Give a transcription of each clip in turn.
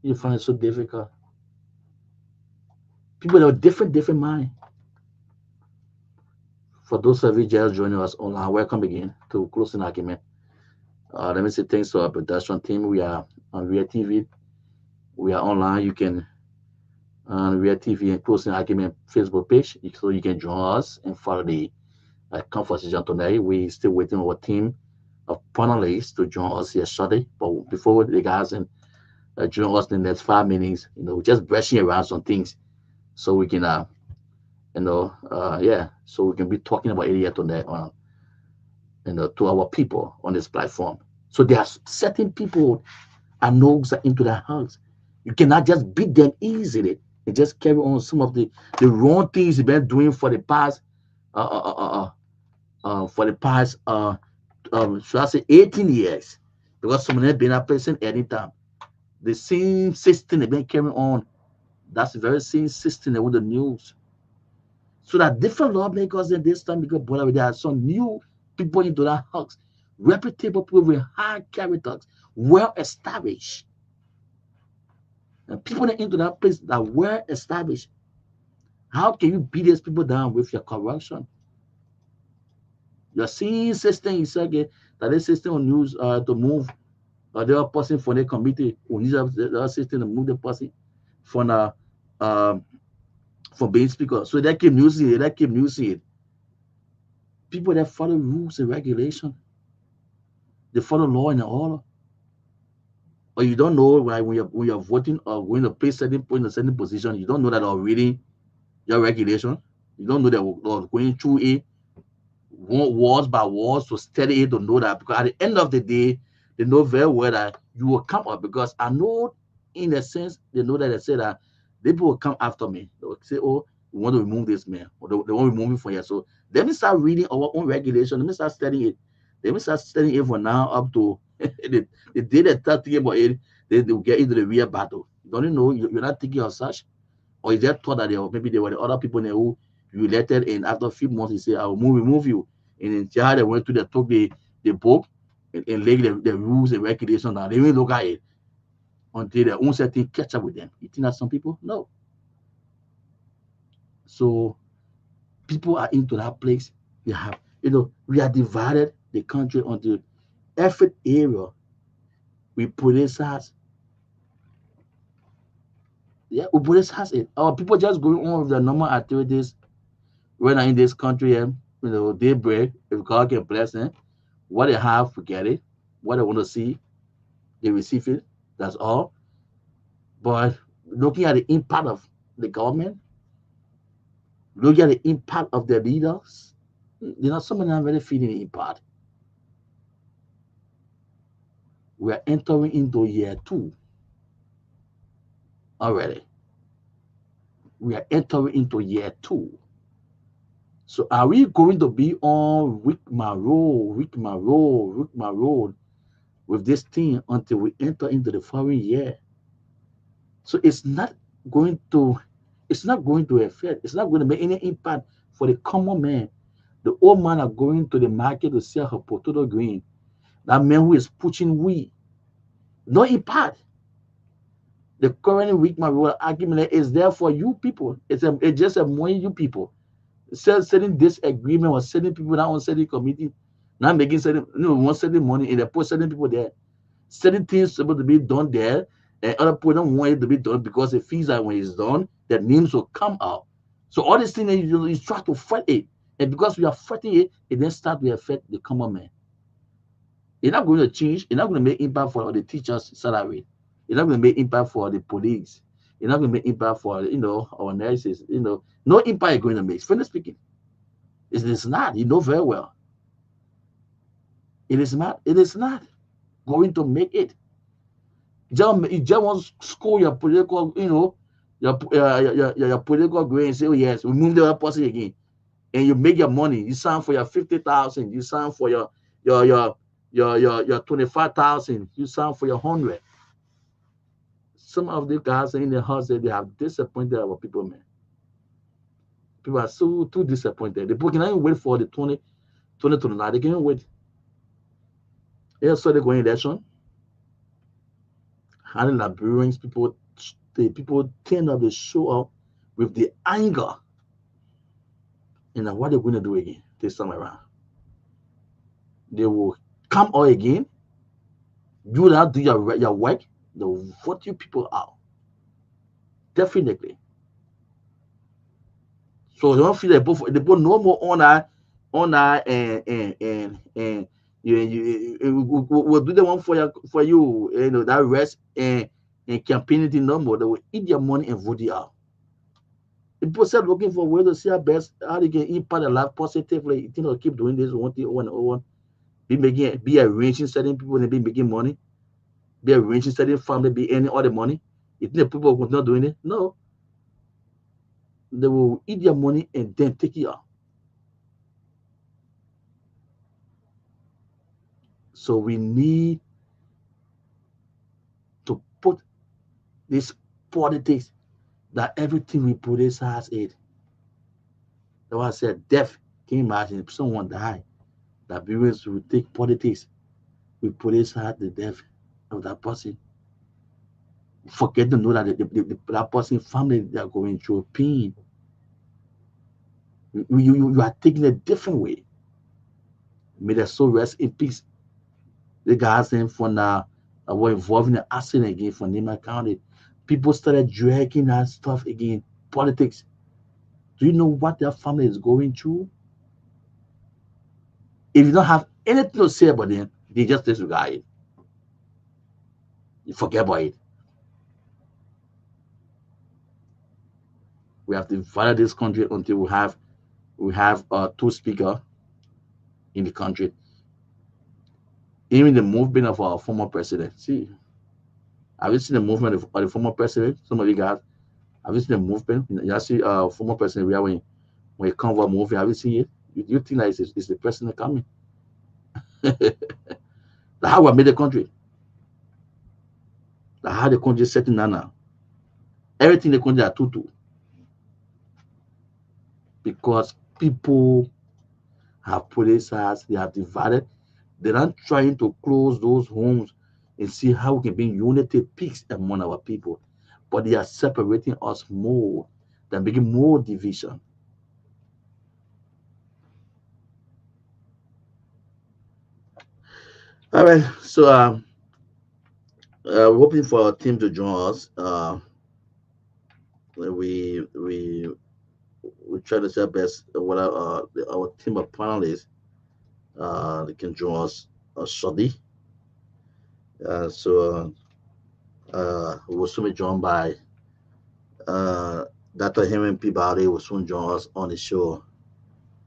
You find it so difficult. People that have different mind. For those of you just joining us online, welcome again to Closing Argument. Let me say thanks to our production team. We are on Real TV. We are online. You can on Real TV and Closing Argument Facebook page, so you can join us and follow the conversation tonight. We still waiting on our team of panelists to join us here shortly. But before the guys and join us in the next 5 minutes, just brushing around some things so we can yeah, so we can be talking about it here tonight on to our people on this platform. So there are certain people and knows that into their hearts. You cannot just beat them easily and just carry on some of the wrong things you've been doing uh, uh, uh, for the past should I say 18 years, because some of them been a person anytime. The same system they've been carrying on. That's the very same system with the news. So that different lawmakers in this time, because brother, there are some new people into that house, reputable people with high characters, well established. And people that into that place that were established. How can you beat these people down with your corruption? Your seeing system is again that this system will use to move the other person from the committee, will use the other system to move the person from um from being speaker. So they keep using it, they keep using it. People that follow rules and regulation, they follow law and order. Or you don't know, right, when you're voting or going to place certain point in a certain position, you don't know that or reading your regulation. You don't know that or going through it words by words to study it to know that, because at the end of the day, they know very well that you will come up, because I know in a sense they know that they say that people will come after me. They will say, oh, we want to remove this man, or they want to remove me from here. So let me start reading our own regulation. Let me start studying it. Let me start studying it from now up to the day they start thinking about it, they will get into the real battle. Don't you know you're not thinking of such? Or is that thought that maybe they were the other people there who you elected, and after a few months you say, I will remove you. And in Jallah, they went to the took the book and lay the rules and regulations down. They didn't look at it until their own certain catch up with them. You think that some people? No. So people are into that place. We have, we are divided the country onto every area. We police. Yeah, we police it. Our people just going on with their normal activities when I'm in this country, and they break. If God can bless them, what they have, forget it. What they want to see, they receive it. That's all. But looking at the impact of the government, looking at the impact of their leaders, some of them are really feeling the impact. We are entering into year 2 already. We are entering into year 2. So are we going to be on Rick with this thing until we enter into the following year? So it's not going to affect, it's not going to make any impact for the common man. The old man are going to the market to sell her potato green. That man who is pushing weed, no impact. The current weak marijuana argument is there for you people. It's just a money you people. Setting this agreement or setting people down on setting committee, not making certain, want setting money and they put certain people there. Certain things supposed to be done there, and other people don't want it to be done because the fees that when it's done, their names will come out. So all these things you try to fight it, and because we are fighting it, it then start to affect the common man. It's not going to change. It's not going to make impact for the teachers' salary. It's not going to make impact for the police. It's not going to make impact for our nurses. No impact is going to make. Frankly speaking, it is not. You know very well. It is not. It is not going to make it. You just want to score your political, your political grade and say, oh yes, we move the other person again, and you make your money. You sign for your 50,000. You sign for your 25,000. You sign for your 100. Some of the guys in the house they have disappointed our people, man. People are so too disappointed. The people can even wait for the 2029. They can't wait. Yeah, so they're going election. And the Liberians, people tend to show up with the anger. And what they're going to do again this time around? They will come out again. You will not do your work. They'll vote you people out. Definitely. So they don't feel like they put no more on that and we'll do the one for you, you know, that rest and campaigning thing no more. They will eat your money and vote you out. People start looking for ways to see how best how they can impact their life positively. You know, keep doing this one thing over and over. Be arranging certain people and be making money. Be arranging certain family, be earning all the money. You think the people will not doing it? No. They will eat your money and then take it out. So we need to put this politics that everything we produce has it. That's why I said death. Can you imagine if someone died? That viewers will take politics, we produce has the death of that person. Forget to know that that person's family they are going through pain. You are taking a different way. May their soul rest in peace. The guys in for now were involved in an accident again for Nima County. People started dragging that stuff again. Politics. Do you know what their family is going through? If you don't have anything to say about them, they just disregard it. You forget about it. We have to divide this country until we have two speakers in the country. Even the movement of our former president. See, have you seen the movement of the former president? Some of you guys, have you seen the movement? You see former president when he come for a movie, have you seen it? You think that it's the president coming? That's how we made the country. That's how the country is setting now. Everything in the country are tutu. Because people have politicized, they have divided. They're not trying to close those homes and see how we can bring unity, peace among our people. But they are separating us more. They're making more division. All right, so we're hoping for our team to join us. We try to say our best. What our team of panelists they can join us shortly. We will soon be joined by Dr. Henry Peabody will soon join us on the show.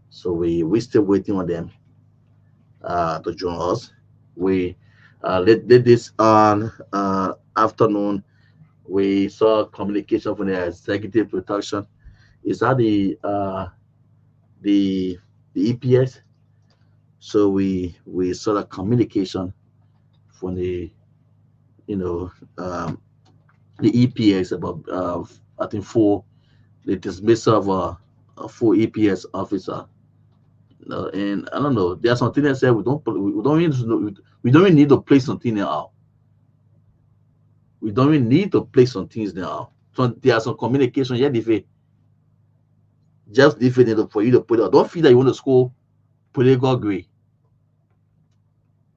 So we still waiting on them to join us. We did this on afternoon. We saw communication from the executive production. Is that the EPS? So we saw the communication from the you know the EPS about I think for the dismissal of a full EPS officer. And I don't know. There's something that said we don't even we don't even need to place something out. We don't even need to place some things now. So there are some communication yet if it just different for you to put it out. Don't feel that you want to score political grade.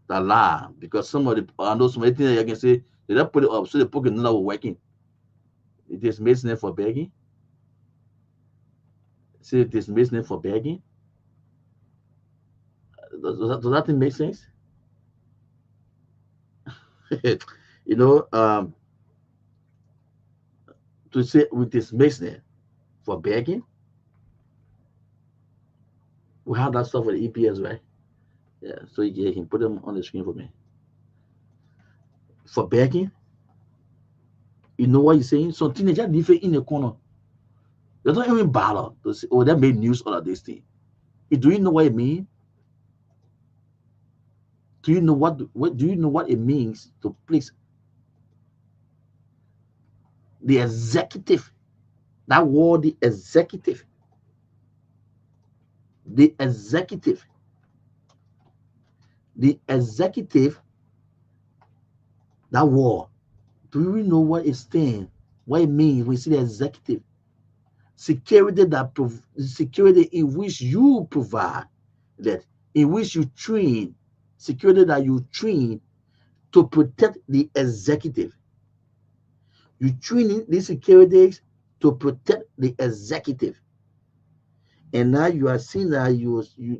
That lie. Because some of the I know some things that you can say they don't put it up so the pocket not working. It is missing for begging. Say it is missing for begging. Does that thing make sense? you know, to say with this missing for begging, we have that stuff with the EPS, right? Yeah, so you can put them on the screen for me. For begging, you know what you're saying? Some teenager different in the corner. They don't even bother to say, oh, that made news out of this thing. Do you know what it means? Do you know what do you know what it means to place the executive? That word, the executive. The executive. The executive, that word Do you know what it stands? What it means when you see the executive? Security security in which you provide, that in which you train, security that you train to protect the executive. You train the securities to protect the executive. And now you are seeing that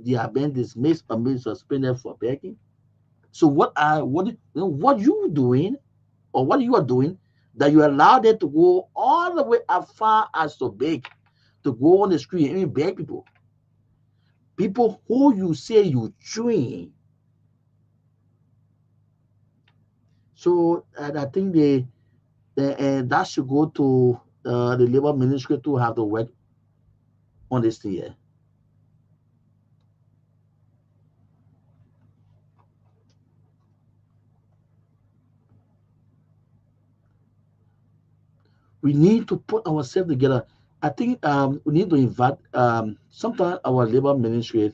they are being dismissed or being suspended for begging. So what you doing, or what you are doing, that you allow them to go all the way as far as to beg, to go on the street and even beg people who you say you train. So I think that should go to the labor ministry to have to work on this thing here. We need to put ourselves together. I think we need to invite sometimes our labor ministry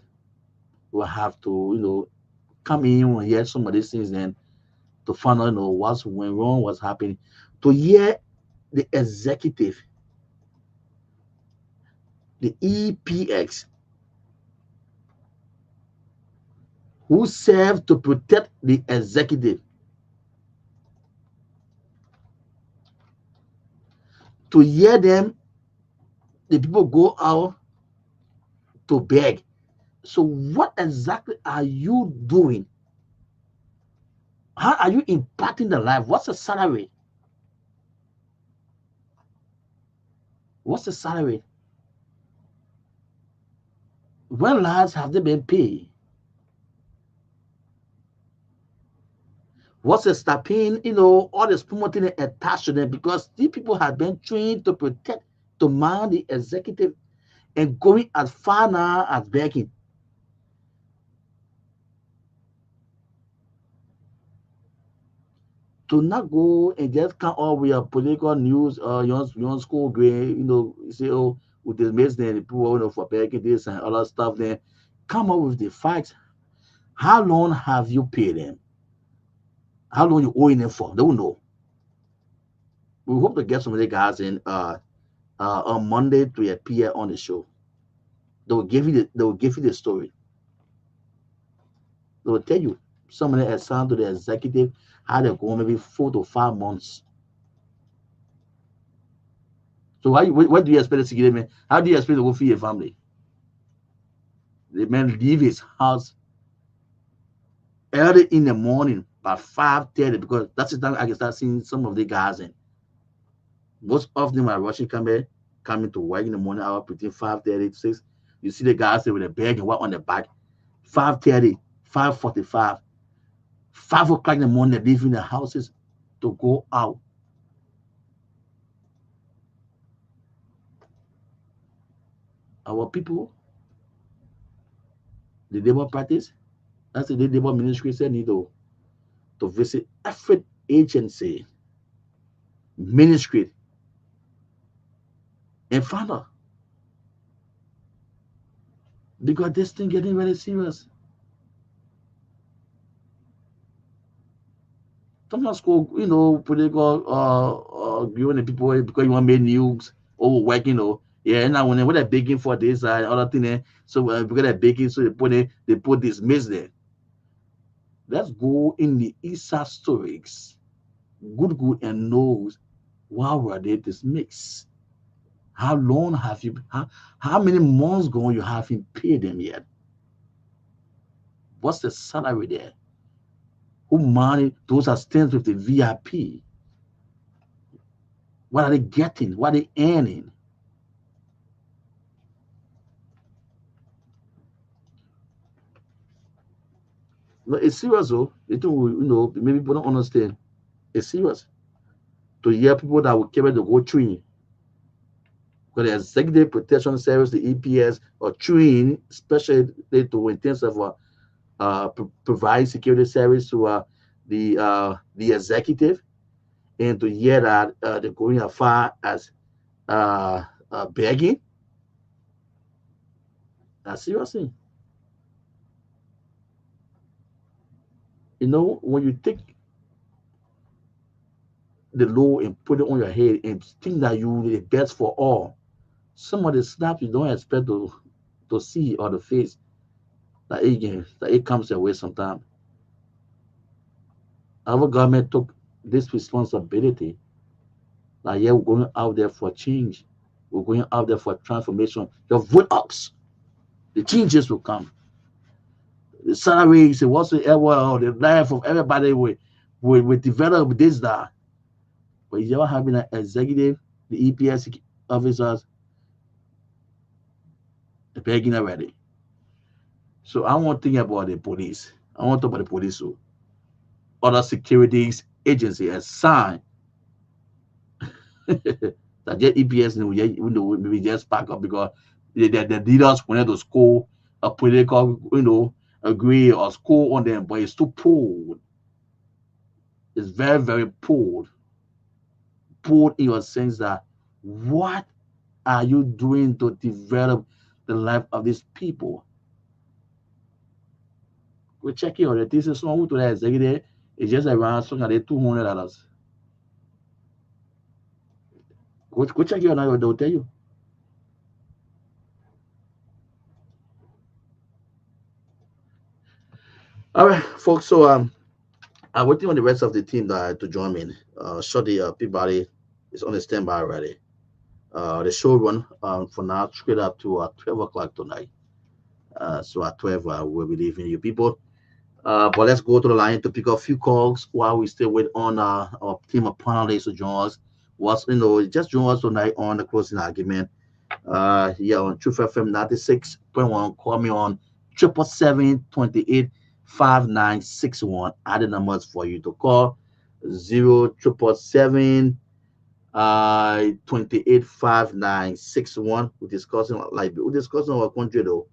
will have to, come in and hear some of these things and to find out, what's went wrong, what's happening. To hear the executive, the EPX, who serve to protect the executive, to hear them, the people go out to beg. So what exactly are you doing? How are you impacting the life? What's the salary? What's the salary? When last have they been paid? What's the stipend? All this promoting attached to them, because these people have been trained to protect, to mind the executive, and going as far now as begging. To not go and just come up with a political news or your school grade, you say, oh, with the mates, then the people, for begging this and other stuff, then come up with the facts. How long have you paid them? How long you owing them for? They don't know. We hope to get some of the guys in on Monday to appear on the show. They will give you the story. They will tell you some of the assigned to the executive, how they go maybe 4 to 5 months. So what do you expect to get, man? How do you expect to go feed your family? The man leave his house early in the morning by 5:30, because that's the time I can start seeing some of the guys in. Most of them are rushing coming to work in the morning hour between 5:30 to 6. You see the guys there with a bag and what on the back. 5:30, 5:45, 5 o'clock in the morning, they're leaving the houses to go out. Our people, the labor practice, that's the labor ministry said, need to visit every agency, ministry, and find out, because this thing getting very serious. Sometimes school, political viewing the people because you want to make news or work, yeah, now when they're begging for this and other thing, so because they're begging, so they put this miss there. Let's go in the Isa stories, good and knows why were they dismissed? How long have you? How many months gone you haven't paid them yet? What's the salary there? Who money those are stands with the VIP? What are they getting? What are they earning? No, it's serious, though. It will, maybe people don't understand. It's serious. To hear people that will carry the go training, because the Executive Protection Service, the EPS, or training, especially to in terms of provide security service to the executive, and to hear that they're going as far as begging. That's serious thing. When you take the law and put it on your head and think that you the best for all. Some of the snaps you don't expect to see or the face that it comes your way sometimes. Our government took this responsibility. Like, yeah, we're going out there for change. We're going out there for transformation. Your vote ups. The changes will come. The salaries, whatsoever, or the life of everybody will develop this, that. But you ever having an executive, the EPS officers begging already. So I want to think about the police. I want to talk about the police. So other securities agency assign that just EPS we just pack up because the leaders wanted to score a political, agree or score on them, but it's too poor. It's very, very poor. Poor in your sense that what are you doing to develop the life of these people? We're checking on it. This is someone to the executive. It's just around something like $200. Go check it out. They'll tell you. All right, folks. So I'm waiting on the rest of the team to join me. Shorty Peabody is on the standby already. The show run for now straight up to 12 o'clock tonight. So at 12, we'll be leaving you people. But let's go to the line to pick up a few calls while we still wait on our team of panelists to join us. Just join us tonight on the closing argument. Yeah, on Truth FM 96.1. Call me on 777-28-5961. Add the numbers for you to call 0777 285961. We're discussing our country though.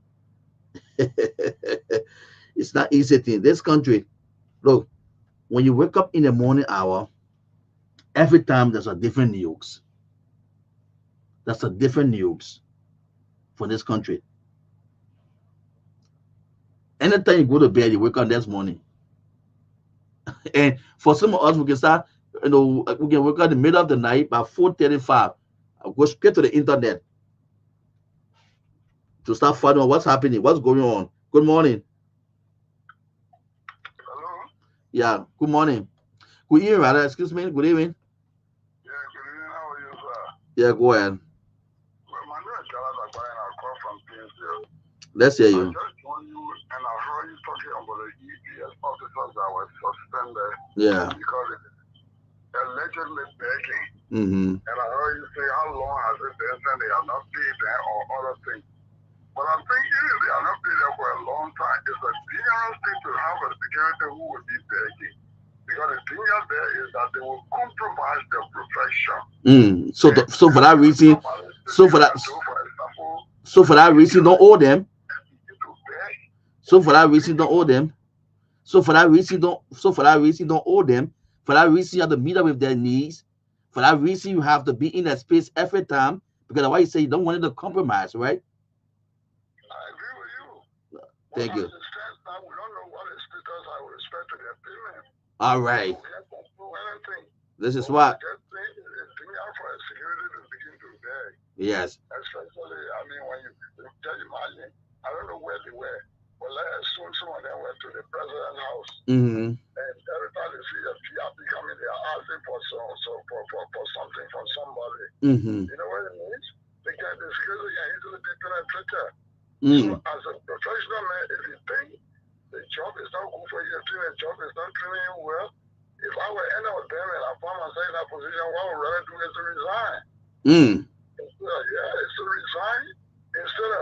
It's not easy thing. This country, look, when you wake up in the morning hour, every time there's a different news. That's a different news for this country. Anytime you go to bed, you wake up this morning. And for some of us, we can start, we can wake up in the middle of the night by 4:35. Go straight to the internet to start finding out what's happening, what's going on. Good morning. Hello? Yeah, good morning. Good evening, rather. Excuse me. Good evening. Yeah, good evening. How are you, sir? Yeah, go ahead. Well, my name is Jallah. I call from PNC. Let's hear I you. just joined you, and I heard you talking about the EPS officers that were suspended Yeah. because they're allegedly begging. Mm-hmm. And I heard you say, how long has it been since they have not paid them or other things? But I think even if they have not paid them for a long time, it's a dangerous thing to have a security who would be begging. Because the thing out there is that they will compromise their profession. So for that reason, don't owe them. So for that reason, don't owe them. So for that reason, don't owe them. For that reason, you have to meet up with their needs. For that reason, you have to be in that space every time. Because why you say you don't want to compromise, right? I agree with you. Thank you. We don't know what is status with respect to their payment. All right. This is what. Yes. Especially, when you tell you imagine, I don't know where they were, but let's assume some of them went to the president's house. Mm-hmm. And every time they see a PRP coming, they are asking for something from somebody. Mm-hmm. You know what it means? The security can easily be penetrated. Mm. So as a professional man, if you think the job is not good for you, if the job is not treating you well, if I were any of them and I found myself in that position, what I would rather do is to resign. It's to resign instead of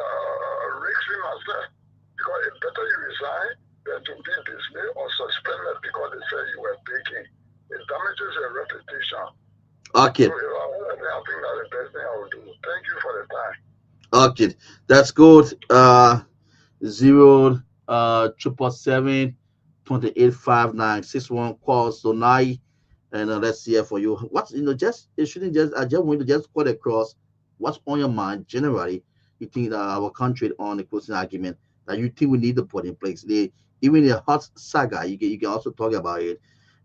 risking myself. Because it's better you resign than to be dismissed or suspended because they say you were taking. It damages your reputation. Okay. So I think that's the best thing I would do. Thank you for the time. Okay, that's good. 777 285961 calls tonight, and let's hear for you. What's just it shouldn't just I just want to just cut across what's on your mind generally. You think that our country on the closing argument that you think we need to put in place. Even the hot saga, you can also talk about it.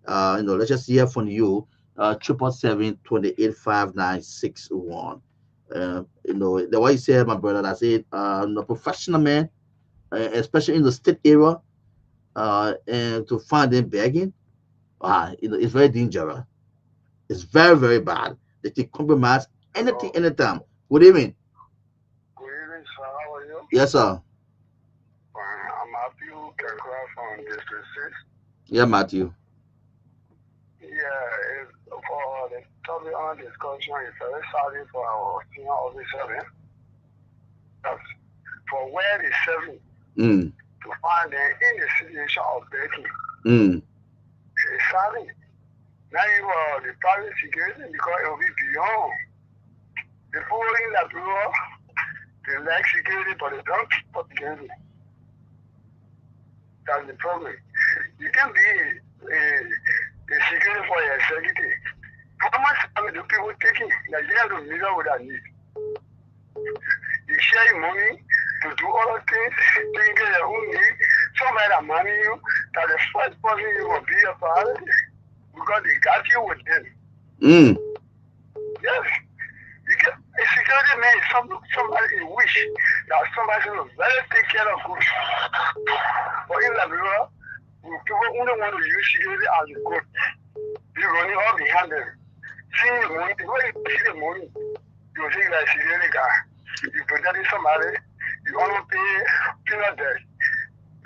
Let's just hear from you. 777-285961. The way you said, my brother, I said, the professional man, especially in the state area, and to find them begging, it's very dangerous. It's very, very bad. They can compromise anything, Hello. anytime. Good evening. Good evening, sir. How are you? Yes, sir. Fine. I'm happy you can cry from District 6. Yeah, Matthew. Yeah, for the topic on discussion, it's very sorry for our senior officer. But for where they serving Mm, to find them in the situation of begging, mm, it's sorry. Now you are the private security because it will be beyond. The people in that bureau, they like security, but they don't support security. That's the problem. You can be a security for your executive. How much time do people taking Nigeria to meet up with that need? You share your money to do other things, taking care of your own need. Somebody that money you, that the first person you will be a priority because they got you with them. mm. Yes. You get a security man is somebody you wish that somebody will very take care of good. But in Liberia, people only want to use security as a good. You're running all behind them. Seeing the money, when you see the money, you will think like security guy. You protecting somebody, you only pay peanut debt.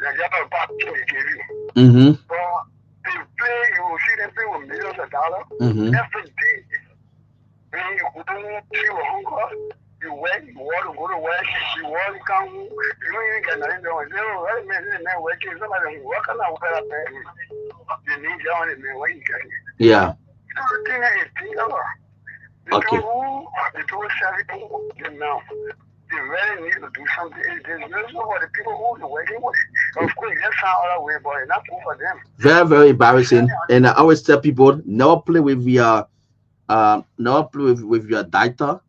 They get a back in the give you. Mm-hmm. But they pay, you will see them pay with millions of dollars Mm-hmm. every day. When you go to see your hunger, you work, you want to go to work, you want to come, you don't even get nothing done. They don't really man working, somebody working on what I pay. You need your own man, what you get. Yeah. So the thing is, think about the Okay. people serving them now. They really need to do something. There's no for the people who are working with. Of course, that's how other way, but it's not good for them. Very, very embarrassing. And I always tell people, never play with your never play with your data,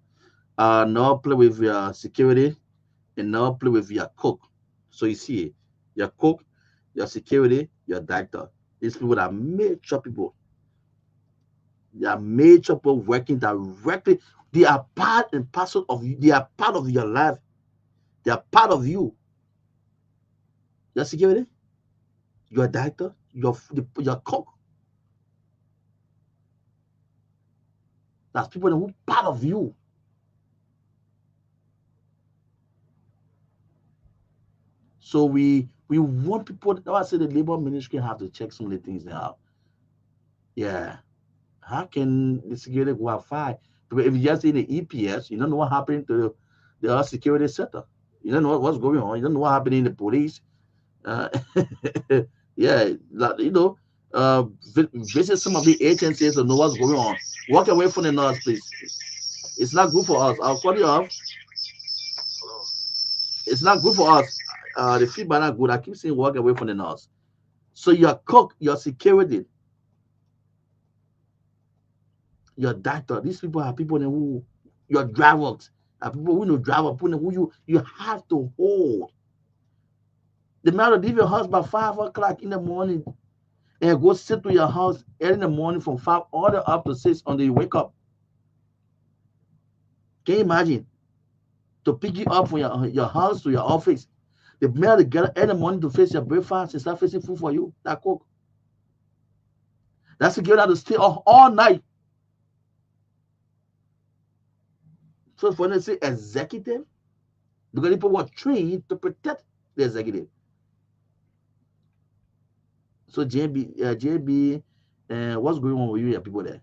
never play with your security, and never play with your cook. So you see, your cook, your security, your data. These people are major people. They are major people working directly. They are part and parcel of you. They are part of your life. They are part of you. Your security, your director, your cook. That's people who part of you. So we want people. That's why I say the labor ministry have to check some of the things out. Yeah. How can the security go out fine? Because if you just in the EPS, you don't know what happened to the security sector. You don't know what's going on. You don't know what happened in the police. Uh, yeah, like, visit some of the agencies to know what's going on. Walk away from the noise, please. It's not good for us. I'll cut you off. It's not good for us. The feedback not good. I keep saying walk away from the noise. So your cook, your security, your doctor, these people are people who your drivers are people who know driver, people who you have to hold. The matter leave your house by 5 o'clock in the morning and go sit to your house early in the morning from 5 all the up to 6 until you wake up. Can you imagine? To pick you up from your house to your office. The matter get up early in the morning to face your breakfast and start facing food for you. That cook. That's the girl that to stay all night. So for them to say executive, because people were trained to protect the executive. So JB, what's going on with you people there?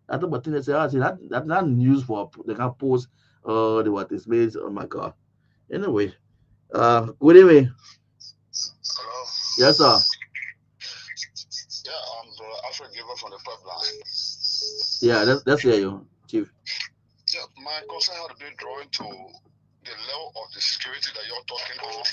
I thought about things they say, I say that's not news for they can post the what is made. Oh my god. Anyway, good evening. Hello? Yes, sir. Yeah, I'm Alfred Giver from the pipeline. Yeah, that's hear you, Chief. Yeah, my concern had been drawing to the level of the security that you're talking of,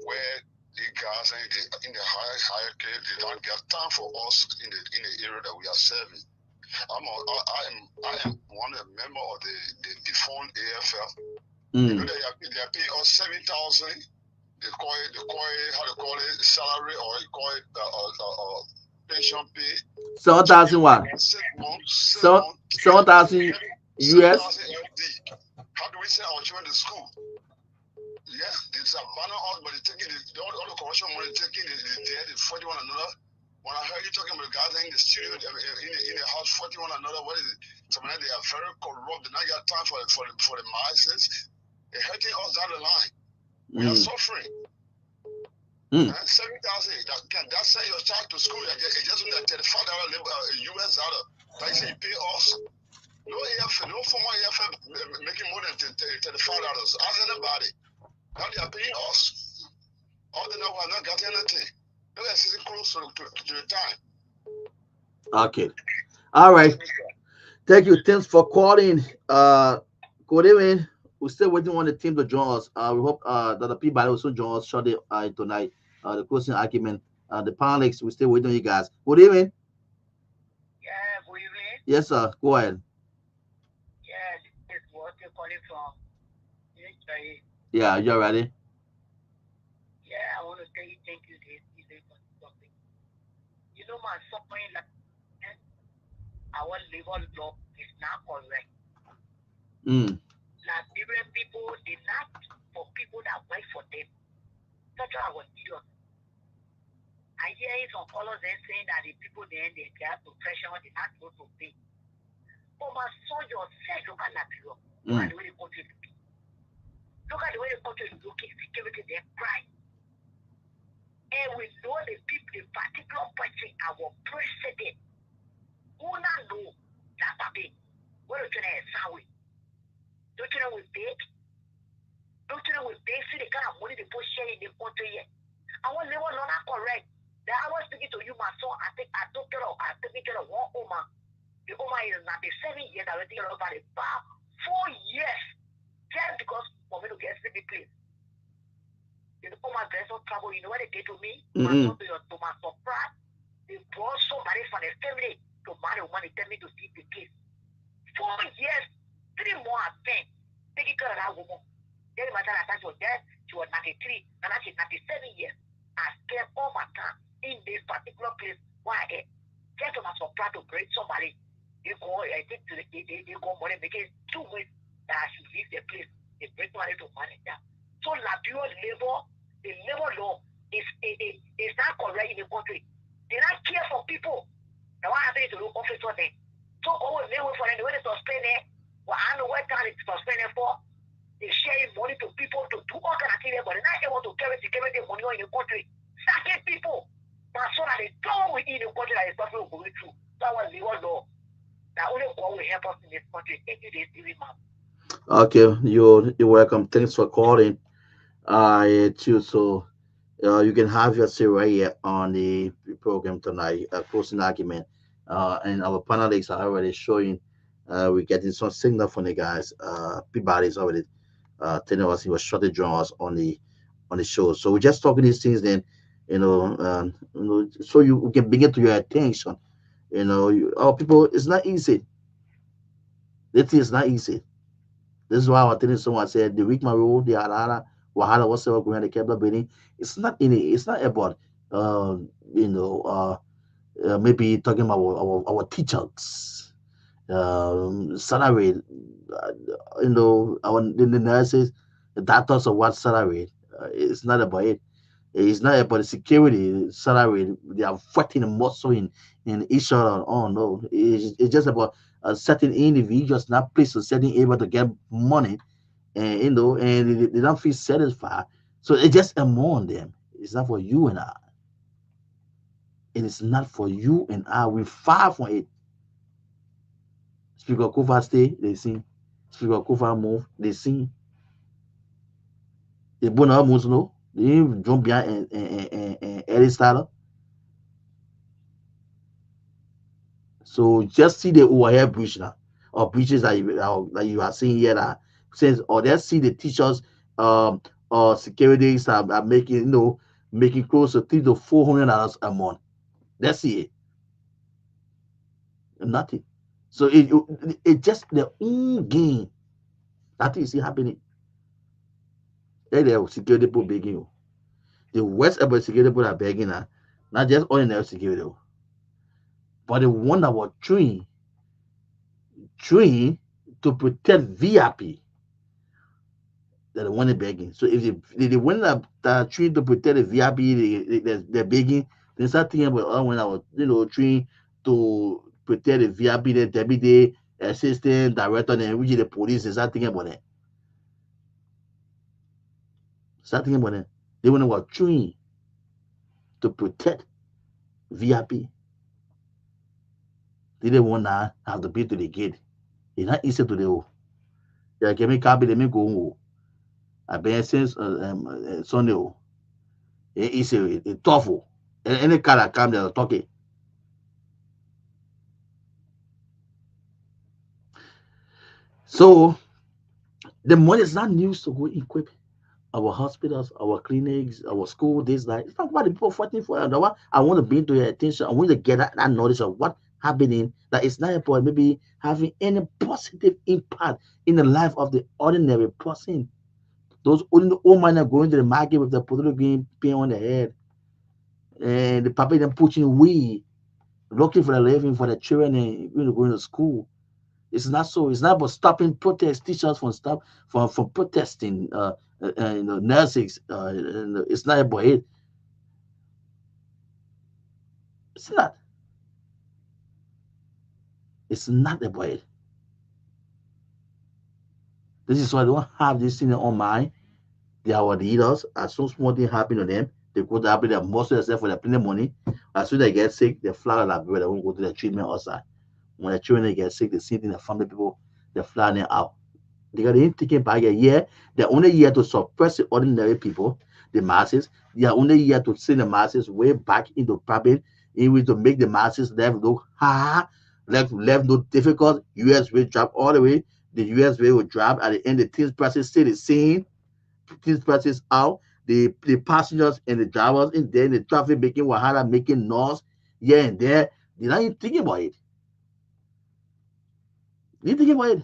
where the guys in the hierarchy they don't get time for us in the area that we are serving. I am one of the member of the defunct AFL. You know they are paying us 7,000. They call it how they call it salary or you call it pension pay. 7,000 what? 7,000 US. 7,000 LD. How do we send our children to school? Yeah, it's abandon us, but they're taking all the corruption money, taking the 40 one another. When I heard you talking about guys in the studio, in the house, 40 one another, what is it? Something they are very corrupt. They not got time for the masses. They're hurting us down the line. We are suffering. 7,000. That send your child to school. It's just only $35 US dollar. Like say you pay us. No AFL, no former AFL making more than $35. Ask anybody. Now they are paying us. All the now we have not got anything. Look at sitting close to the time. Okay. All right. Thank you. Thanks for calling. Good evening. We're still waiting on the team to join us. We hope that the Peabody will soon join us shortly tonight. The closing argument. The panelists, we're still waiting on you guys. Good evening. Yeah, good evening. Yes, sir. Go ahead. Yeah, this is what you're calling from. Yeah, you're ready. Yeah, I want to tell you thank you this evening for something. You know, my suffering, like our labor law is not correct. Liberian people, they not for people that work for them. That's why I was serious. I hear some callers then saying that the people then they have oppression, they not supposed to pay. But my son, yourself, look at Liberia. Look at the way the country is looking. Look at the way the country is looking, security, they cry. And we know the people, the particular person, our president, who not know that baby, what are you trying to say? Don't you know we big? Don't you know we big? See the kind of money they put share in the country yet. I want level not correct. That I was speaking to you, my son. I took care of one woman. The woman is not the 7 years. I was thinking about it. 4 years. Just because for me to get sleepy place. The woman gets no trouble. You know what they did to me? My son to my surprise. They brought somebody from the family to marry a woman. They tell me to sleep the place. 4 years. 3 more I spent taking care of that woman. Then my time she was dead. She was 93. And now she's 97 years. I spent all my time in this particular place. Why? Just to my surprise to bring somebody. They go, I think they go money making 2 weeks that I should leave the place. They bring somebody to manage that. So Liberia labor, the labor law is not correct in the country. They not care for people. Now what happened to the office for them? So always they wait for them. The way they suspend it, well, I know what time it's suspended for. They share money to people to do all kind of things, but they're not able to carry security money in the country. Sacking people. That's so that they don't within the country that is suffering going through. That was the one law. That only God will help us in this country. Thank you, this evening, ma'am. Okay, you're welcome. Thanks for calling. Too. So you can have your say right here on the program tonight. Closing argument. And our panelists are already showing. We're getting some signal from the guys. Peabody's already telling us he was short to join us on the show. So we're just talking these things. Then so you can bring it to your attention. Our people, it's not easy. The thing is not easy. This is why I was telling someone, I said the week my rule, the Harara, Wahala, whatsoever going on the Kehleboe Gongloe, it's not about uh you know maybe talking about our teachers, salary, uh, the nurses, the doctors of what salary. It's not about it. It's not about the security salary. They are fighting the muscle in each other. Oh no, it's just about certain individuals not placed to certain able to get money, and and they don't feel satisfied. So it's just among them. It's not for you and I. It is not for you and I. We far from it. Speaker Kufa stay, they see. Speaker Kufa move, they see. The Bona moves no. They jump behind and Eddie Styler. So just see the overhead bridge now, or bridges that you are seeing here that says, or let's see the teachers, or securities are making, making close to $300 to $400 a month. That's it. Nothing. So it just the own game that you see happening. They the security people begging you. The West about security people are begging now, not just ordinary security. But the one that was trained to protect VIP, that the one they begging. So if the one that trained to protect the VIP, they're begging, they start thinking about when I was trained to protect the VIP, the deputy assistant director, and which is the police. They start thinking about it. Start thinking about it. They want to were trained to protect VIP. They didn't want to have to be to the gate. It's not easy to do. They can make copy, they make go home. I been since Sunday. It's a tough. Any car that come there talking. So the money is not used to go equip our hospitals, our clinics, our school, this, that. It's not what the people fighting for. I want to bring to your attention. I want you to get that knowledge of what happening. That it's not about maybe having any positive impact in the life of the ordinary person. Those old men are going to the market with the potato green pin on their head, and the papa then pushing weed, looking for a living for the children and going to school. It's not so. It's not about stopping protest teachers from from protesting. Nurses. It's not about it. It's not. It's not about it. This is why I don't have this thing on mind. They are our leaders. As soon as small thing happen to them, they go to happen. They most of themselves for their plenty money. As soon as they get sick, they fly out of bed. They won't go to the treatment outside. When the children get sick, they see it in the family people. They fly them out. They ain't thinking back a year. They're only here to suppress the ordinary people, the masses. They are only here to send the masses way back into problem, in to make the masses left look left no difficult. US will drop all the way. The US will drop at the end. The things prices stay the same. Things prices out. The passengers and the drivers in there, the traffic making wahala, making noise here and there. They're not even thinking about it. You thinking about it?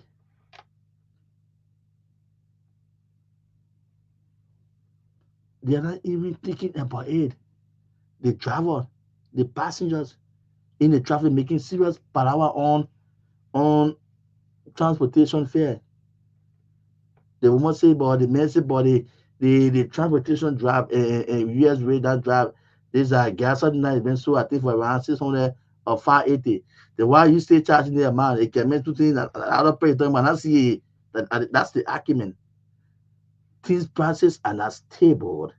They are not even thinking about it. The driver, the passengers in the traffic making serious per hour on transportation fare. The woman say about the man say about the transportation drive US rate that drive. There's a gas night been so I think for around 600 or 580. The why you stay charging the amount, it can mean two things that other pay them and I see that's the argument. Things prices are not stable.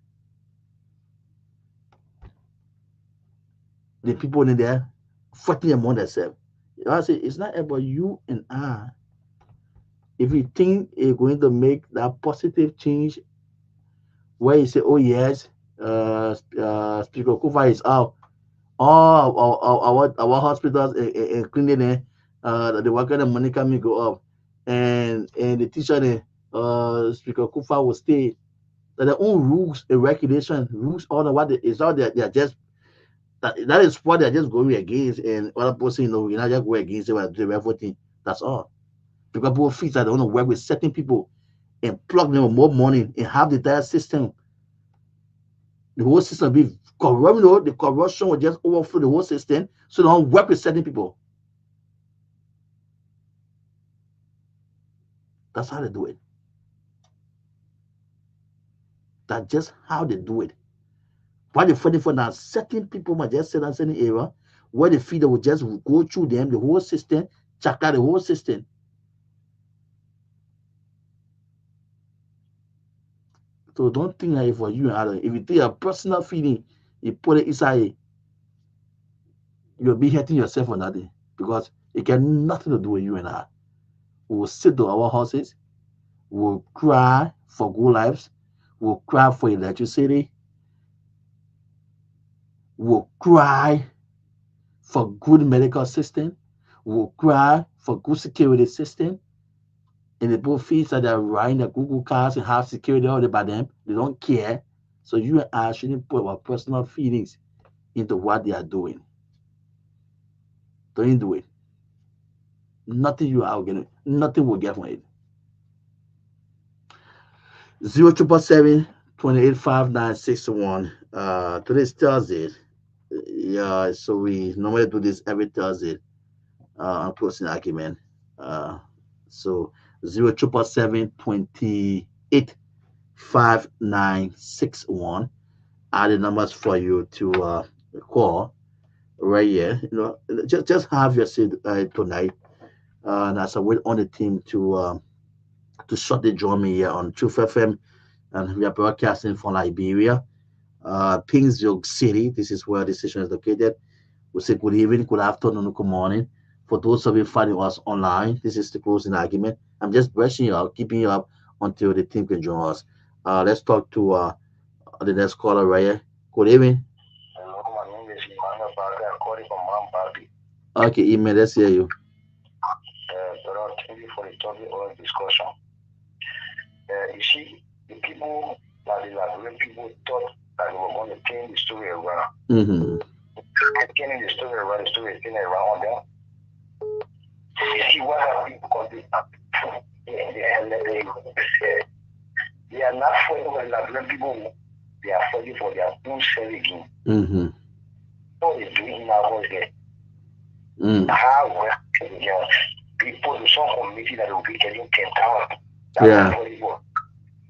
The people in there fighting among themselves. I say it's not about you and I. If you think you're going to make that positive change, where you say, "Oh yes, Speaker Kufa is out," all our hospitals and clinic, the worker the money coming go up, and the teacher Speaker Kufa will stay. Their own rules and regulations, rules all the what it's all they're just that is what they're just going against, and other person, you're not just going against it, but do everything. That's all. Because people feel that they want to work with certain people and plug them with more money and have the entire system. The whole system be corrupt, the corruption will just overflow the whole system, so they don't work with certain people. That's how they do it. That's just how they do it. Why they fighting for now? Certain people might just sit in certain area where they feel they will just go through them, the whole system, check out the whole system. So don't think that for you and others. If you take a personal feeling, you put it inside, you'll be hurting yourself on that day because it got nothing to do with you and I. We will sit to our houses, we'll cry for good lives, we'll cry for electricity, we'll cry for good medical system, we'll cry for good security system. And the people feel that they're riding the Google cars and have security all by them. They don't care. So you and I shouldn't put our personal feelings into what they are doing. Don't do it. Nothing you are getting, nothing will get from it. 0777 285961. Today's Thursday. Yeah, so we normally do this every Thursday on closing argument. So 077285961 are the numbers for you to call right here. Just have your seat tonight. And as I wait on the team to shut the join me here on Truth FM, and we are broadcasting from Liberia, Pingsville City. This is where the station is located. We say good evening, good afternoon, good morning. For those of you finding us online, this is the closing argument. I'm just brushing you up, keeping you up until the team can join us. Let's talk to the next caller right here. Good evening. Hello, my name is Emmanuel Barker. I'm calling from Mount Barbie. Okay, email. Let's hear you. But thank you for the topic of discussion. You see, the people that the Liberian people thought that they were going to turn the story around. Mm-hmm. Turning the story around, the story is turning around them. You see what happened because they are not fighting for the Liberian people. They are fighting for their own self again. Mm-hmm. What they're doing now was that how well people in some community that will be getting 10,000. Yeah.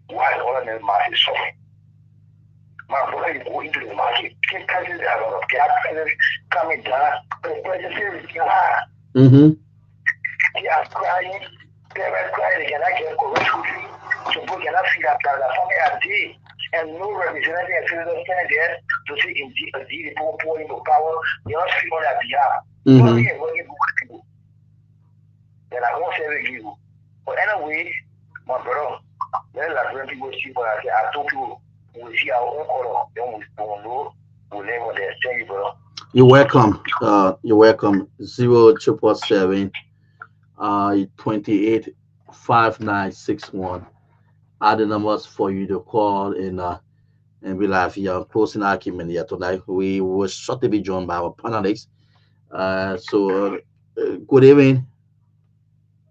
Why all of them market suffering? My brother, you go into the market, keep cutting the lot of gas coming down, the president is Mm-hmm. they are crying, they were crying, they cannot get correction, so people cannot figure out that family are dead, and no representative is standing there to say indeed the people pouring the power, they don't speak on their behalf. Nothing is working with people. Then I won't say again. But anyway, my brother, then like people see what I told people, we see our own color, then we don't know, we'll never there. Thank you, brother. You're welcome. You're welcome. 077 285961 are the numbers for you to call and we have your closing argument here tonight. We will shortly be joined by our panelists. Good evening.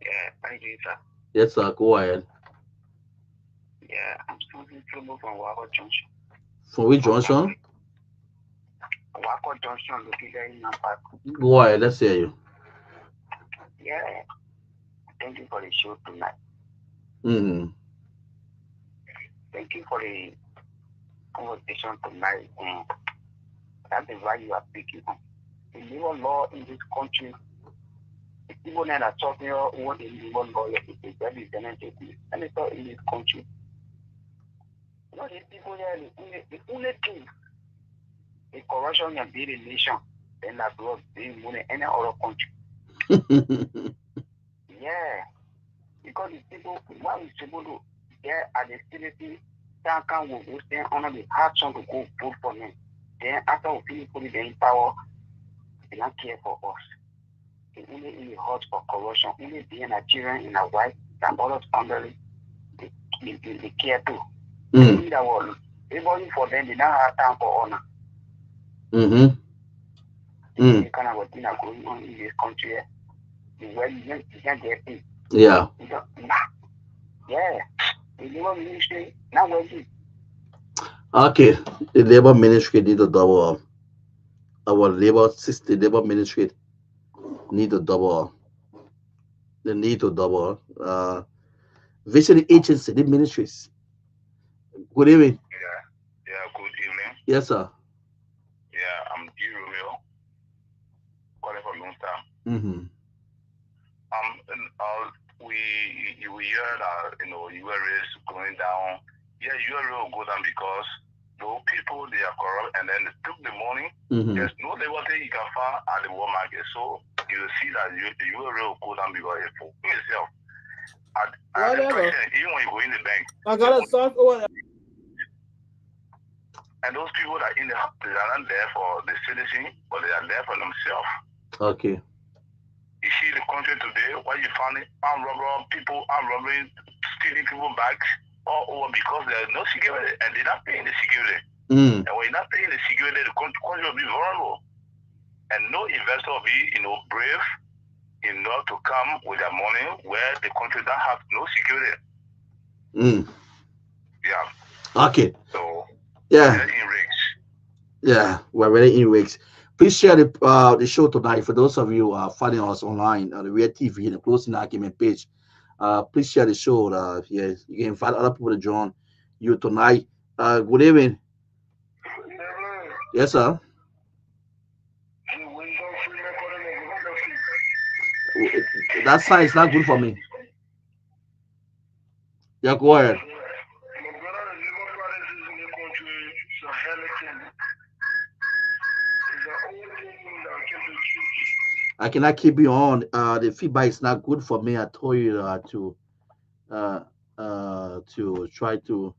Yeah, thank you, sir. Yes, sir. Go ahead. Yeah, I'm still from Wako Junction. From which junction? Wako Junction, located in Nampak. Go ahead. Let's hear you. Yeah, thank you for the show tonight. Mm-hmm. Thank you for the conversation tonight. That's the value you are speaking on. The legal law in this country, the people that are talking about what the legal law is very benefit. And it's all in this country. You know, the people there, the only thing, the corruption can build a nation, then that will be money in any other country. Yeah, because the people, what is people do, there are the citizens that can go stand under the action to go vote for them. Then after we finish putting them in power, they don't care for us. They only in the heart for corruption, only being Nigerian in a white, that all of under they care too. Mm. That was everybody for them, they don't have time for honor. Mm-hmm. The kind of thing that going on in this country, the way you can't get it. Yeah. Yeah. The labor ministry, not working. Okay. The labor ministry need to double up. Our labor system, labor ministry need to double up. They need to double up. Vision agency, the ministries. Good evening. Yeah, good evening. Yes, sir. Yeah, I'm G. Romeo, calling from Lunsta. Mm-hmm. We hear that URA is going down. Yeah, URA will go down because those people they are corrupt and then they took the money. Mm-hmm. There's no liberty you can find at the world market. So you will see that the URA will go down because it for yourself. At the present, even when you go in the bank, I got a soft order. and those people that are in the house, they are not there for the citizen, but they are there for themselves. Okay. You see the country today, where you find it, armed robbing, stealing people bags all over because there's no security and they're not paying the security. Mm. And when you're not paying the security, the country will be vulnerable. And no investor will be, brave enough to come with their money where the country don't have no security. Mm. Yeah. Okay. So yeah, they're in risks. Yeah, we're really in risks. Please share the show tonight. For those of you finding us online on the Red TV and the Closing Argument page, please share the show. Yeah, you can invite other people to join you tonight. Good evening. Yes, sir. That sign is not good for me. Yeah, go ahead. I cannot keep you on. The feedback is not good for me. I told you uh, to try to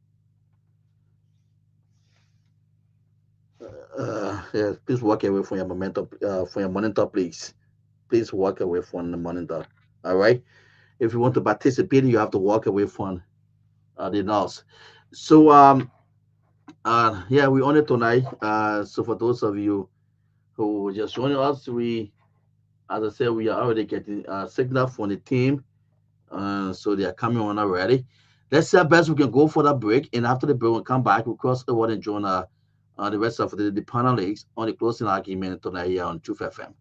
yeah, please walk away from your momentum from your monitor, please. Please walk away from the monitor. All right. If you want to participate, you have to walk away from the NOS. So yeah, we on it tonight. So for those of you who just joining us, we, as I said, we are already getting signal from the team. So they are coming on already. Let's see how best we can go for that break, and after the break, we'll come back. We'll cross over and join the rest of the panelists on the closing argument tonight here on Truth FM.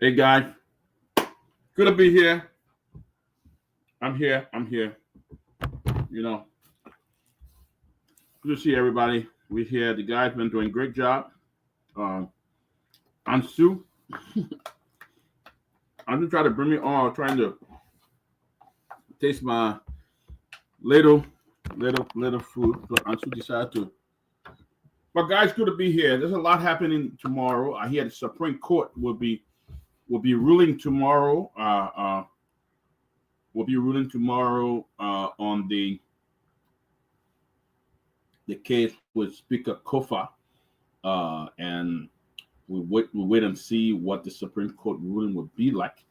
Hey guys, good to be here. I'm here. You know, good to see everybody. We're here. The guys been doing a great job. Ansu, I'm just trying to bring me on, trying to taste my little food. But Ansu decided to. But guys, good to be here. There's a lot happening tomorrow. I hear the Supreme Court will be ruling tomorrow. Will be ruling tomorrow on the case with Speaker Kofa, and we wait and see what the Supreme Court ruling will be like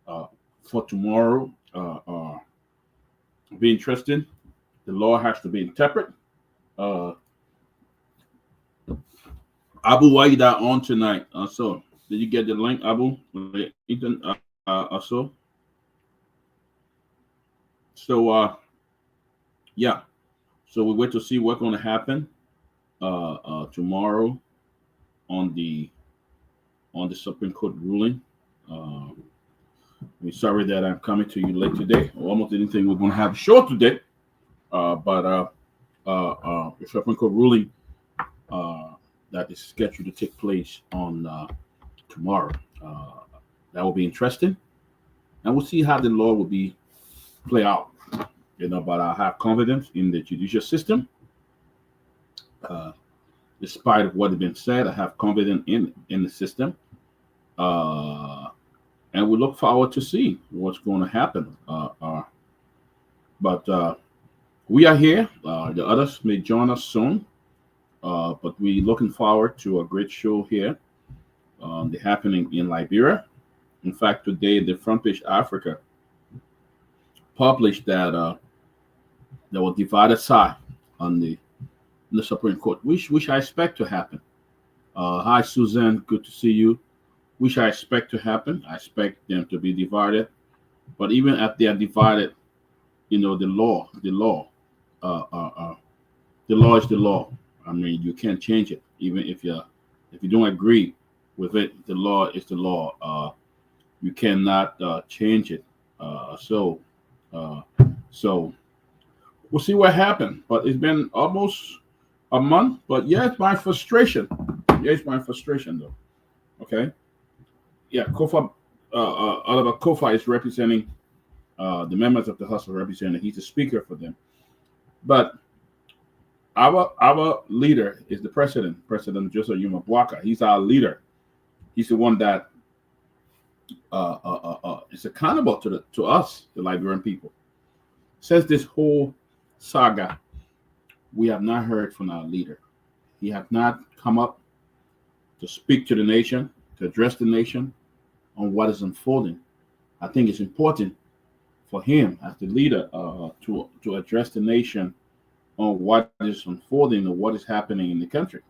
for tomorrow. Be interesting. The law has to be interpreted. Abu, why you that on tonight? So, did you get the link, Abu? Ethan, also. So, yeah. So we wait to see what's going to happen tomorrow on the Supreme Court ruling. I'm sorry that I'm coming to you late today. I almost didn't think we're going to have a show today, but the Supreme Court ruling that is scheduled to take place on tomorrow. That will be interesting, and we'll see how the law will be play out. But I have confidence in the judicial system. Despite of what has been said, I have confidence in the system. And we look forward to see what's going to happen. But we are here. The others may join us soon. But we're looking forward to a great show here. The happening in Liberia. In fact, today the Front Page Africa published that there was divided side on the Supreme Court, which I expect to happen. Hi, Susan. Good to see you. Which I expect to happen. I expect them to be divided. But even if they are divided, the law is the law. I mean, you can't change it. Even if you don't agree with it, the law is the law. You cannot change it. So we'll see what happens. But it's been almost a month. But yeah, it's my frustration. Though. Okay. Yeah, Kofa, Oliver Kofa is representing the members of the House of Representatives. He's the speaker for them. But our leader is the president, President Joseph Yumabwaka. He's our leader. He's the one that is accountable to us, the Liberian people. Since this whole saga, we have not heard from our leader. He has not come up to speak to the nation, to address the nation on what is unfolding. I think it's important for him as the leader to address the nation on what is unfolding or what is happening in the country.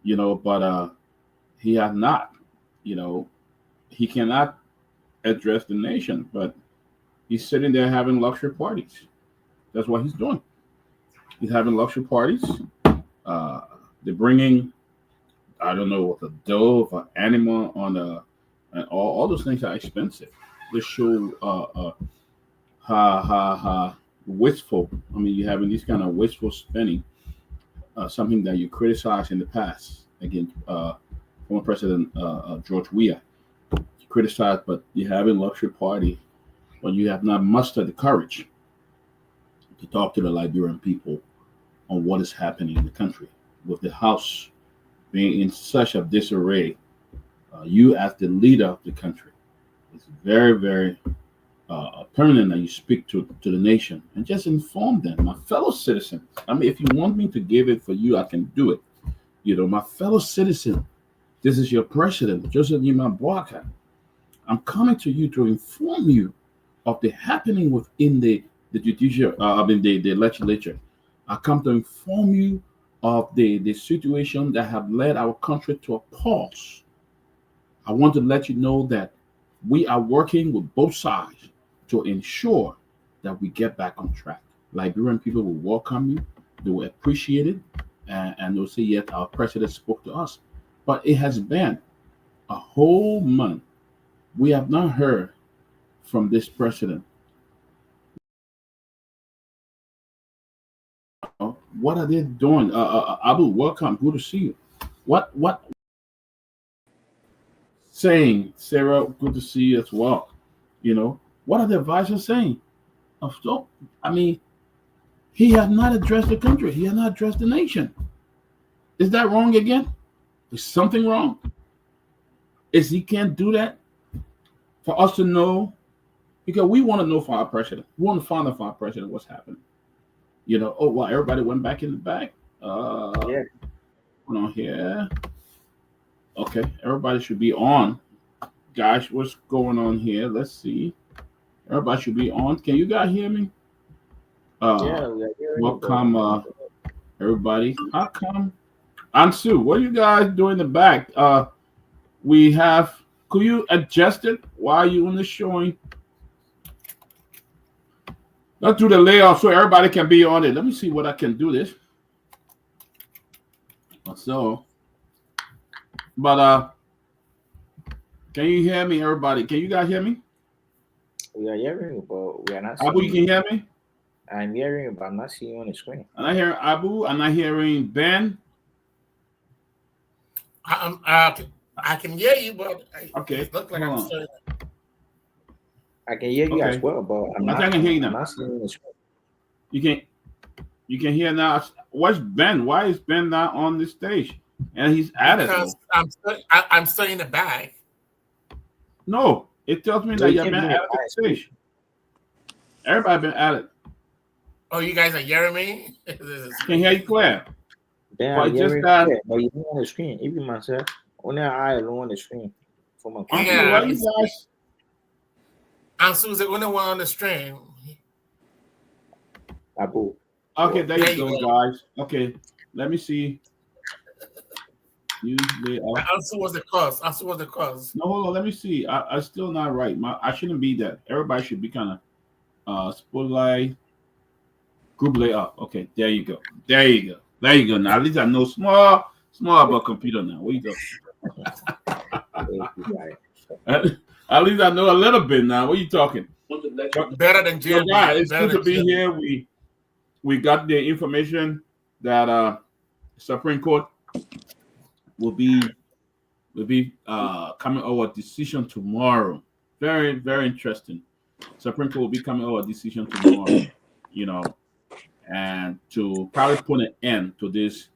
But he has not. He cannot address the nation, but he's sitting there having luxury parties. That's what he's doing. He's having luxury parties. They're bringing, I don't know, what, a dove, an animal on and all those things are expensive. They show how wasteful. I mean, you're having these kind of wasteful spending. Something that you criticized in the past against former President George Weah. You criticized, but you're having luxury party, but you have not mustered the courage to talk to the Liberian people on what is happening in the country. With the House being in such a disarray, you as the leader of the country, it's very, very permanent that you speak to the nation and just inform them, my fellow citizens. I mean, if you want me to give it for you, I can do it. My fellow citizen, this is your president, Joseph Yumabwaka. I'm coming to you to inform you of the happening within the judicial, the legislature. I come to inform you of the situation that have led our country to a pause. I want to let you know that we are working with both sides to ensure that we get back on track. Liberian people will welcome you, they will appreciate it, and they'll say, yes, our president spoke to us. But it has been a whole month We have not heard from this president. What are they doing? Abu, welcome. Good to see you. What saying, Sarah? Good to see you as well. What are the advisors saying? I mean, he has not addressed the country. He has not addressed the nation. Is that wrong again? Is something wrong? Is he can't do that for us to know? Because we want to know for our president. We want to find out for our president what's happening. Oh, well, everybody went back in the back. Yeah. Hold on here. Okay, everybody should be on. Guys, what's going on here? Let's see. Everybody should be on. Can you guys hear me? Yeah, we are hearing you, welcome, everybody. How come? Ansu, what are you guys doing in the back? We have. Could you adjust it while you on the showing? Let's do the layout so everybody can be on it. Let me see what I can do this. So, but can you hear me, everybody? Can you guys hear me? We are hearing you, but we are not Abu, seeing you can hear me? I'm hearing you, but I'm not seeing you on the screen. I'm not hearing Abu. I'm not hearing Ben. I can hear you, but Okay. it looks like I'm still. I can hear you as well, but I can hear you now. I'm not seeing you on the screen. You can hear now. What's Ben? Why is Ben not on the stage? And he's added. Because I'm still in the bag. No, it tells me that you've been added to the stage. Everybody been added. Oh, you guys are hearing me? I can hear you clear. Ben, But just just that, that. but you're on the screen. Even myself, only I alone on the screen for my Why Yeah. you guys? Ansu's the only one on the stream. Abu. Okay, there There you you go, guys. Okay, let me see. Usually, Ansu was the cause. Ansu was the cause. no, hold on. Let me see. I still not right. I shouldn't be that. Everybody should be kind of spotlight group layout. Okay, there you go. There you go. There you go. Now at least I know small about computer now. Where you go? At least I know a little bit now. What are you talking? Better than So, JB. guys, it's Better good to than be JB. here. We got the information that Supreme Court will be coming over a decision tomorrow. Very, very interesting. Supreme Court will be coming over a decision tomorrow. And to probably put an end to this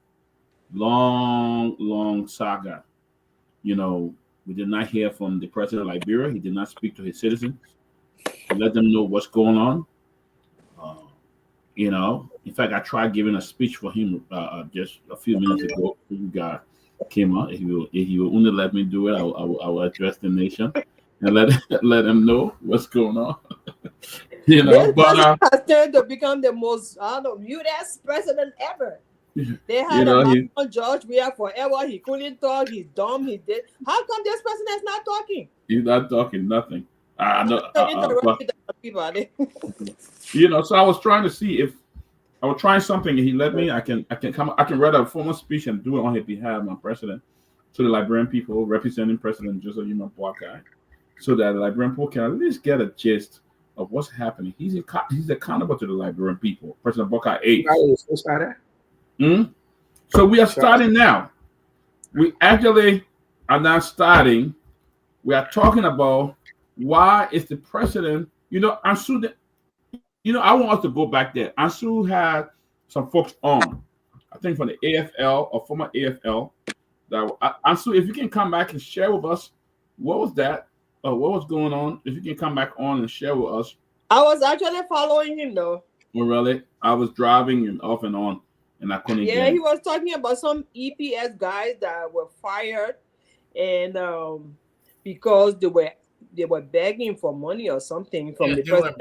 long saga. We did not hear from the president of Liberia. He did not speak to his citizens to let them know what's going on. In fact, I tried giving a speech for him just a few minutes ago. You guys came out. If he will only let me do it, I will address the nation and let them know what's going on. This has turned to become the most U.S. president ever. They had a man on George Weah forever. He couldn't talk. He's dumb. He did. How come this president is not talking? He's not talking nothing. Everybody. So I was trying to see if I was trying something and he let me. I can write a formal speech and do it on his behalf, my president, to the Liberian people representing President Joseph Yuma Boakai, so that the Liberian people can at least get a gist of what's happening. He's accountable to the Liberian people. President Boakai 8. So we are starting now. We actually are not starting. We are talking about why is the president, Ansu, I want us to go back there. Ansu had some folks on, I think from the AFL or former AFL. Ansu, if you can come back and share with us, what was that? What was going on? If you can come back on and share with us. I was actually following him though. Oh, really? I was driving and off and on. And I couldn't get it. He was talking about some EPS guys that were fired, and because they were begging for money or something from the president.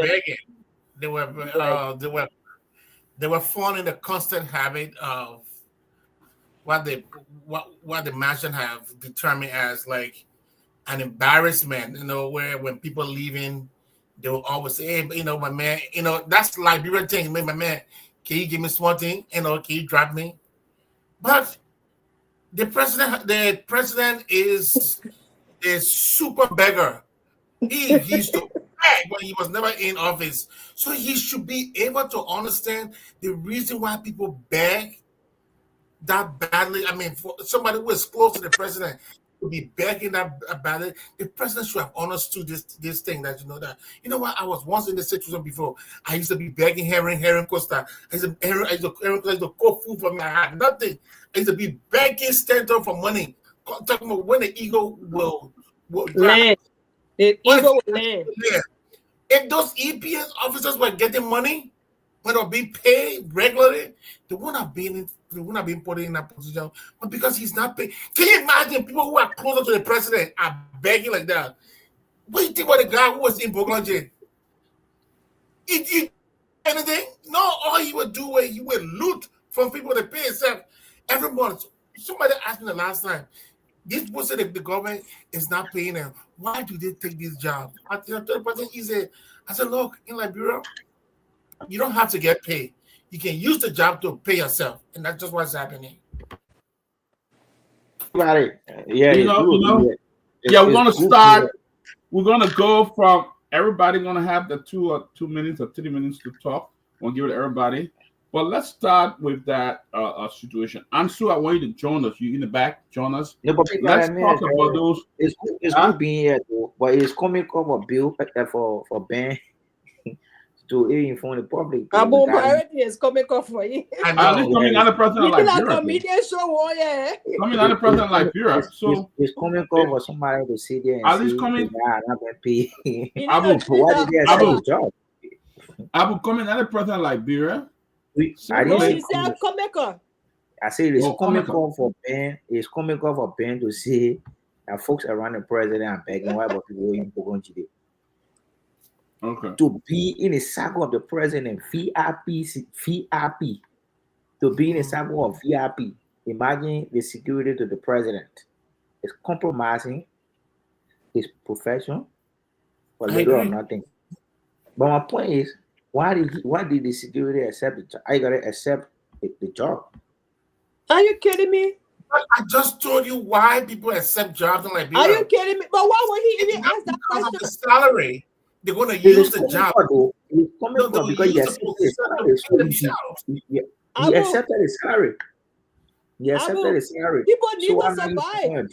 They were begging. They were falling in the constant habit of what the mansion have determined as like an embarrassment. Where when people leaving, they will always say, "Hey, my man, that's Liberian thing. My man, can you give me something? Can you drive me?" But the president is a super beggar He used to beg when he was never in office. So he should be able to understand the reason why people beg that badly. I mean, for somebody who is close to the president to be begging that badly, the president should have understood this thing, that you know what, I was once in this situation before. I used to be begging Herring Costa. I used to cook food for me. I had nothing. I used to be begging Stanton for money. Talking about when the ego will land. The ego will land. If those EPS officers were getting money, when they were being paid regularly, they wouldn't have been put in that position. But because he's not paid, can you imagine people who are closer to the president are begging like that? What do you think about the guy who was in Boglanje? He anything? No, all he would do was he would loot from people to pay himself every month. Somebody asked me the last time, this was the government is not paying them. Why do they take this job? I told the president, I said, look, in Liberia, you don't have to get paid. You can use the job to pay yourself, and that's just what's happening. Right. Yeah, we're gonna start. We're gonna go from everybody. Gonna have the 2 minutes or 3 minutes to talk. We'll give it to everybody. But let's start with that situation. Ansu, I want you to join us. You in the back, join us. Yeah, but let's talk about those. It's good being here, though. But it's coming for Bill for Ben to inform the public. Everything is coming up for you. Coming out of president like Liberia. Media show, yeah. Coming out of president like Liberia. So it's coming up for somebody to sit there and at least coming. Abu coming out of president like Liberia. I say it's coming for Ben. It's coming up for Ben to say that folks around the president are begging why about people in Pogonji. Okay. To be in a circle of the president, VIP. To be in a circle of VIP. Imagine the security to the president. It's compromising his profession for little or nothing. But my point is, why did the security accept it? I gotta accept the job. Are you kidding me? I just told you why people accept jobs in Liberia. Are you kidding me? But why would he even ask that question? The salary. They're going to use the job. It's coming from because he accepted his salary. He accepted his salary. People need to survive.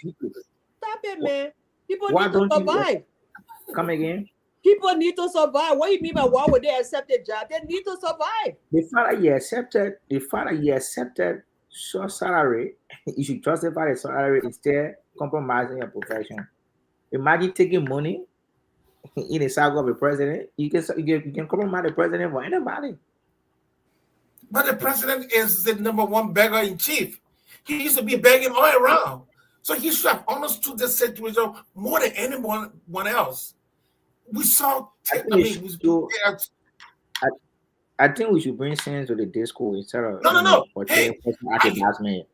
Stop it, man. People need to survive. Come again? People need to survive. What do you mean by why would they accept the job? They need to survive. The fact that he accepted short salary, you should justify the salary instead compromising your profession. Imagine taking money in a circle of the president. You can compromise the president for anybody. But the president is the #1 beggar in chief. He used to be begging all around. So he should have understood the situation more than anyone else. We saw. I think we should bring sense to the discourse instead of no. Hey,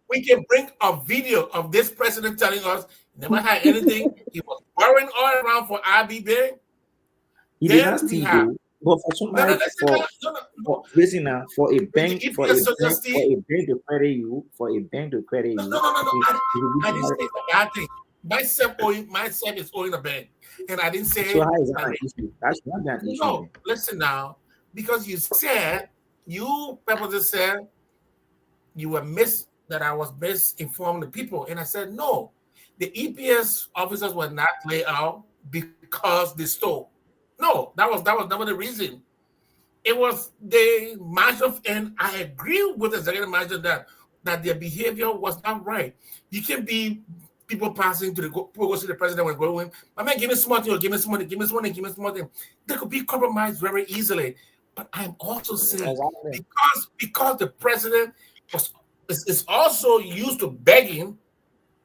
we can bring a video of this president telling us never had anything. He was worrying all around for IB Bank. He did not see you, but for somebody listen now, for a bank to credit you, I didn't say that thing. Myself is owing a bank, and I didn't say. So how is that an issue? That's not that issue. No, listen now, because you purposely said you were that I was misinforming the people, and I said no, the EPS officers were not laid out because they stole. No, that was never the reason. It was the marshal, and I agree with the executive marshal that their behavior was not right. You can be people passing to go see the president when going, my man, give me some money, give me some money. They could be compromised very easily. But I'm also saying because the president is also used to begging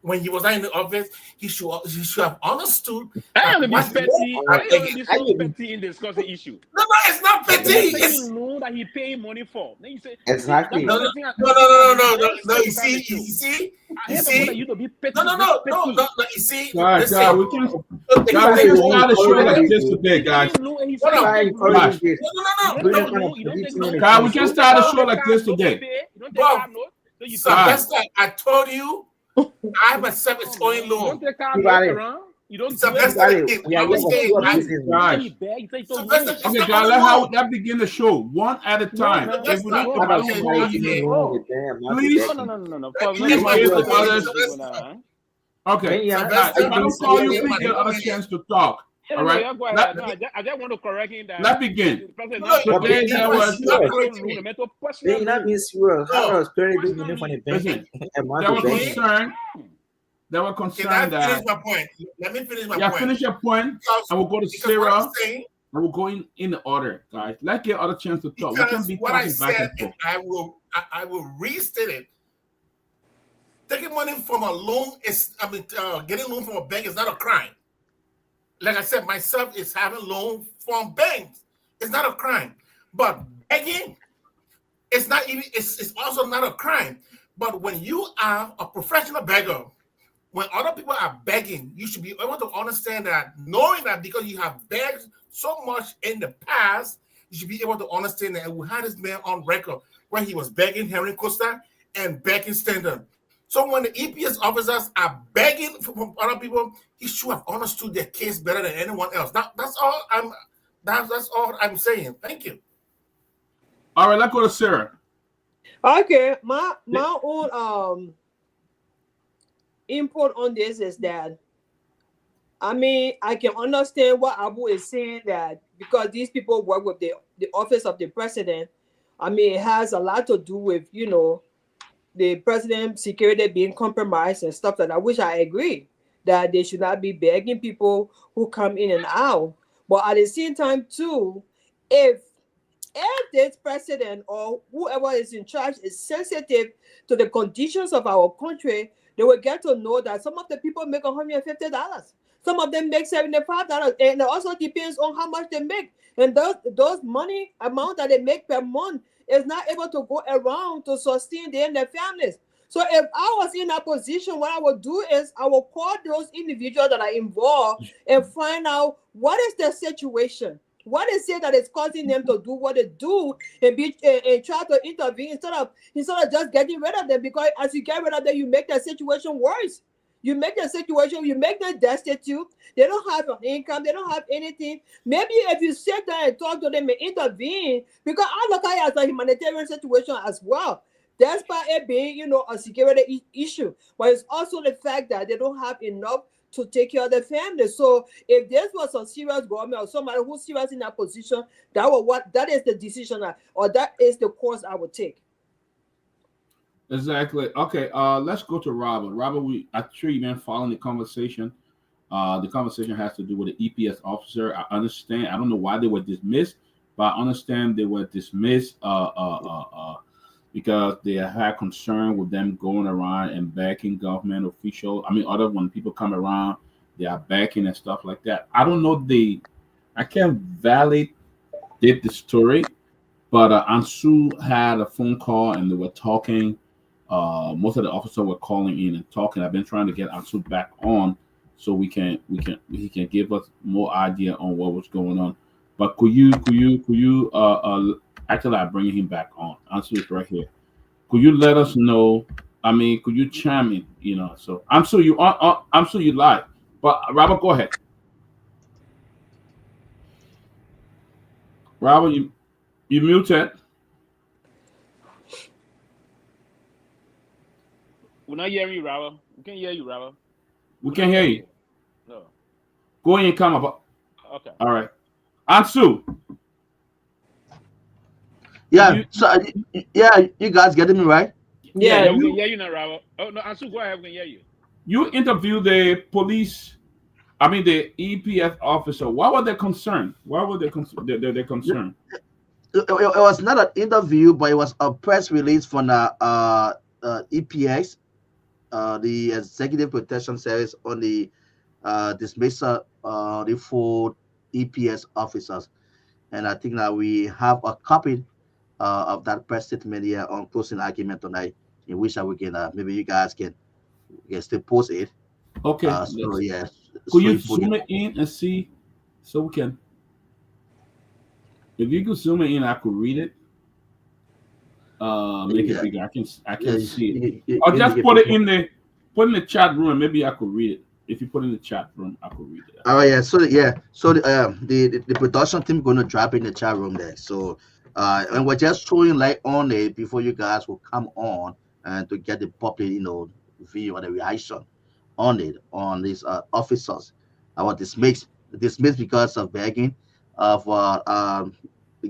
when he was not in the office, he should have understood. I am a bit petty. I am petty in discussing issue. No, it's not petty. It's loan that he paid money for. Then you say exactly. No. You see. You see. No. You see. Guys, we can start a show like this today, guys. No. Guys, we can start a show like this today. Sylvester, I told you, I myself is owing loan. You don't It's a do it. vested in. Yeah, I was saying, Guys. You beg, you say so don't that's win it. the- Okay, guys, let's how that begin the show one at a time. man. If we need to No, balance no, more, no, you no. need- Oh. please. No. Please give the others. Okay, Ben, yeah, guys, if I don't call you, yeah, please get other chance to talk. Yeah, All right. yeah, go ahead. No, I just want to correct him that. Let's begin. The president No, not Today you- there you- was you are personal correcting rule, me. the mental Ben, personal you're not rule. being serious. How No. does credit do money for the bank? Listen, Amount there to were bank. concern. There were Can I concern finish that. my point? Let me finish my Yeah, point. finish your point. Because- I will go to because what Sarah. I'm saying, I will go in the order, guys. Let's get other chance to talk. We can because be what I talking back said, and forth. I will restate it. Taking money from a loan getting loan from a bank is not a crime. Like I said, myself is having loan from banks. It's not a crime. But begging, it's not even. It's also not a crime. But when you are a professional beggar, when other people are begging, you should be able to understand that, knowing that because you have begged so much in the past, you should be able to understand that. And we had this man on record where he was begging Henry Costa and begging Standard. So when the EPS officers are begging from other people, he should have understood their case better than anyone else. That's all I'm saying. Thank you. All right, let's go to Sarah. Okay, my own input on this is that, I mean, I can understand what Abu is saying, that because these people work with the office of the president, I mean, it has a lot to do with, you know, the president's security being compromised and stuff like that, which I agree that they should not be begging people who come in and out. But at the same time, too, if this president or whoever is in charge is sensitive to the conditions of our country, they will get to know that some of the people make $150. Some of them make $75, and it also depends on how much they make. And those money amount that they make per month is not able to go around to sustain them and their families. So if I was in a position, what I would do is I will call those individuals that are involved and find out what is their situation. What is it that is causing them to do what they do, and try to intervene instead of just getting rid of them? Because as you get rid of them, you make the situation worse. You make them destitute. They don't have an income. They don't have anything. Maybe if you sit there and talk to them and intervene, because I look at it as a humanitarian situation as well. Despite it being, you know, a security issue, but it's also the fact that they don't have enough to take care of their family. So if this was a serious government or somebody who's serious in that position, that is the decision or that is the course I would take. Exactly. Okay. Let's go to Robert. Robert, I'm sure you've been following the conversation. The conversation has to do with the EPS officer. I understand. I don't know why they were dismissed, but I understand they were dismissed because they had concern with them going around and backing government officials. I mean, when people come around, they are backing and stuff like that. I don't know. I can't validate the story, but Ansu had a phone call and they were talking. Most of the officers were calling in and talking. I've been trying to get Ansu back on so he can give us more idea on what was going on. But could you actually I'm bringing him back on. Ansu is right here. Could you let us know? I mean, could you chime in? You know, so Ansu, you live. But Robert, go ahead. Robert, you muted. We're not hearing you, Robert. We can hear you, Robert. We can hear you. No. Go in and come up. Okay. All right. Ansu. Yeah. You guys getting me right? Yeah, we can hear you now, Robert. Oh no, Ansu, go ahead. We can hear you. You interviewed the the EPS officer. What were they concerned? What were they concerned? It was not an interview, but it was a press release from the EPS, the Executive Protection Service, on the dismissal the 4 EPS officers. And I think that we have a copy of that press statement here on closing argument tonight, in which we can maybe you guys can still post it. Okay. So yes. Could you zoom it in and see so we can? If you could zoom it in, I could read it. Make it bigger. I can see it. Or just put it in the chat room and maybe I could read it. if you put in the chat room, I could read it. Oh yeah, so the production team gonna drop in the chat room there. So and we're just showing light on it before you guys will come on and to get the public, view or the reaction on it on these officers. Our dismissed because of begging of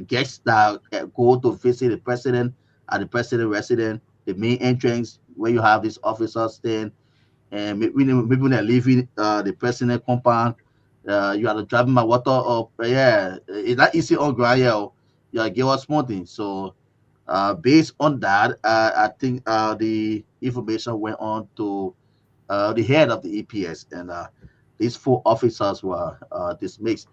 guests that go to visit the president at the president residence, the main entrance where you have these officers staying, and maybe when they're leaving the president compound, you are driving my water up. Yeah, it's not easy on ground. Yeah, yeah, give us something. So, based on that, I think the information went on to the head of the EPS, and these four officers were dismissed.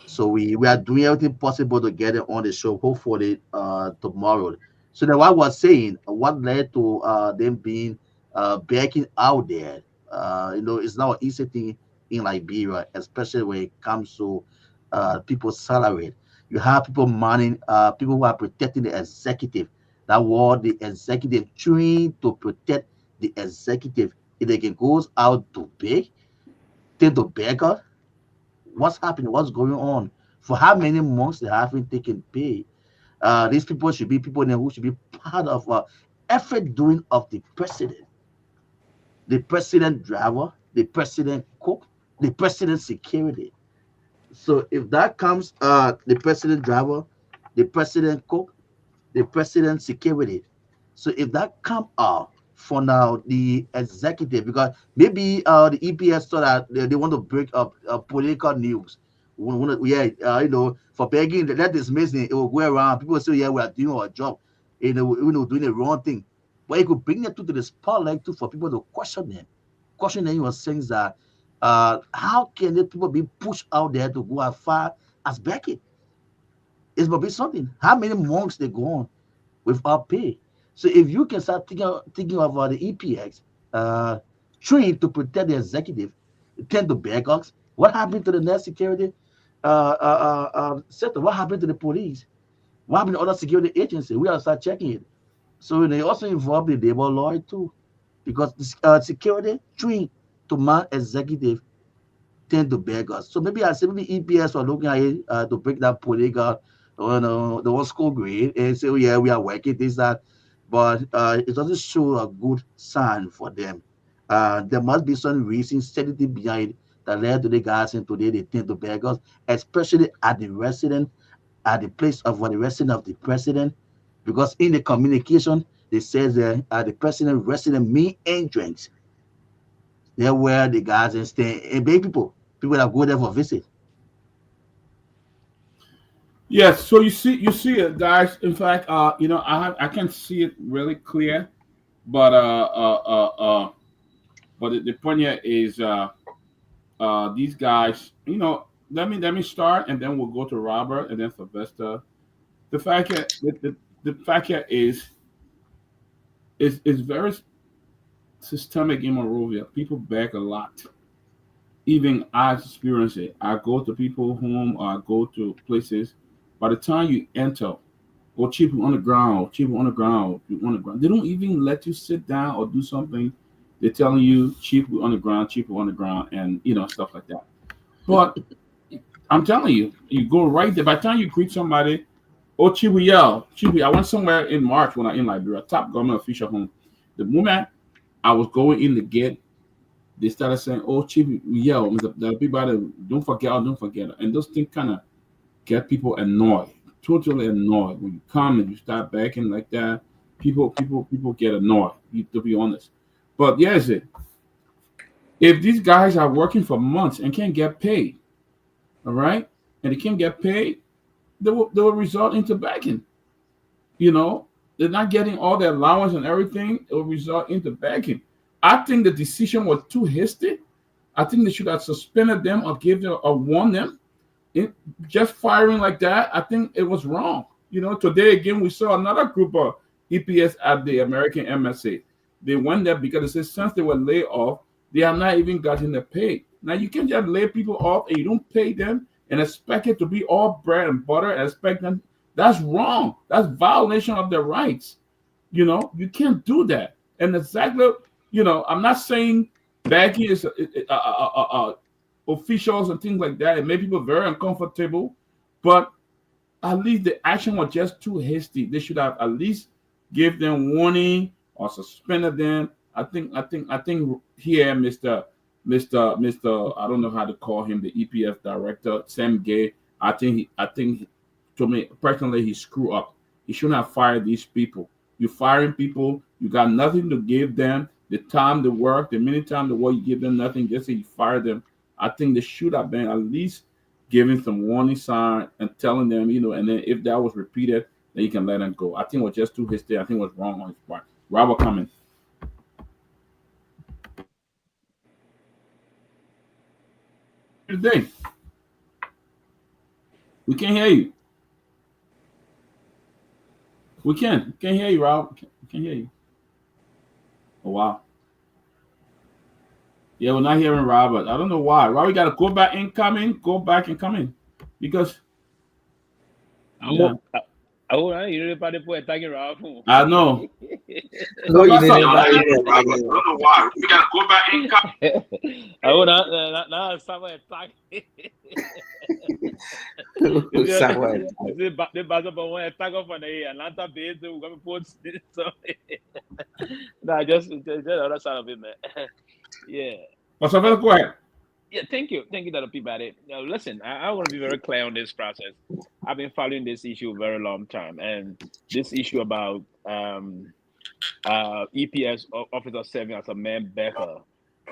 So we are doing everything possible to get it on the show, hopefully tomorrow. So then what I was saying, what led to them being backing out there, it's not an easy thing in Liberia, especially when it comes to people's salary. You have people manning, people who are protecting the executive. That was the executive trying to protect the executive. If they can goes out to beg, tend to beg us, what's happening, what's going on, for how many months they haven't taken pay. These people should be people who should be part of effort doing of the president driver, the president cook, the president security. So if that comes, the president driver, the president cook, the president security. So if that come out for now, the executive, because maybe the EPS thought that they want to break up political news. For begging, that is amazing. It will go around. People say, yeah, we are doing our job, doing the wrong thing. But it could bring them to the spotlight too for people to question them. Question them was things that how can the people be pushed out there to go as far as begging? It must be something. How many months they go on without pay? So if you can start thinking of the EPX trained to protect the executive, tend to beg us, what happened to the net security sector? What happened to the police? What happened to other security agencies? We have to start checking it. So they also involve the labor law too, because security trained to man executive tend to beg us. So maybe I say maybe EPS are looking at it to break that political, the one school grade and say, oh yeah, we are working this that, but it doesn't show a good sign for them. There must be some reason, sanity behind that led to the guys and today they tend to beg us, especially at the place of the resident of the president, because in the communication they says the president resident main entrance. They're where the guys and stay and big people that go there for visit. Yes, so you see it, guys. In fact, I can see it really clear, but the point here is these guys. Let me start, and then we'll go to Robert, and then Sylvester. The fact here, the fact here is very systemic in Monrovia. People beg a lot. Even I experience it. I go to people's home, or I go to places. By the time you enter, or cheap on the ground, cheap on the ground, on the ground. They don't even let you sit down or do something. They're telling you cheap on the ground, cheaper on the ground, and stuff like that. But I'm telling you, you go right there. By the time you greet somebody, oh Chibu yell, Chibu. I went somewhere in March when I in Liberia, top government official home. The moment I was going in the gate, they started saying, "Oh, Chibu, yell, the people don't forget, and those things kind of get people annoyed, totally annoyed. When you come and you start backing like that, people get annoyed. To be honest, but yes, if these guys are working for months and can't get paid, all right, and they can't get paid, they will result into backing. They're not getting all their allowance and everything. It will result into backing. I think the decision was too hasty. I think they should have suspended them or give them or warn them. Just firing like that, I think it was wrong. Today again we saw another group of EPS at the American MSA. They went there because they said since they were laid off, they are not even getting the pay. Now you can't just lay people off and you don't pay them and expect it to be all bread and butter and expect them. That's wrong. That's violation of their rights. You can't do that. And exactly, I'm not saying back is officials and things like that. It made people very uncomfortable, but at least the action was just too hasty. They should have at least give them warning or suspended them. I think here, Mr. I don't know how to call him, the EPS director, Sam Gay. I think to me personally, he screwed up. He shouldn't have fired these people. You firing people, you got nothing to give them. The time to work, the minute time to work, you give them nothing. Just say you fire them. I think they should have been at least giving some warning sign and telling them, and then if that was repeated, then you can let them go. I think it was just too hasty. I think it was wrong on his part. Robert, comment. Today, we can't hear you. We can't hear you, Rob. We can't hear you. Oh wow. Yeah, we're not hearing Robert. I don't know why. Robert got to go back and come in, because. Yeah. You know about the point attacking Rob. I know. No, you didn't. I don't know why. We got to go back and come. Now someone attack. The basketball one attack off on the Atlanta base. We're going to put so. No, just the other side of it, man. Yeah. What's up? Go ahead. Yeah, thank you, Dr. Peabody. Now, listen, I want to be very clear on this process. I've been following this issue a very long time, and this issue about EPS officer serving as a man backer,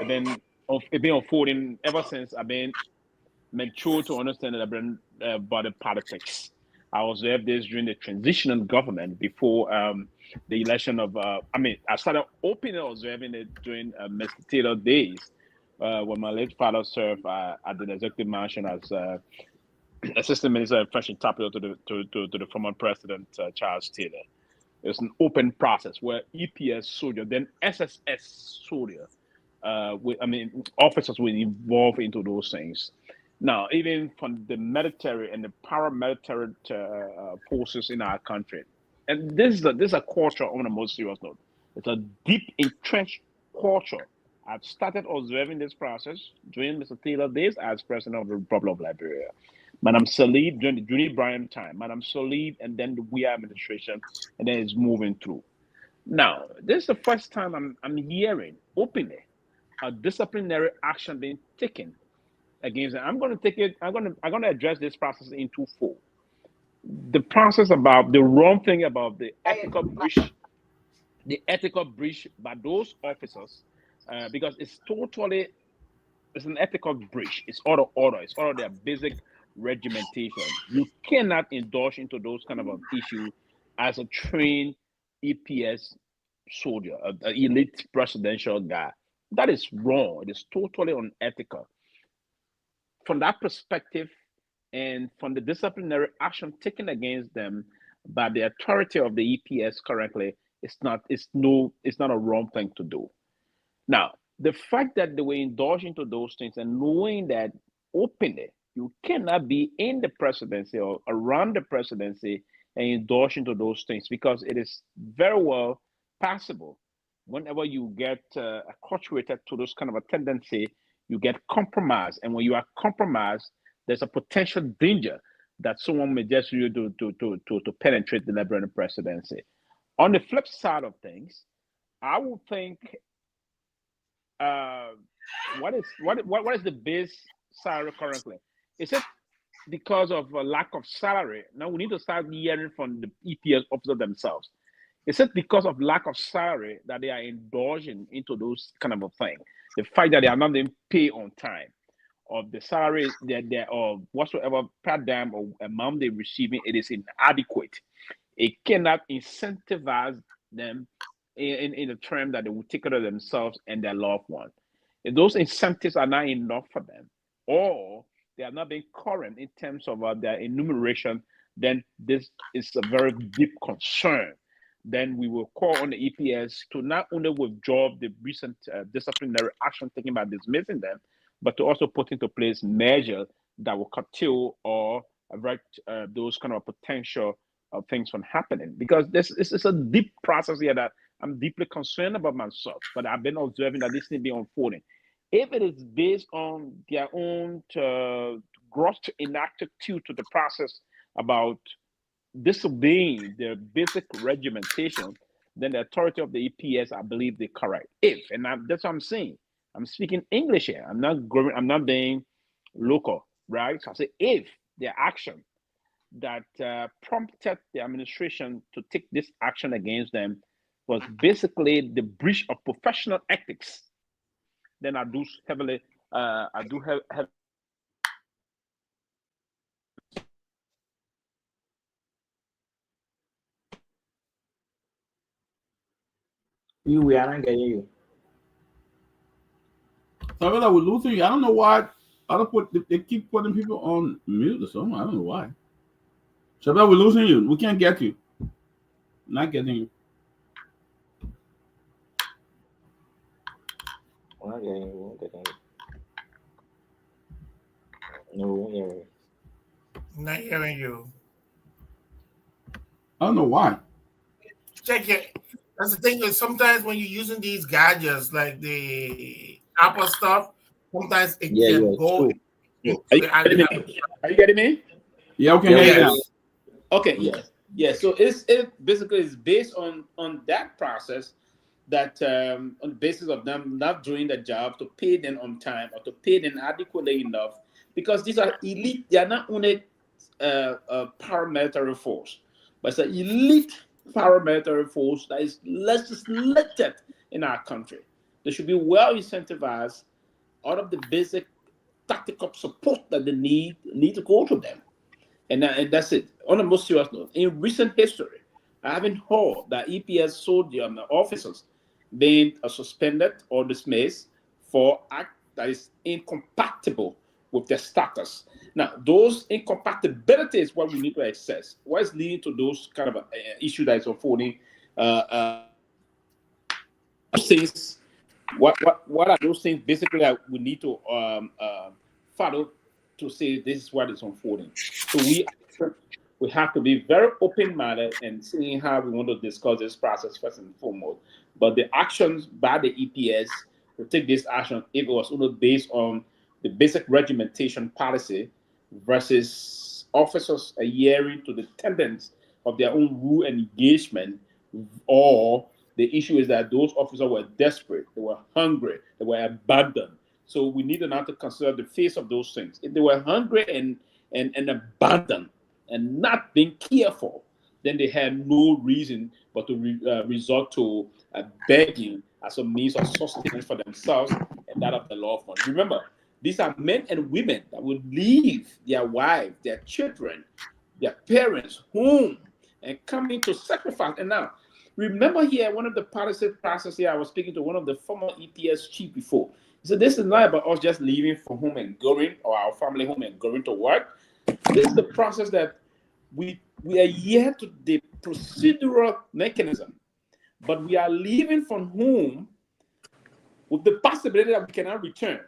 and then it's been unfolding ever since I've been mature to understand that I've been about the politics. I was there during the transitional government before the election of. I started openly observing it during Mr. Taylor days. When my late father served at the executive mansion as assistant minister of fresh interpreter to the former president Charles Taylor. It was an open process where EPS soldier, then SSS soldier, officers were involved into those things. Now, even from the military and the paramilitary forces in our country, and this is a culture on a most serious note. It's a deep entrenched culture. I've started observing this process during Mr. Taylor days as president of the Republic of Liberia. Madam Sirleaf during the Judy Bryant time, Madam Sirleaf, and then the Guar administration, and then it's moving through. Now, this is the first time I'm hearing openly a disciplinary action being taken against it. I'm going to address this process in twofold. The process about the wrong thing about the ethical breach by those officers. Because it's an ethical breach. It's out of order. It's out of their basic regimentation. You cannot indulge into those kind of issues as a trained EPS soldier, an elite presidential guy. That is wrong. It is totally unethical. From that perspective, and from the disciplinary action taken against them by the authority of the EPS currently, it's not a wrong thing to do. Now, the fact that they were indulging into those things and knowing that openly you cannot be in the presidency or around the presidency and indulge into those things, because it is very well possible whenever you get acculturated to those kind of a tendency, you get compromised. And when you are compromised, there's a potential danger that someone may just use to penetrate the Liberian presidency. On the flip side of things, I would think what is the base salary currently? Is it because of a lack of salary? Now we need to start hearing from the EPS officers themselves. Is it because of lack of salary that they are indulging into those kind of a thing? The fact that they are not being paid on time, or the salary that or whatsoever per diem or amount they're receiving, it is inadequate. It cannot incentivize them in the term that they will take care of themselves and their loved one. If those incentives are not enough for them, or they are not being current in terms of their enumeration, then this is a very deep concern. Then we will call on the EPS to not only withdraw the recent disciplinary action taken by dismissing them, but to also put into place measures that will curtail or avert those kind of potential things from happening. Because this is a deep process here that I'm deeply concerned about myself, but I've been observing that this thing be unfolding. if it is based on their own gross inaptitude to the process about disobeying their basic regimentation, then the authority of the EPS, I believe they're correct. If, and that's what I'm saying. I'm speaking English here. I'm not being local, right? So I say if their action that prompted the administration to take this action against them was basically the breach of professional ethics, then I do heavily, We are not getting you. Sorry, we're losing you. I don't know why. They keep putting people on mute or something. I don't know why. Shabbat, we're losing you. We can't get you. Not getting you. We're not getting you. We're not getting you. No, we're hearing you. Not hearing you. I don't know why. Check it. That's the thing. Is sometimes when you're using these gadgets, like the Apple stuff, sometimes it can go. Are you getting me? Yeah, okay. Yes. Okay. Yeah. So it basically is based on that process that on the basis of them not doing the job to pay them on time or to pay them adequately enough, because these are elite. They are not only paramilitary force, but it's an elite paramilitary force that is legislated in our country. They should be well incentivized out of the basic tactical support that they need to go to them. And that's it. On a more serious note, in recent history, I haven't heard that EPS soldier officers being suspended or dismissed for act that is incompatible with their status. Now, those incompatibilities what we need to assess. What is leading to those kind of issue that is unfolding? Things. What are those things basically that we need to follow to say this is what is unfolding? So we have to be very open-minded and seeing how we want to discuss this process first and foremost. But the actions by the EPS to take this action, if it was only based on the basic regimentation policy versus officers adhering to the tenets of their own rule and engagement, or the issue is that those officers were desperate, they were hungry, they were abandoned. So we need now to consider the face of those things. If they were hungry and abandoned and not being careful, then they had no reason but to resort to begging as a means of sustenance for themselves and that of the loved one. Remember, these are men and women that would leave their wives, their children, their parents, home, and coming to sacrifice. And now, remember here, one of the policy process here, I was speaking to one of the former EPS chief before. He said, this is not about us just leaving from home and going, or our family home and going to work. This is the process that we are yet to the procedural mechanism, but we are leaving from home with the possibility that we cannot return.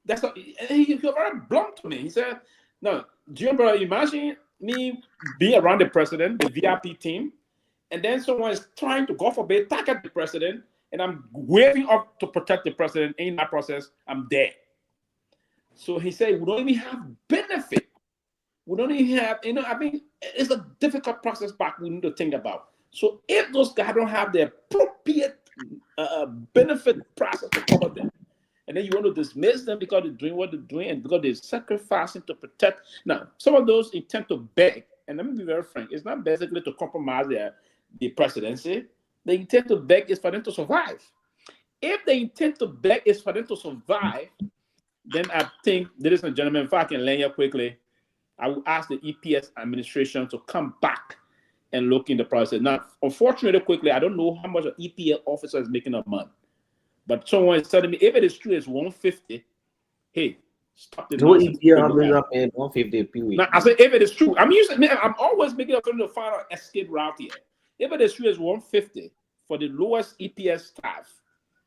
That's what he was very blunt to me. He said, no, do you remember, imagine me being around the president, the VIP team, and then someone is trying to, God forbid, target the president, and I'm waving up to protect the president. In that process, I'm dead. So he said, we don't even have benefit. We don't even have, I mean, it's a difficult process back we need to think about. So if those guys don't have the appropriate benefit process to cover them, and then you want to dismiss them because they're doing what they're doing and because they're sacrificing to protect. Now, some of those intend to beg, and let me be very frank, it's not basically to compromise the presidency. The intent to beg is for them to survive. If the intent to beg is for them to survive, then I think, ladies and gentlemen, if I can land here quickly, I will ask the EPS administration to come back and look in the process. Now, unfortunately, quickly, I don't know how much an EPS officer is making a month, but someone is telling me if it is true, it's 150. Hey, stop the nonsense. EPS officer paid 150 Pewee. Now, I say if it is true, I'm always making a to find an escape route here. If it is true, it's 150 for the lowest EPS staff.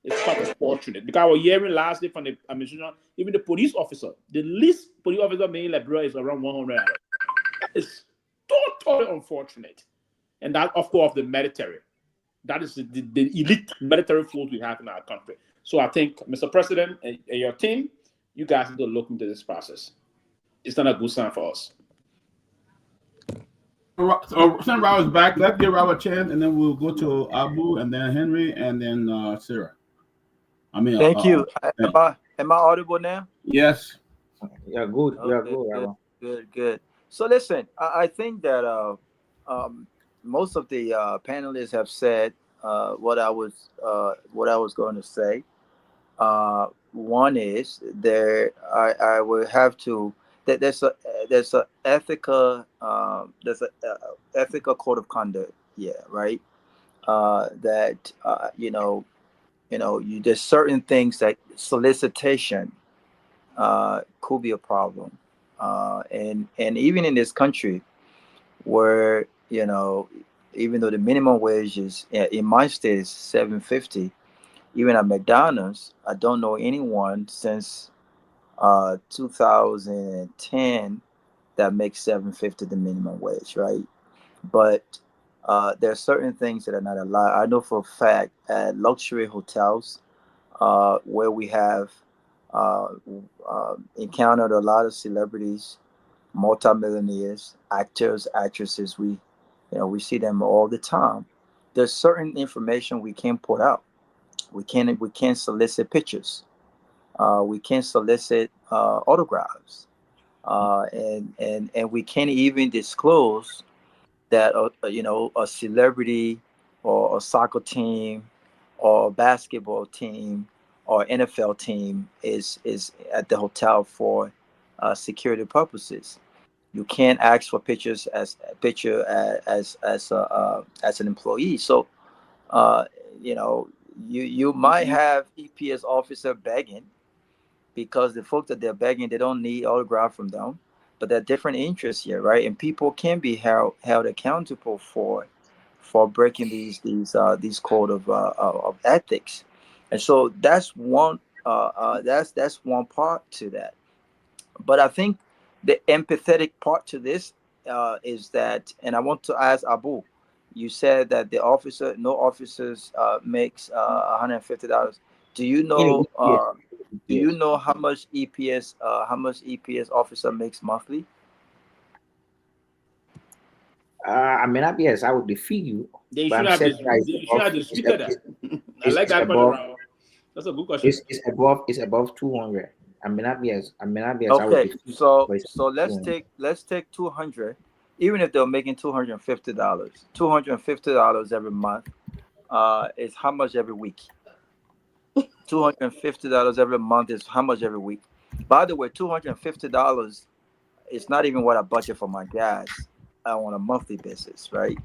It's quite unfortunate because I was hearing last day from the administration, even the police officer, the least police officer in Liberia is around 100. That is totally unfortunate. And that, of course, the military. That is the elite military force we have in our country. So I think, Mr. President and your team, you guys need to look into this process. It's not a good sign for us. Send Robert back. Let's give Robert a chance, and then we'll go to Abu, and then Henry, and then Sarah. Thank you. Am I audible now? Yes. You're good. You're good, Robert. Good. So listen, I think that most of the panelists have said what I was going to say. One is I will have to that there's a ethical ethical code of conduct, right, that there's certain things that solicitation could be a problem, and even in this country where even though the minimum wage is in my state is $7.50. Even at McDonald's, I don't know anyone since 2010 that makes $7.50 the minimum wage, right? But there are certain things that are not allowed. I know for a fact at luxury hotels where we have encountered a lot of celebrities, multimillionaires, actors, actresses. We see them all the time. There's certain information we can't put out. We can't solicit pictures. We can't solicit autographs, and we can't even disclose that a celebrity or a soccer team or a basketball team or NFL team is at the hotel for security purposes. You can't ask for pictures as an employee. So you might have EPS officer begging because the folks that they're begging, they don't need autograph from them, but there are different interests here, right? And people can be held accountable for breaking these code of ethics, and so that's one part to that. But I think the empathetic part to this is that, and I want to ask Abu. You said that no officers makes $150. Do you know? Do you know how much EPS officer makes monthly? I may not be as I would defeat you. You should have to speak to that. I like that question. That's a good question. It's above 200. I may not be as okay. So let's take 200. Even if they're making $250 every month, is how much every week? $250 every month is how much every week? By the way, $250 is not even what I budget for my gas on a monthly basis, right?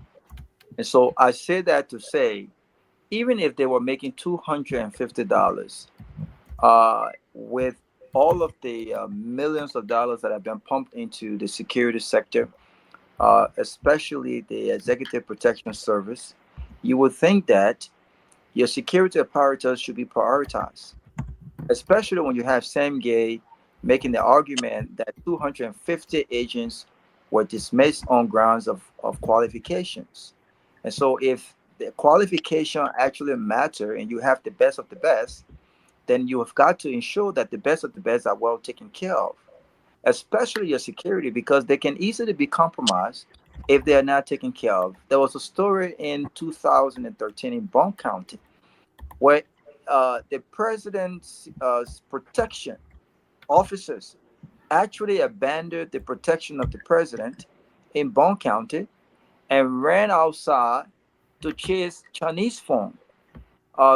And so I say that to say, even if they were making $250, with all of the millions of dollars that have been pumped into the security sector, especially the Executive Protection Service, you would think that your security apparatus should be prioritized, especially when you have Sam Gay making the argument that 250 agents were dismissed on grounds of qualifications. And so if the qualification actually matter and you have the best of the best, then you have got to ensure that the best of the best are well taken care of, especially your security, because they can easily be compromised if they are not taken care of. There was a story in 2013 in Bone County where the president's protection officers actually abandoned the protection of the president in Bone County and ran outside to chase Chinese phone.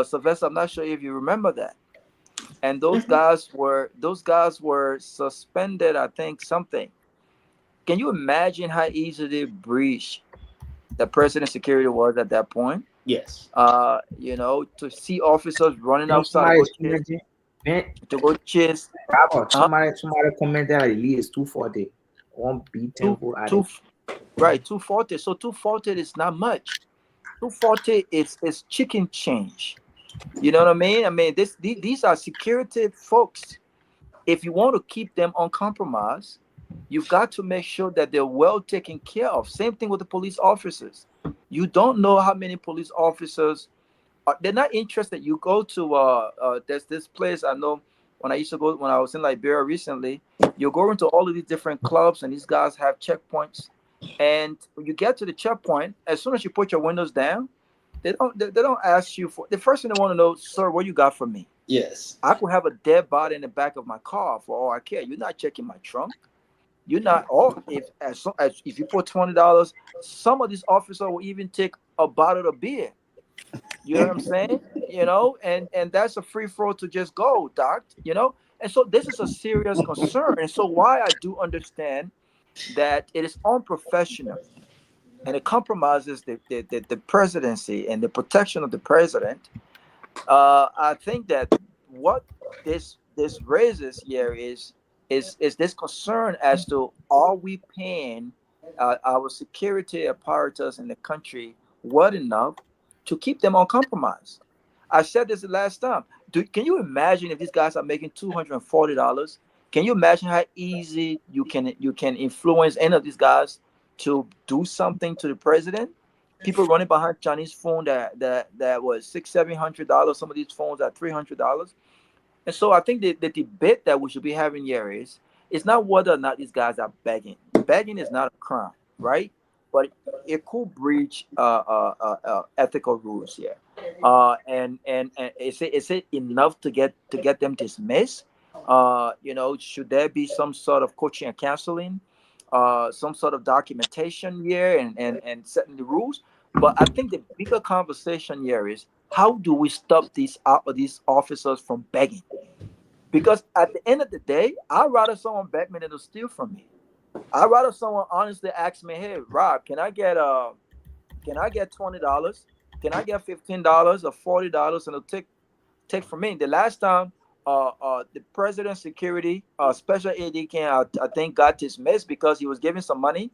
Sylvester, I'm not sure if you remember that. And those guys were suspended, I think, something. Can you imagine how easily breached the president's security was at that point? Yes. To see officers running outside to go chase. Somebody commented at least 240. One B10 right, 240. So 240 is not much. 240 is chicken change. You know what I mean? I mean, these are security folks. If you want to keep them uncompromised, you've got to make sure that they're well taken care of. Same thing with the police officers. You don't know how many police officers they're not interested. You go to there's this place I know when I used to go when I was in Liberia recently. You go into all of these different clubs, and these guys have checkpoints. And when you get to the checkpoint, as soon as you put your windows down, they don't ask you for the first thing they want to know, sir, what you got for me? Yes. I could have a dead body in the back of my car for all I care. You're not checking my trunk. You're not. Or if you put $20, some of these officers will even take a bottle of beer. You know what I'm saying? And that's a free throw to just go, doc. And so this is a serious concern. And so why I do understand that it is unprofessional and it compromises the presidency and the protection of the president. I think that what this raises here is this concern as to, are we paying our security apparatus in the country well enough to keep them on compromise? I said this the last time. Can you imagine if these guys are making $240? Can you imagine how easy you can influence any of these guys to do something to the president? People running behind Chinese phone that was $600-700. Some of these phones are $300. And so I think the debate that we should be having here is it's not whether or not these guys are begging. Begging is not a crime, right? But it could breach ethical rules here. And is it enough to get them dismissed? Should there be some sort of coaching and counseling, some sort of documentation here, and setting the rules? But I think the bigger conversation here is, how do we stop these officers from begging? Because at the end of the day, I'd rather someone beg me than to steal from me. I'd rather someone honestly ask me, "Hey, Rob, can I get $20? Can I get $15 or $40?" And it'll take from me. The last time, the president's security special AD can I think got dismissed because he was giving some money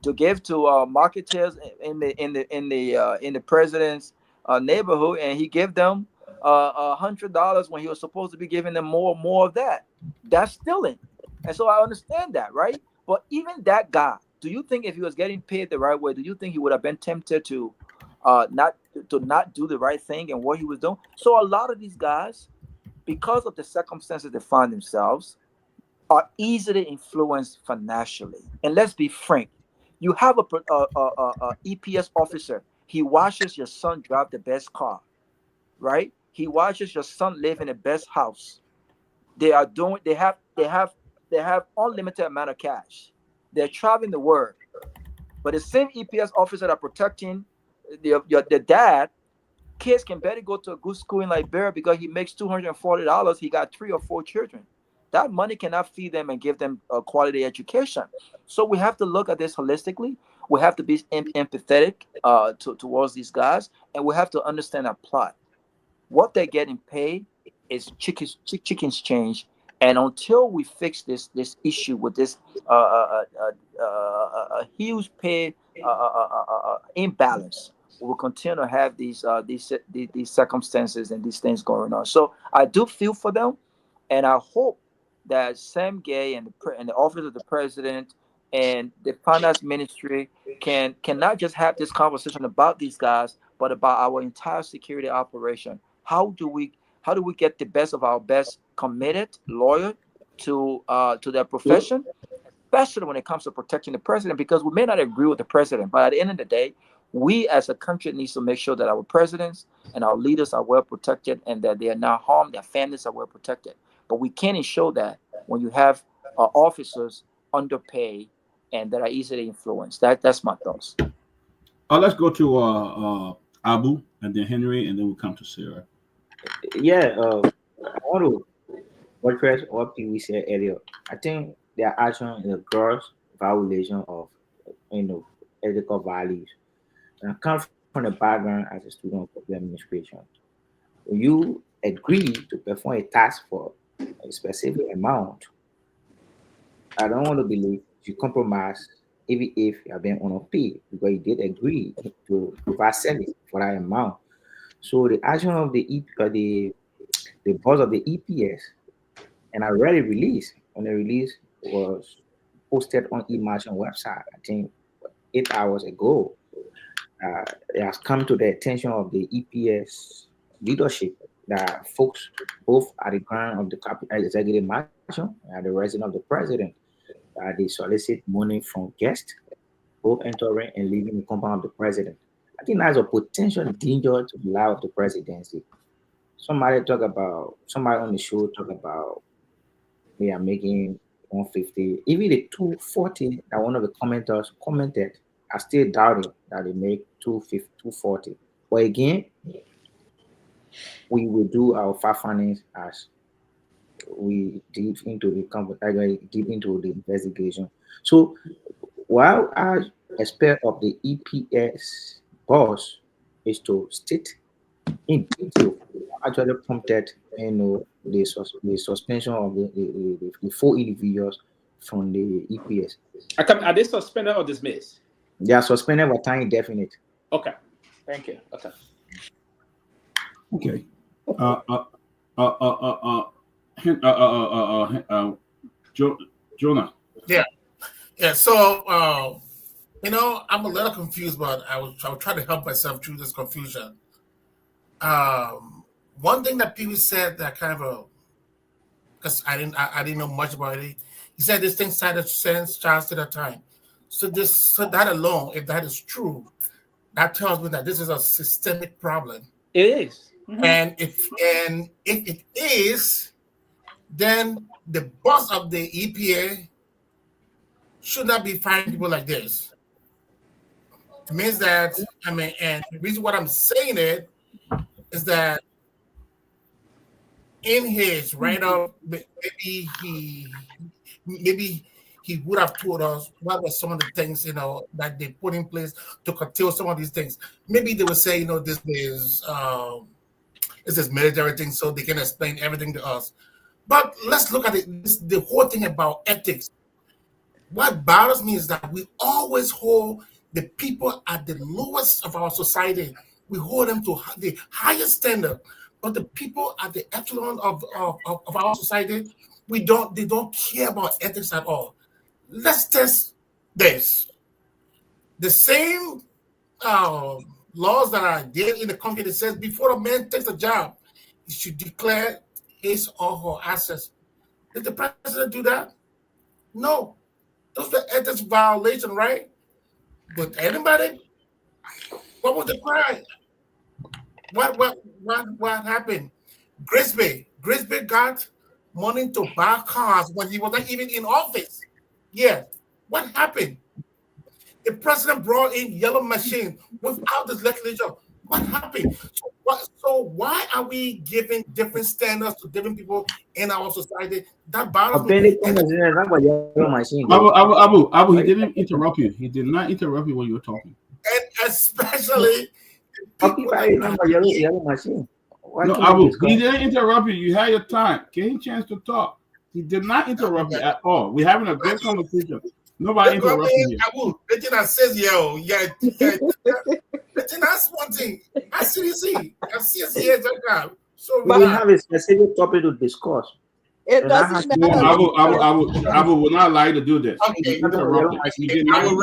to give to marketers in the president's neighborhood, and he gave them $100 when he was supposed to be giving them more of that. That's stealing, and so I understand that, right? But even that guy, do you think if he was getting paid the right way, do you think he would have been tempted to not do the right thing and what he was doing? So a lot of these guys, because of the circumstances they find themselves, are easily influenced financially. And let's be frank, you have a EPS officer. He watches your son drive the best car, right? He watches your son live in the best house. They have unlimited amount of cash. They're traveling the world. But the same EPS officer that are protecting the dad, kids can barely go to a good school in Liberia because he makes $240. He got 3 or 4 children. That money cannot feed them and give them a quality education. So we have to look at this holistically. We have to be empathetic towards these guys, and we have to understand our plot. What they're getting paid is chicken's change. And until we fix this issue with this huge pay imbalance, we'll continue to have these circumstances and these things going on. So I do feel for them, and I hope that Sam Gay and the office of the president and the finance ministry can not just have this conversation about these guys, but about our entire security operation. How do we get the best of our best committed, loyal to their profession, especially when it comes to protecting the president? Because we may not agree with the president, but at the end of the day, we as a country needs to make sure that our presidents and our leaders are well protected and that they are not harmed, their families are well protected. But we can't ensure that when you have officers underpaid and that are easily influenced. That's my thoughts. Let's go to Abu and then Henry, and then we'll come to Sarah. Yeah, I want to buttress what Pewee said earlier. I think their action is a gross violation of ethical values. And I come from the background as a student of public administration. When you agree to perform a task for a specific amount, I don't want to believe you compromise even if you have been underpaid because you did agree to provide service for that amount. So the action of the boss of the EPS, and I read a release when the release was posted on eMargin website, I think 8 hours ago. It has come to the attention of the EPS leadership that folks both at the ground of the capital executive mansion and the residence of the president, they solicit money from guests, both entering and leaving the compound of the president. I think that's a potential danger to the life of the presidency. Somebody on the show talk about they are making 150, even the 240 that one of the commenters commented. I still doubting that they make 250, 240. But again, we will do our fact findings as we deep into the investigation. So while I expect of the EPS boss is to state in detail actually prompted the suspension of the 4 individuals from the EPS. Are they suspended or dismissed? They are suspended for time indefinite. Okay, thank you. Okay. Jonah. Yeah. So I'm a little confused, but I will try to help myself through this confusion. One thing that Pewee said that kind of because I didn't know much about it. He said this thing started since childhood at a time. So that alone, if that is true, that tells me that this is a systemic problem. It is. Mm-hmm. And if it is, then the boss of the EPA should not be firing people like this. It means that, and the reason why I'm saying it is that in his write-up, maybe he would have told us what were some of the things, that they put in place to curtail some of these things. Maybe they would say, this is military thing, so they can explain everything to us. But let's look at it, the whole thing about ethics. What bothers me is that we always hold the people at the lowest of our society. We hold them to the highest standard. But the people at the echelon of our society, they don't care about ethics at all. Let's test this. The same laws that are there in the country that says before a man takes a job, he should declare his or her assets. Did the president do that? No. Those were ethics violation, right? But anybody? What was the crime? What happened? Grisby got money to buy cars when he wasn't even in office. Yeah. What happened? The president brought in yellow machine without this legislature. What happened? So why are we giving different standards to different people in our society? That bothers me. Abu, he didn't interrupt you. He did not interrupt you when you were talking. And especially yellow machine. No, Abu, he didn't interrupt you. You had your time. Give him a chance to talk. He did not interrupt you at all. We're having a good conversation. Nobody interrupted you. Abu, Regina says, yeah. That's one thing. I see. So we have a specific topic to discuss. It doesn't matter. Abu will not allow you to do this. Okay. I will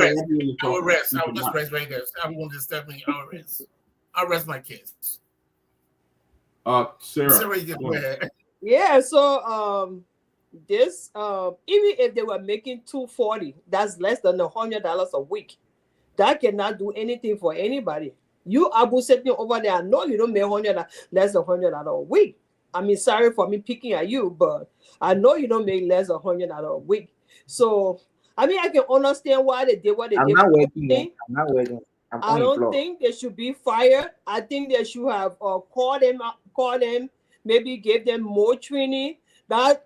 rest. I will just rest right there. I won't disturb me. I will rest. I'll rest my kids. Sarah. Yeah, so this even if they were making $240, that's less than $100 a week. That cannot do anything for anybody. You Abu sitting over there, I know you don't make less than $100 a week. I mean, sorry for me picking at you, but I know you don't make less than $100 a week. So I mean, I can understand why they did what they did. I'm not working. I don't think they should be fired. I think they should have called them, maybe give them more training. That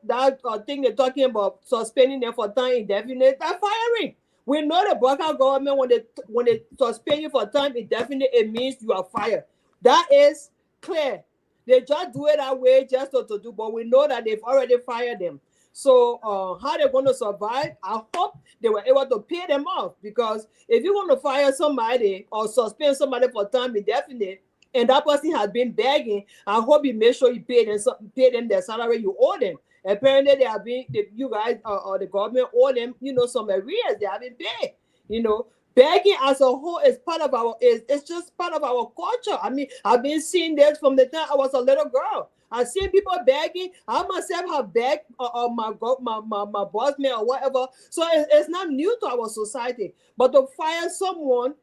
thing they're talking about suspending them for time indefinite, that firing. We know the Burka government when they suspend you for time indefinite, it means you are fired. That is clear. They just do it that way just to do, but we know that they've already fired them. So how they're going to survive, I hope they were able to pay them off, because if you want to fire somebody or suspend somebody for time indefinite and that person has been begging, I hope you make sure you pay them their salary you owe them. Apparently you guys or the government owe them, some arrears they haven't paid, begging as a whole is part of our it's just part of our culture. I mean, I've been seeing this from the time I was a little girl. I've seen people begging. I myself have begged my boss man or whatever. So it's not new to our society. But to fire someone,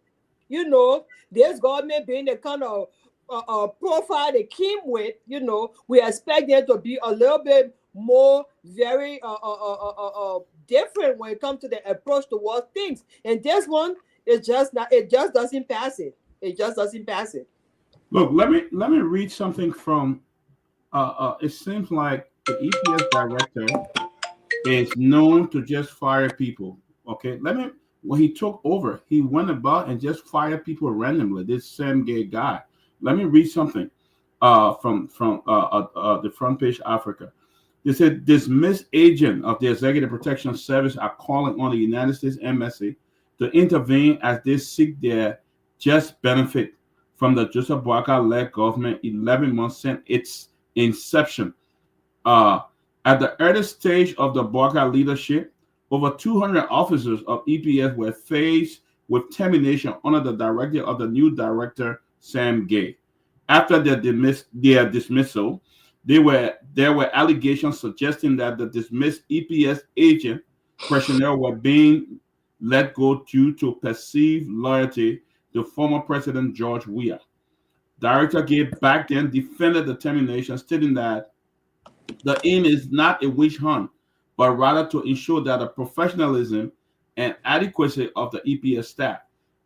you know, this government being the kind of profile they came with, you know, we expect them to be a little bit more very different when it comes to the approach towards things. And this one is just not, it just doesn't pass it. It just doesn't pass it. Look, let me read something from it seems like the EPS director is known to just fire people. Okay, when he took over, he went about and just fired people randomly. This same gay guy. Let me read something from the front page Africa. They said dismissed agent of the Executive Protection Service are calling on the United States Embassy to intervene as they seek their just benefit from the Joseph Boakai-led government 11 months since its inception. At the early stage of the Boakai leadership, over 200 officers of EPS were faced with termination under the directive of the new director, Sam Gay. After their dismissal, there were allegations suggesting that the dismissed EPS agent personnel were being let go due to perceived loyalty to former President George Weah. Director Gay back then defended the termination, stating that the aim is not a witch hunt, but rather to ensure that the professionalism and adequacy of the EPS staff.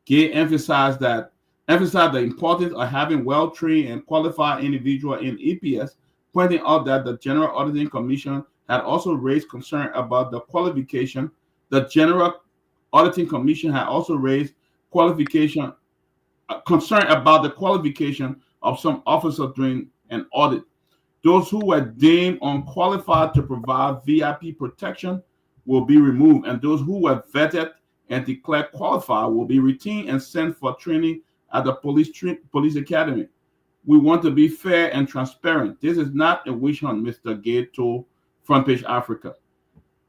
Gay emphasized the importance of having well-trained and qualified individuals in EPS, pointing out that the General Auditing Commission had also raised concern about the qualification. The General Auditing Commission had also raised concern about the qualification of some officers during an audit. Those who were deemed unqualified to provide VIP protection will be removed, and those who were vetted and declared qualified will be retained and sent for training at the police academy. We want to be fair and transparent. This is not a witch hunt, Mr. Gay told Front Page Africa.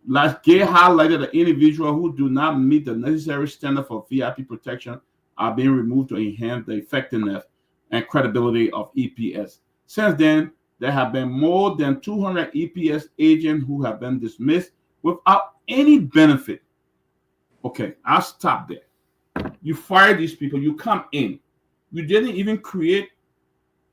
Last Gay highlighted the individuals who do not meet the necessary standard for VIP protection are being removed to enhance the effectiveness and credibility of EPS. Since then, there have been more than 200 EPS agents who have been dismissed without any benefit. Okay, I'll stop there. You fire these people, you come in. You didn't even create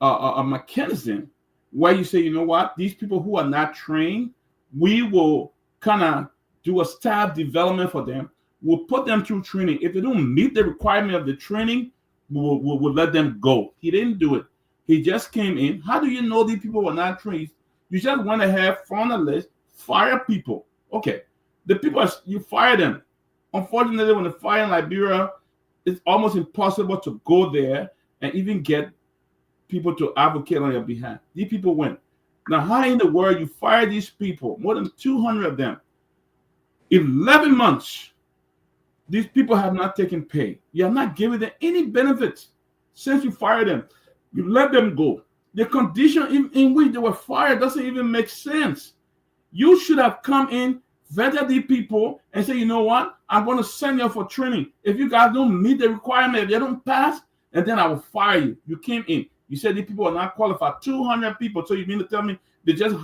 a mechanism where you say, you know what, these people who are not trained, we will kind of do a staff development for them. We'll put them through training. If they don't meet the requirement of the training, we'll let them go. He didn't do it. He just came in. How do you know these people were not trained? You just went ahead, found a list, fire people. Okay, the people, you fire them. Unfortunately, when the fire in Liberia, it's almost impossible to go there and even get people to advocate on your behalf. These people went. Now, how in the world you fire these people, more than 200 of them, 11 months, these people have not taken pay. You have not given them any benefits since you fired them. You let them go. The condition in which they were fired doesn't even make sense. You should have come in, vetted the people, and say, you know what? I'm going to send you for training. If you guys don't meet the requirement, if they don't pass, and then I will fire you. You came in. You said these people are not qualified. 200 people. So you mean to tell me they just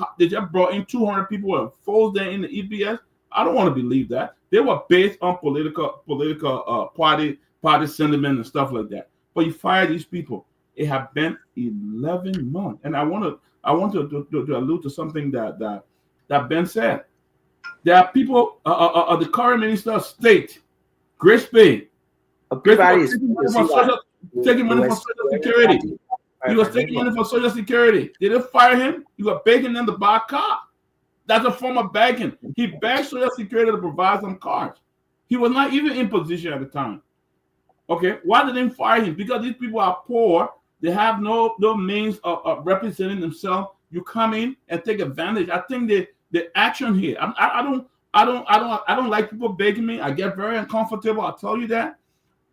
brought in 200 people and forced them in the EPS? I don't want to believe that. They were based on political party sentiment and stuff like that. But you fire these people. It has been 11 months, and I want to allude to something that Ben said. There are people, the current minister of state, Grace Payne, taking money for Social Security. He was taking money for Social Security. They didn't fire him. You were begging them to buy a car. That's a form of begging. He begged Social Security to provide some cars. He was not even in position at the time. Okay, why did they fire him? Because these people are poor. They have no means of representing themselves. You come in and take advantage. I think the action here. I don't like people begging me. I get very uncomfortable. I'll tell you that.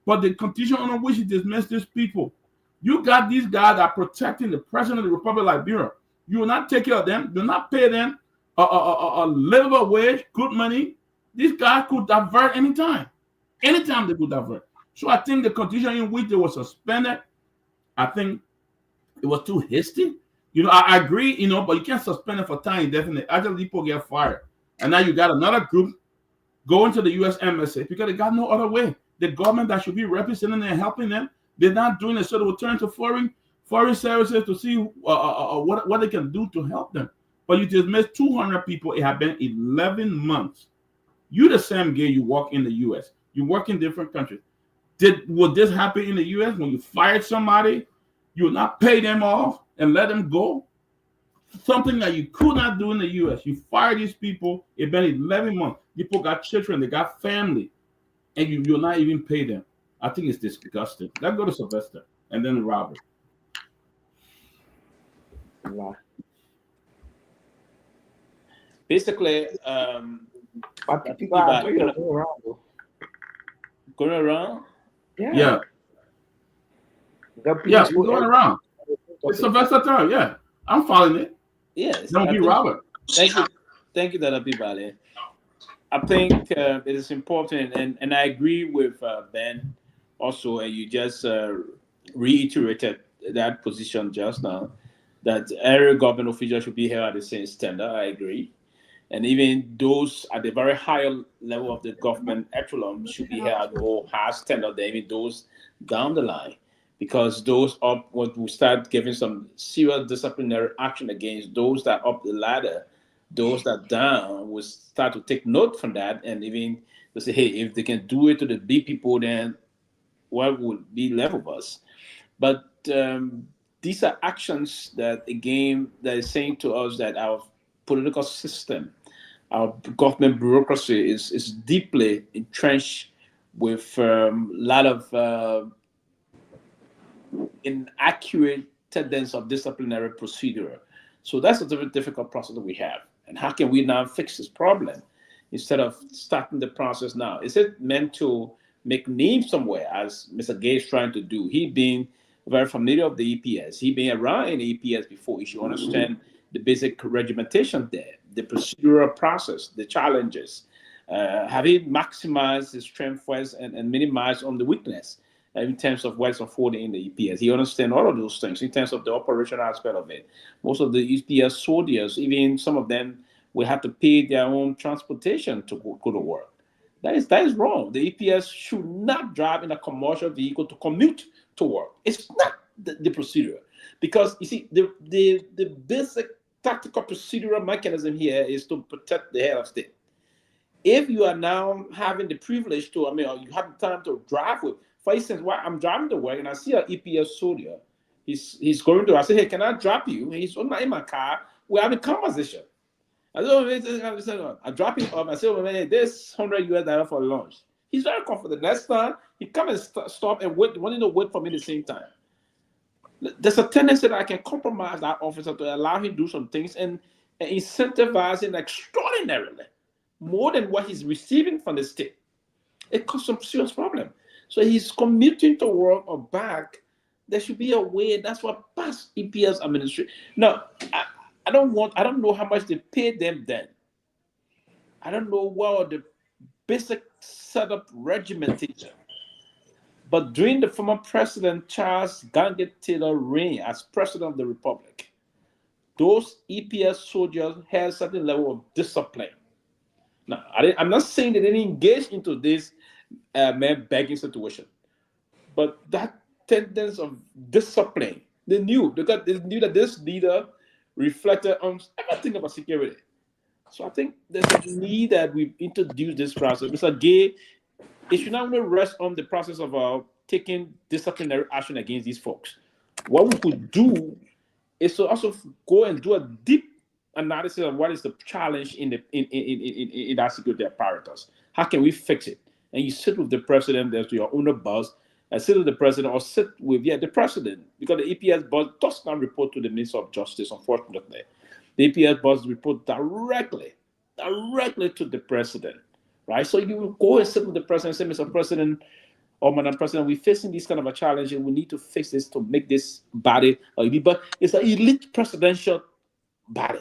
But the condition under which he dismissed these people, you got these guys that are protecting the president of the Republic of Liberia. You will not take care of them. Do not pay them a livable wage, good money. These guys could divert anytime. Anytime they could divert. So I think the condition in which they were suspended, I think it was too hasty. I agree, but you can't suspend it for time indefinite. Other people get fired. And now you got another group going to the U.S. Embassy because they got no other way. The government that should be representing and helping them, they're not doing it. So they will turn to foreign services to see what they can do to help them. But you dismiss 200 people. It has been 11 months. You the same guy, you work in the U.S. You work in different countries. Would this happen in the U.S. when you fired somebody? You will not pay them off and let them go? Something that you could not do in the U.S. You fire these people. It's been 11 months. People got children. They got family. And you'll not even pay them. I think it's disgusting. Let's go to Sylvester and then Robert. Basically, people are going around. Yeah. Yeah, we're going around. It's Sylvester turn. Yeah, I'm following it. Yes. Don't be Robert. Thank you, Dr. Peabody. I think it is important, and I agree with Ben also, and you just reiterated that position just now, that every government official should be held at the same standard. I agree. And even those at the very high level of the government echelon should be held at a high standard than even those down the line. Because those up, when we start giving some serious disciplinary action against those that up the ladder, those that down will start to take note from that, and even to say, hey, if they can do it to the big people, then what would be left of us? But these are actions that, again, that is saying to us that our political system, our government bureaucracy is deeply entrenched with a lot of inaccurate tendencies of disciplinary procedure. So that's a very difficult process that we have. And how can we now fix this problem instead of starting the process now? Is it meant to make names somewhere, as Mr. Gay is trying to do? He being very familiar with the EPS. He been around in the EPS before. He should understand the basic regimentation there, the procedural process, the challenges. Have he maximized his strength first and minimized on the weakness in terms of what's unfolding in the EPS? He understands all of those things in terms of the operational aspect of it. Most of the EPS soldiers, even some of them, will have to pay their own transportation to go to work. That is wrong. The EPS should not drive in a commercial vehicle to commute to work. It's not the procedure. Because, you see, the basic tactical procedural mechanism here is to protect the head of state. If you are now having the privilege to, you have the time to drive with, for instance, while I'm driving to work and I see an EPS soldier, he's going to, I say, hey, can I drop you? He's in my car. We're having a conversation. I drop him off. I say, oh, man, this $100 for lunch. He's very confident. Next time, he come and stop and wait, wanting to wait for me at the same time. There's a tendency that I can compromise that officer to allow him to do some things and incentivize him extraordinarily more than what he's receiving from the state. It causes some serious problem. So he's commuting to work or back. There should be a way. That's what past EPS administration. No, I don't know how much they paid them then. I don't know what the basic setup regimentation. But during the former President Charles Ganget Taylor reign as President of the Republic, those EPS soldiers had a certain level of discipline. Now, I'm not saying they didn't engage into this man begging situation, but that tendency of discipline, they knew that this leader reflected on everything about security. So I think there's a need that we introduce this process. Mr. Gay, it should not only rest on the process of taking disciplinary action against these folks. What we could do is to also go and do a deep analysis of what is the challenge in our security apparatus. How can we fix it? And you sit with the president, there's your own boss, sit with the president or sit with the president, because the EPS boss does not report to the Minister of Justice, unfortunately. The EPS boss report directly to the president, right? So you go and sit with the president and say, Mr. President or Madam President, we're facing this kind of a challenge and we need to fix this to make this body elite. But it's an elite presidential body.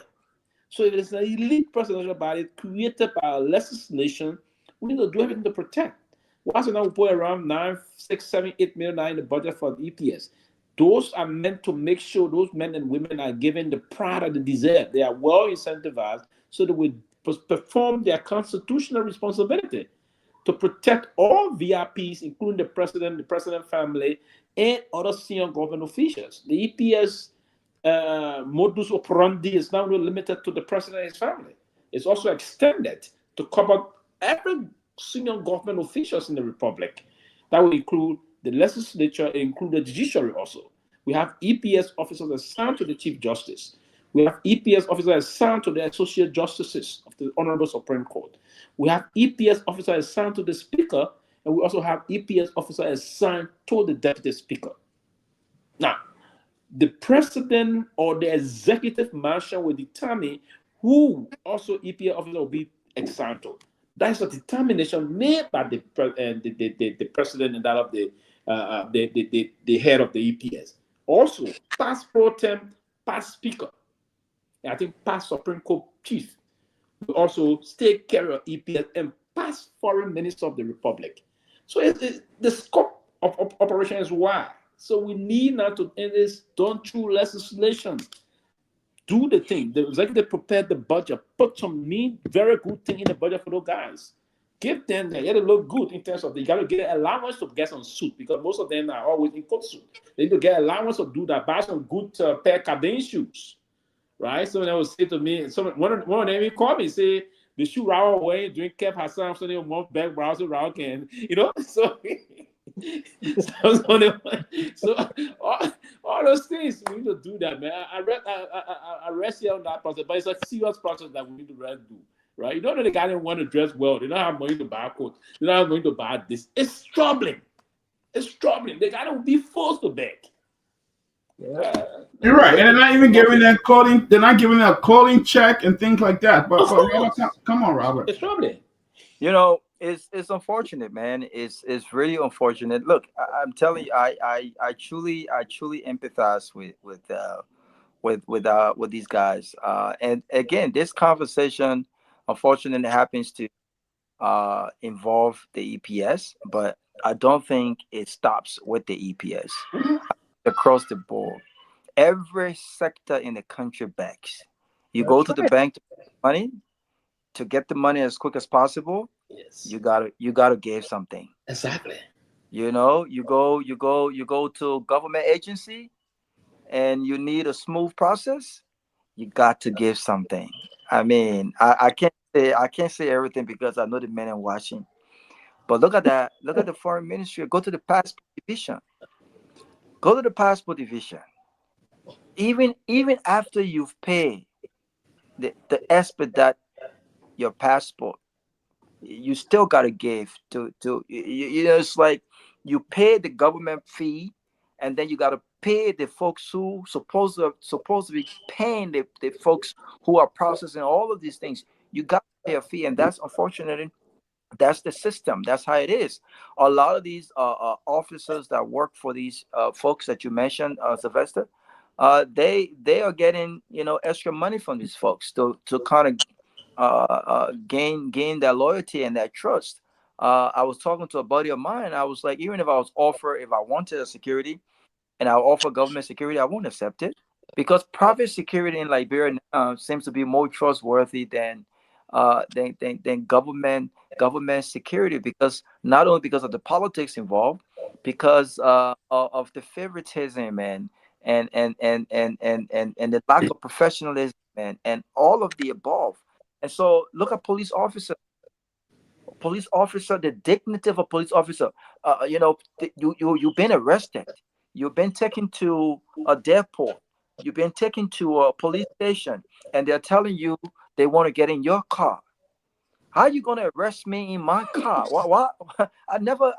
So if it's an elite presidential body created by a legislation, we need to do everything to protect. Why is it now we put around 9, 6, 7, 8 million in the budget for the EPS? Those are meant to make sure those men and women are given the pride that they deserve. They are well incentivized so they will perform their constitutional responsibility to protect all VIPs, including the president family, and other senior government officials. The EPS modus operandi is not really limited to the president and his family. It's also extended to cover every senior government officials in the republic. That will include the legislature, include the judiciary also. We have EPS officers assigned to the Chief Justice. We have EPS officers assigned to the Associate Justices of the Honorable Supreme Court. We have EPS officers assigned to the Speaker, and we also have EPS officers assigned to the Deputy Speaker. Now, the President or the Executive Mansion will determine who also EPS officer will be assigned to. That's a determination made by the President and that of the head of the EPS. Also, past pro tem, past Speaker, and I think past Supreme Court Chief will also take care of EPS and past Foreign Minister of the Republic. So the scope of operation is wide. So we need now to end this done through legislation. Do the thing. The executive prepared the budget, put some very good thing in the budget for those guys. Give them, they got to look good in terms of they got to get allowance to get some suit because most of them are always in coat suit. They need to get allowance to do that, buy some good pair of Cadence shoes, right? So they will say to me, one of them called me and say, the shoe Raul away, drink Kev Hassan, so they want back browser Raul can, so. So all those things we need to do that, man. I rest here on that process, but it's a serious process that we need to really do, right? You don't know the guy didn't want to dress well. They don't have money to buy a coat. They don't have money to buy this. It's troubling. It's troubling. The guy don't be forced to beg. Yeah. You're right, and they're not even giving that clothing. They're not giving that clothing check and things like that. But Robert, come on, Robert. It's troubling. It's unfortunate, man. It's really unfortunate. Look, I'm telling you, I truly empathize with these guys. And again, this conversation, unfortunately, happens to involve the EPS, but I don't think it stops with the EPS. Across the board, every sector in the country begs. You go to the bank to get money, to get the money as quick as possible. Yes. You gotta give something. Exactly. You go to government agency and you need a smooth process. You got to give something. I mean, I can't say everything because I know the men are watching. But look at that. Look at the foreign ministry. Go to the passport division. Go to the passport division. Even after you've paid the expedite your passport, you still gotta give to it's like you pay the government fee, and then you gotta pay the folks who supposed to be paying the folks who are processing all of these things. You got to pay a fee, and that's unfortunately. That's the system. That's how it is. A lot of these officers that work for these folks that you mentioned, Sylvester, they are getting extra money from these folks to kind of gain their loyalty and their trust. I was talking to a buddy of mine. I was like, even if I wanted a security, and I offer government security, I won't accept it because private security in Liberia seems to be more trustworthy than government security, because not only because of the politics involved, because of the favoritism and the lack of professionalism and all of the above. And so look at police officer, the dignity of a police officer. You've been arrested, you've been taken to a depot, you've been taken to a police station, and they're telling you they want to get in your car. How are you going to arrest me in my car? What? I never,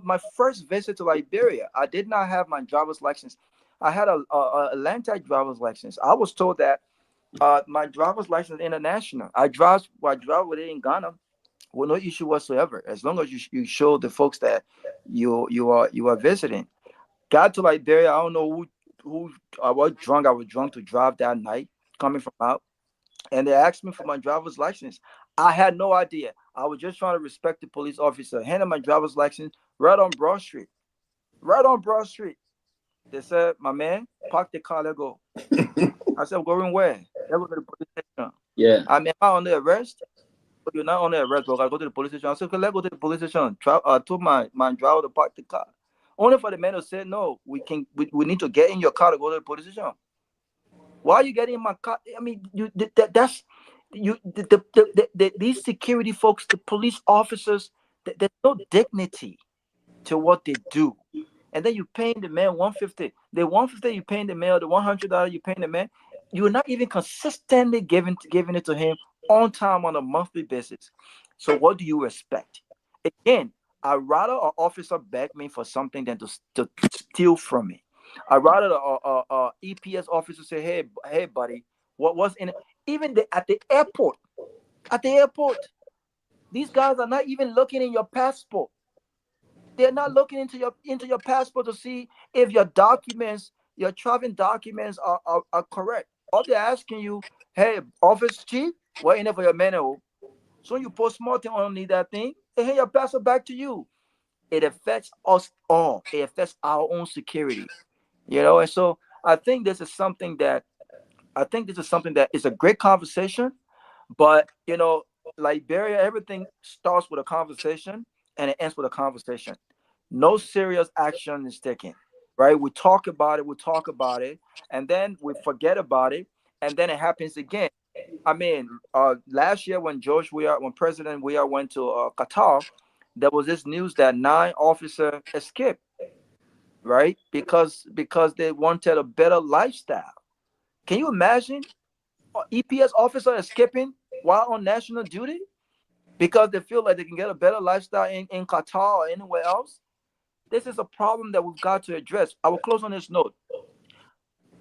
my first visit to Liberia, I did not have my driver's license. I had a Atlanta driver's license. I was told that my driver's license is international. I drive with it in Ghana with no issue whatsoever, as long as you show the folks that you are visiting. Got to Liberia, I don't know who I was drunk. I was drunk to drive that night coming from out. And they asked me for my driver's license. I had no idea. I was just trying to respect the police officer. Handed my driver's license right on Broad Street. Right on Broad Street. They said, my man, park the car, let go. I said, going where? Let go to the police station. Yeah. I mean, am I on the arrest? You're not on the arrest, but I go to the police station. I said, okay, let's go to the police station. I told my driver to park the car. Only for the man to say, no, we need to get in your car to go to the police station. Why are you getting in my car? I mean, these security folks, the police officers, there's no dignity to what they do. And then you paying the man $150. The $150 you paying the man, or the $100 you paying the man, you're not even consistently giving it to him on time on a monthly basis. So what do you expect? Again, I'd rather an officer beg me for something than to steal from me. I'd rather a EPS officer say, hey, buddy, what was in it? Even at the airport, these guys are not even looking in your passport. They're not looking into your passport to see if your documents, your traveling documents are correct. All they're asking you, hey, office chief, what in it for your manual? So you post small thing on that thing, they hand your passport back to you. It affects us all. It affects our own security. And so I think this is something that is a great conversation, but Liberia, everything starts with a conversation and it ends with a conversation. No serious action is taken, right? We talk about it, and then we forget about it, and then it happens again. I mean, last year when President Weah went to Qatar, there was this news that 9 officers escaped, right? Because they wanted a better lifestyle. Can you imagine EPS officer escaping while on national duty because they feel like they can get a better lifestyle in Qatar or anywhere else? This is a problem that we've got to address. I will close on this note.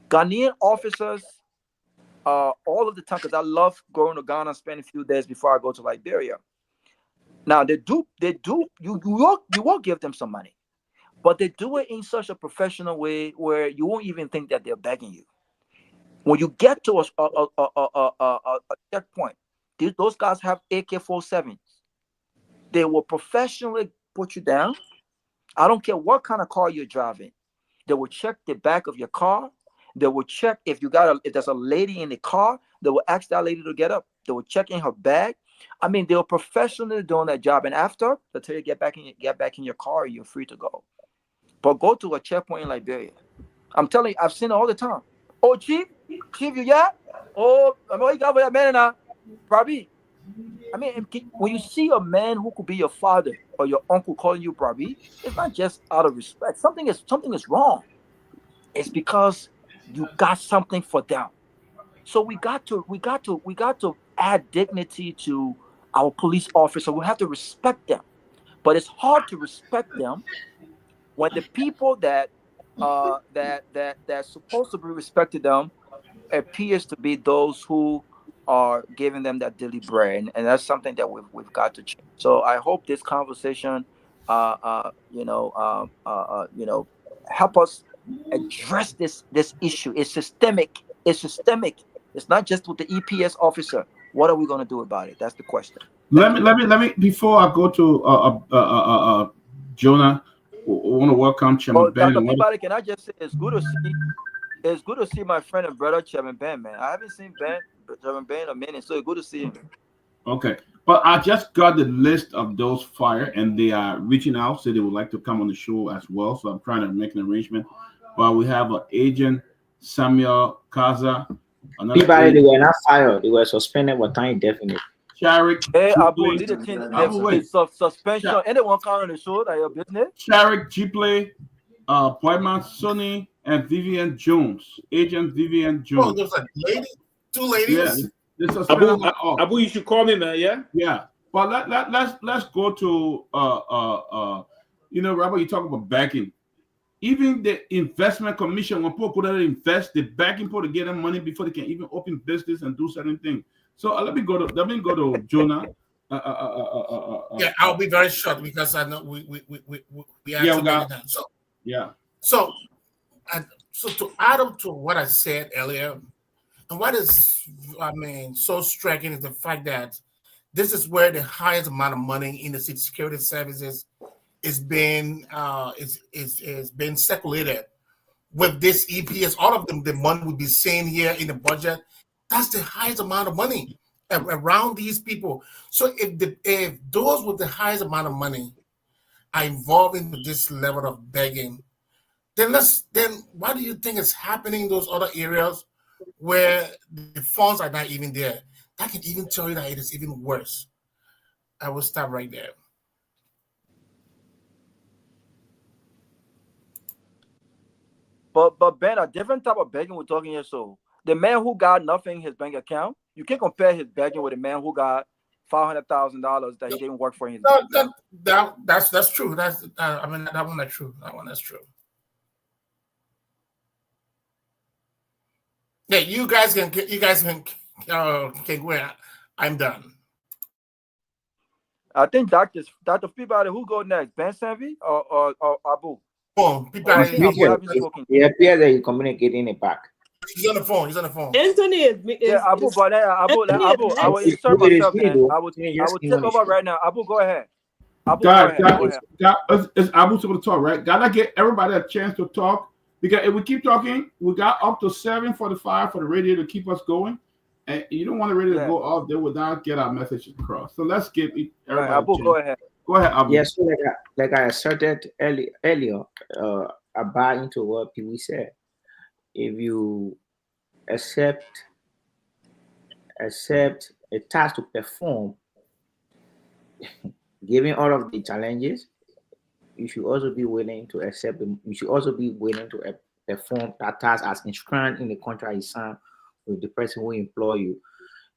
Ghanaian officers, all of the time, because I love going to Ghana and spending a few days before I go to Liberia. Now they do. You will give them some money, but they do it in such a professional way where you won't even think that they're begging you. When you get to a checkpoint, those guys have AK-47s. They will professionally put you down. I don't care what kind of car you're driving. They will check the back of your car. They will check if there's a lady in the car. They will ask that lady to get up. They will check in her bag. I mean, they were professionally doing that job. And after, they'll tell you get back in your car. You're free to go. But go to a checkpoint in Liberia. I'm telling you, I've seen it all the time. Oh, chief, you yeah? Oh, I'm going to a man now. Probably. I mean, when you see a man who could be your father or your uncle calling you Brabi, it's not just out of respect. Something is wrong. It's because you got something for them. So we got to add dignity to our police officer. We have to respect them. But it's hard to respect them when the people that's supposed to be respected them appears to be those who are giving them that daily bread, and that's something that we've got to change. So I hope this conversation, help us address this issue. It's systemic. It's not just with the EPS officer. What are we going to do about it? That's the question. Let me before I go to Jonah, I want to welcome Chairman Ben. Dr. Peabody, can I just say it's good to see my friend and brother Chairman Ben, man. I haven't seen Chairman Ben in a minute, so it's good to see him. Okay, but I just got the list of those fired, and they are reaching out, so they would like to come on the show as well. So I'm trying to make an arrangement. But we have an agent, Samuel Kaza. Peabody, they were not fired; they were suspended for time indefinite. Sharik, hey, Abu, lead the team. Suspension. Anyone come on the show that your business? Sharik Jipley, Poiman Sonny, and Vivian Jones. Agent Vivian Jones. Oh, there's a lady, 2 ladies. Yeah, Abu, you should call me, man. Yeah. Yeah, but let's go to Robert. You talk about backing. Even the investment commission, when people could invest, the backing people to get them money before they can even open business and do certain things. So let me go to Jonah. Yeah, I'll be very short because I know we got time. So yeah. So to add up to what I said earlier, and what is so striking is the fact that this is where the highest amount of money in the security services is being circulated. With this EPS, all of them, the money would be seen here in the budget. That's the highest amount of money around these people. So if those with the highest amount of money are involved in this level of begging, then why do you think it's happening in those other areas where the funds are not even there? That can even tell you that it is even worse. I will stop right there. But Ben, a different type of begging we're talking here. So the man who got nothing in his bank account, you can't compare his begging with the man who got $500,000 that he didn't work for in his bank account. That's true. That one that's true. That one that's true. Yeah, you guys can go. I'm done. I think Dr. Peabody, who go next? Ben Sanvee or Abu? Peabody. It appears that he's communicating it back. He's on the phone. Anthony is Abu, I will insert myself, man. I will take over right now. Abu, go ahead. Abu, go ahead. It's Abu supposed to talk, right? Gotta get everybody a chance to talk, because if we keep talking, we got up to 7:45 for the radio to keep us going, and you don't want the radio to go off there without get our message across. So let's give everybody Abu, go ahead. Go ahead, Abu. Yes, so like I asserted earlier, I buy into what Pewee said. If you accept a task to perform, given all of the challenges, you should also be willing to accept them. You should also be willing to perform that task as inscribed in the contract you signed with the person who employ you.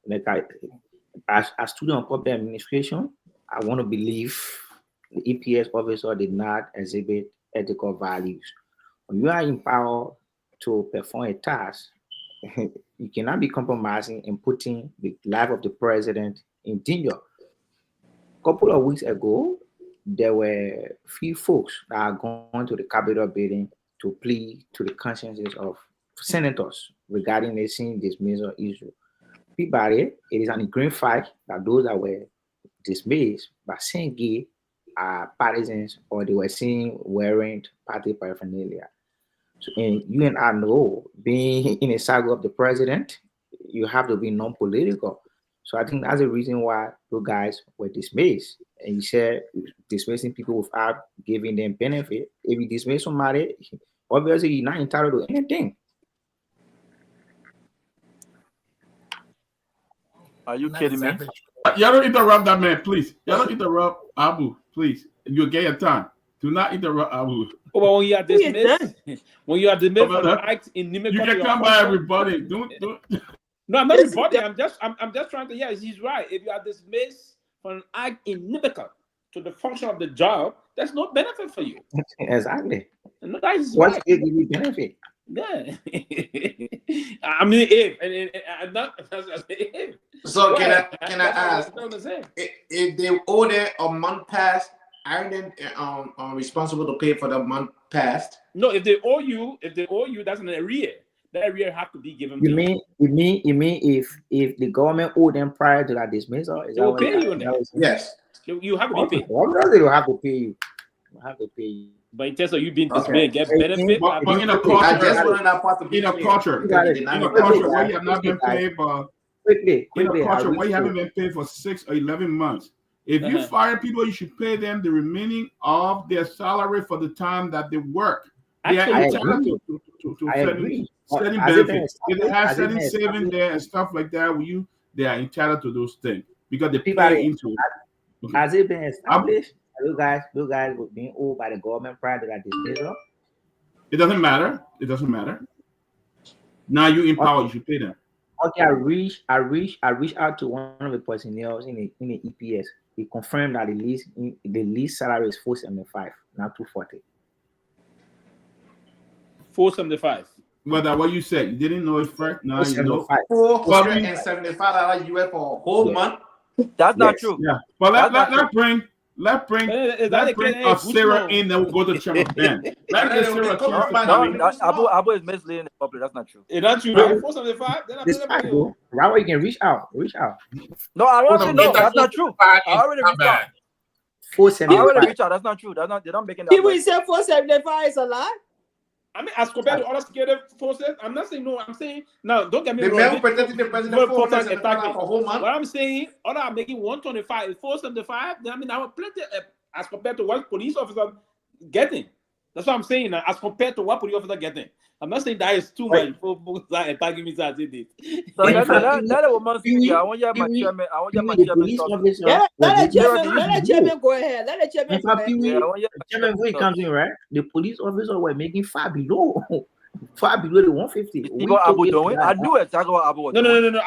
Like as student of public administration, I want to believe the EPS officer did not exhibit ethical values. When you are empowered to perform a task, you cannot be compromising and putting the life of the president in danger. A couple of weeks ago, there were few folks that are going to the Capitol building to plead to the consciences of senators regarding the sin dismissal issue. Peabody, it is an ingrained fact that those that were dismissed by saying gay are partisans, or they were seen wearing party paraphernalia. So, and you and I know, being in a circle of the president, you have to be non-political. So I think that's the reason why those guys were dismissed. And you said dismissing people without giving them benefit. If you dismiss somebody, obviously you're not entitled to anything. Are you kidding me? Y'all don't interrupt that man, please. Y'all don't interrupt Abu, please. You'll get your time. Do not interrupt Abu. Well, when you are dismissed, for the act in you can come by everybody. Don't. No, I'm not rebutting. I'm just trying to. Yes, he's right. If you are dismissed for an act inimical to the function of the job, there's no benefit for you. Exactly. No, that is what's right. it give you benefit? Yeah. I mean, if and not if. So can I ask if they owe them a month past? Aren't they responsible to pay for the month past? No, if they owe you, that's an arrear. That arrear have to be given. You mean if the government owe them prior to that dismissal? Is they will pay you on that? Yes. You have to be paid. Obviously, they will have to pay you. But in terms of you being dismissed, get benefit. But in a culture, where you have not been paid, but in a culture where you haven't been paid for 6 or 11 months. If you fire people, you should pay them the remaining of their salary for the time that they work. They are entitled to certain benefits. If they have certain savings there and stuff like that, they are entitled to those things because they pay into it. Has it been established? You guys were being owed by the government prior to that dismissal? It doesn't matter. Now you empower, you should pay them. Okay, I reached out to one of the personnel in the EPS. He confirmed that the least salary is $475, not $240. $475. But that's what you said. You didn't know it first. Now you know. $475 US for a whole month. That's not true. Yeah, but let's bring Let's bring Sarah in, then we'll go to Chairman Ben. Let's get Sarah Abu is misleading the public. That's not true. It's not true. 475. Then Robert, you can reach out. No, I don't know. That's not true. I already reached out. 475. I already reached out. That's not true. They're not making that. People say 475 is a lie. I mean, as compared to other security forces, I'm not saying no. I'm saying no. Don't get me wrong. The man protecting the president for a whole month. What I'm saying, other are making 125, 475. I mean, I have plenty as compared to what police officers getting. That's what I'm saying. Now, as compared to what police officers getting, I'm not saying that is too much for attacking me. So I want you my chairman. I want you my chairman. Let the chairman go ahead. Let the chairman go ahead. Chairman, when it comes in, right? The police officers were making far below the 150. Abu doing? I knew exactly what Abu was doing. No.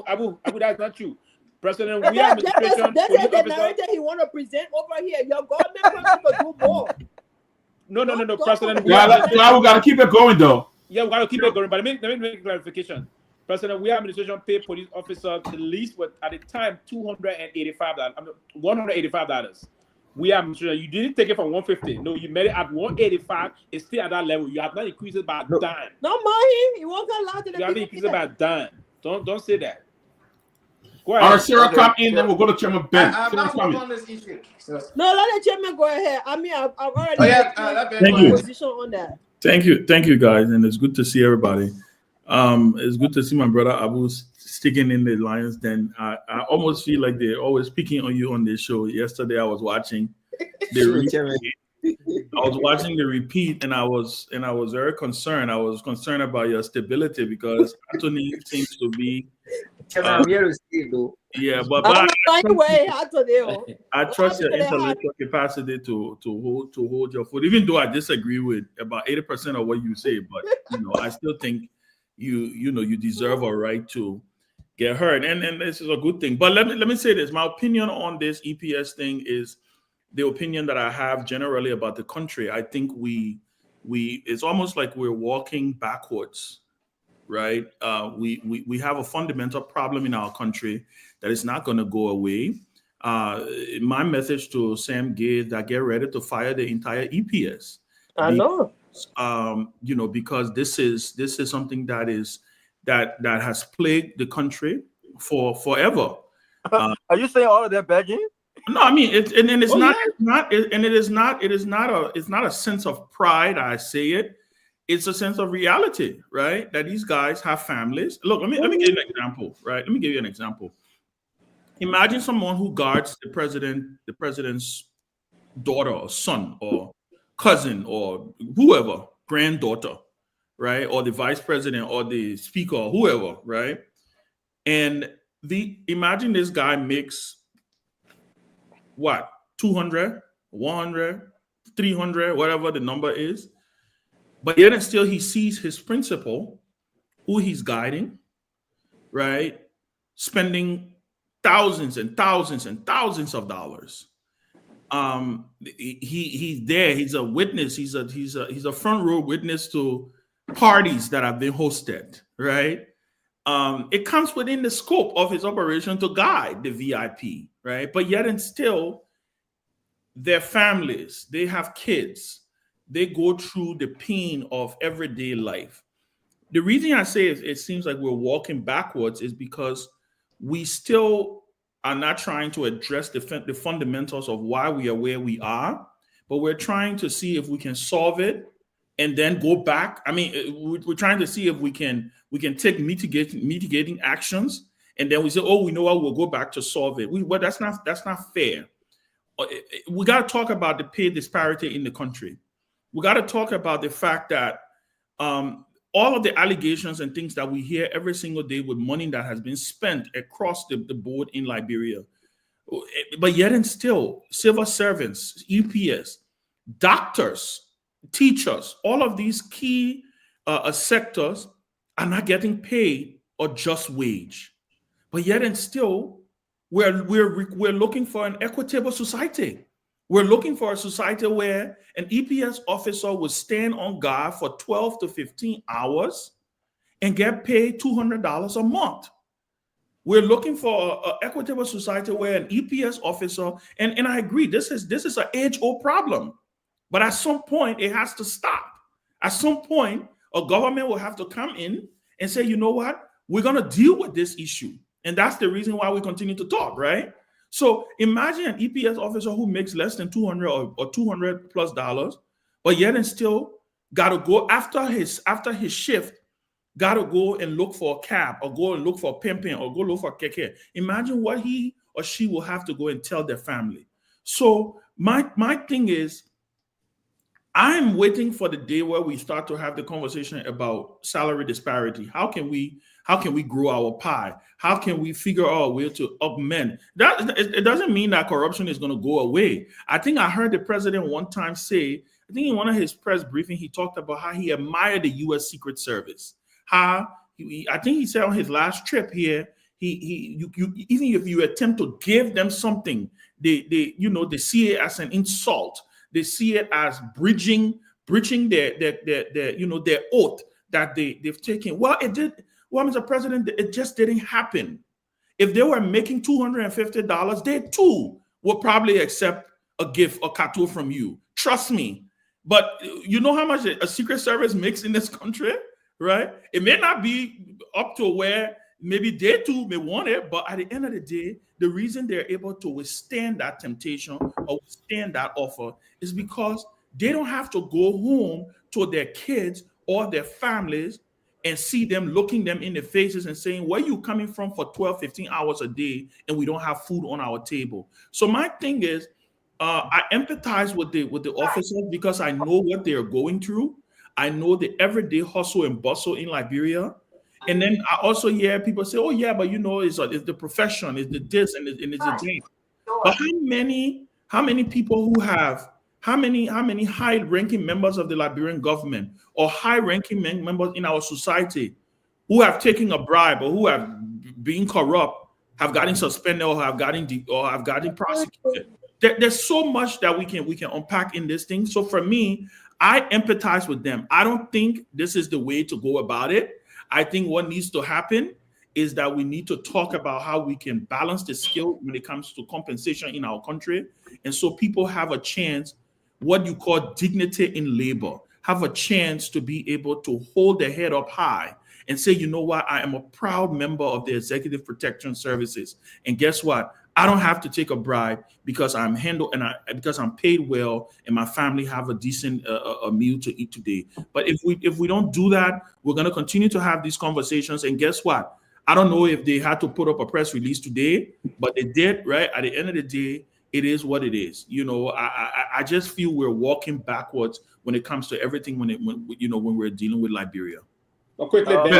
Abu, that's not true. President, we have that's the narrative he want to present over here. Your government wants to do more. No, President. We gotta keep it going though. Yeah, we gotta keep it going. But let me make a clarification. President, we administration pay police officers the least with at the time $285. $185. We administration. You didn't take it from 150. No, you made it at 185. It's still at that level. You have not increased it by a dime. No money. You won't go allow to the. You haven't increased it by a dime. Don't say that. All right, Sarah, come in, then we'll go to Chairman Ben. I'm not on this issue. No, let the chairman go ahead. I mean, I've already Thank you. position on that. Thank you, guys, and it's good to see everybody. It's good to see my brother Abu sticking in the Lions Den. I almost feel like they're always picking on you on this show. Yesterday, I was watching the repeat, and I was very concerned. I was concerned about your stability because Anthony seems to be. Yeah, but I trust your intellectual capacity to hold your foot, even though I disagree with about 80% of what you say. But I still think you deserve a right to get heard, and this is a good thing. But let me say this: my opinion on this EPS thing is the opinion that I have generally about the country. I think we it's almost like we're walking backwards. Right, we have a fundamental problem in our country that is not going to go away. My message to Sam Gay is that get ready to fire the entire EPS. I know, because this is something that has plagued the country for forever. Are you saying all of that begging? No, I mean it's not a sense of pride. I say it. It's a sense of reality, right? That these guys have families. Look, let me give you an example, right? Let me give you an example. Imagine someone who guards the president's daughter or son or cousin or whoever, granddaughter, right? Or the vice president or the speaker or whoever, right? And imagine this guy makes what? 200, 100, 300, whatever the number is. But yet and still he sees his principal, who he's guiding, right, spending thousands and thousands and thousands of dollars. He's there. He's a witness. He's a front row witness to parties that have been hosted, right? It comes within the scope of his operation to guide the VIP, right? But yet and still, their families, they have kids. They go through the pain of everyday life. The reason I say it seems like we're walking backwards is because we still are not trying to address the fundamentals of why we are where we are, but we're trying to see if we can solve it and then go back. I mean, we're trying to see if we can take mitigating actions, and then we say, oh, we know what, we'll go back to solve it. Well, that's not fair. We got to talk about the pay disparity in the country. We got to talk about the fact that all of the allegations and things that we hear every single day with money that has been spent across the board in Liberia, but yet and still, civil servants, EPS, doctors, teachers, all of these key sectors are not getting paid a just wage. But yet and still, we're looking for an equitable society. We're looking for a society where an EPS officer will stand on guard for 12 to 15 hours and get paid $200 a month. We're looking for an equitable society where an EPS officer, and I agree, this is an age-old problem. But at some point, it has to stop. At some point, a government will have to come in and say, you know what? We're going to deal with this issue. And that's the reason why we continue to talk, right? So imagine an EPS officer who makes less than $200 or $200+, but yet and still got to go after his shift, got to go and look for a cab or go and look for a pimpin or go look for a keke. Imagine what he or she will have to go and tell their family. So my thing is, I'm waiting for the day where we start to have the conversation about salary disparity. How can we grow our pie? How can we figure out a way to augment that? It doesn't mean that corruption is going to go away. I think I heard the president one time say, I think in one of his press briefings, he talked about how he admired the U.S. Secret Service. I think he said on his last trip here, you even if you attempt to give them something, they see it as an insult. They see it as breaching their oath that they've taken. Well, it did. Well, Mr. President, it just didn't happen. If they were making $250, they too would probably accept a gift or katu from you. Trust me. But you know how much a Secret Service makes in this country, right? It may not be up to where maybe they too may want it, but at the end of the day, the reason they're able to withstand that temptation or withstand that offer is because they don't have to go home to their kids or their families and see them looking them in the faces and saying, where are you coming from for 12, 15 hours a day and we don't have food on our table? So my thing is, I empathize with the officers because I know what they're going through. I know the everyday hustle and bustle in Liberia. And then I also hear people say, oh, yeah, but it's the profession, it's the this and it's the that. But how many people who have, how many high-ranking members of the Liberian government or high-ranking members in our society who have taken a bribe or who have been corrupt, have gotten suspended or have gotten prosecuted? There's so much that we can unpack in this thing. So for me, I empathize with them. I don't think this is the way to go about it. I think what needs to happen is that we need to talk about how we can balance the scale when it comes to compensation in our country. And so people have a chance, what you call dignity in labor, have a chance to be able to hold their head up high and say, you know what, I am a proud member of the Executive Protection Services. And guess what? I don't have to take a bribe because I'm handled because I'm paid well and my family have a decent a meal to eat today. But if we don't do that, we're going to continue to have these conversations. And guess what? I don't know if they had to put up a press release today, but they did, right? At the end of the day, it is what it is. I just feel we're walking backwards when it comes to everything when we're dealing with Liberia. Quickly, Ben.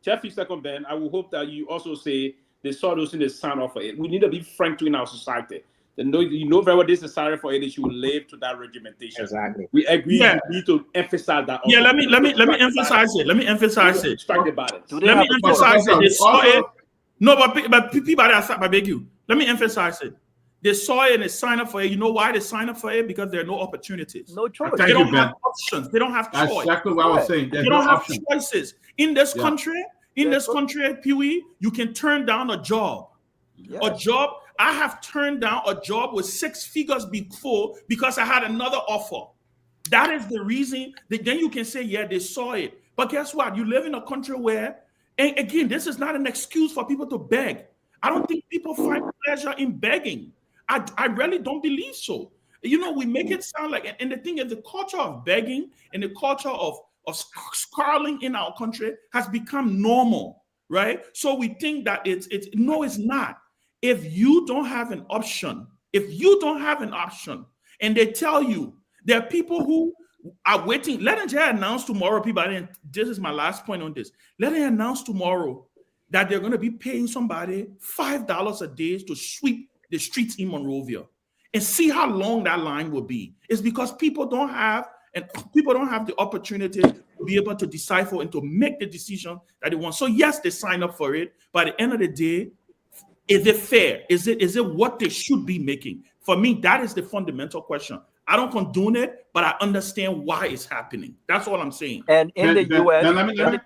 Just a second, Ben. I will hope that you also say they saw those in the sign off for it. We need to be frank in our society. You know very well this is sorry for it. They should live to that regimentation. Exactly. We agree. Yeah. We need to emphasize that. Also. Yeah, let me emphasize it. Let me emphasize it. About it. Let me emphasize it. They saw it. No, but people, I beg you. Let me emphasize it. They saw it and they signed up for it. You know why they signed up for it? Because there are no opportunities. No choice. They don't have options. They don't have choice. That's exactly what I was saying. They don't have choices. In this country, Pewee, you can turn down a job. Yes. A job. I have turned down a job with 6 figures before because I had another offer. That is the reason. Then you can say, yeah, they saw it. But guess what? You live in a country where, and again, this is not an excuse for people to beg. I don't think people find pleasure in begging. I really don't believe so. We make it sound like, and the thing is, the culture of begging and the culture of scarling in our country has become normal, right? So we think that it's not. If you don't have an option, and they tell you there are people who are waiting, let them just announce tomorrow, people, and this is my last point on this. Let them announce tomorrow that they're going to be paying somebody $5 a day to sweep the streets in Monrovia, and see how long that line will be. It's because people don't have the opportunity to be able to decipher and to make the decision that they want. So yes, they sign up for it, but at the end of the day, is it fair? Is it what they should be making? For me, that is the fundamental question. I don't condone it, but I understand why it's happening. That's all I'm saying. And in the U.S., let me just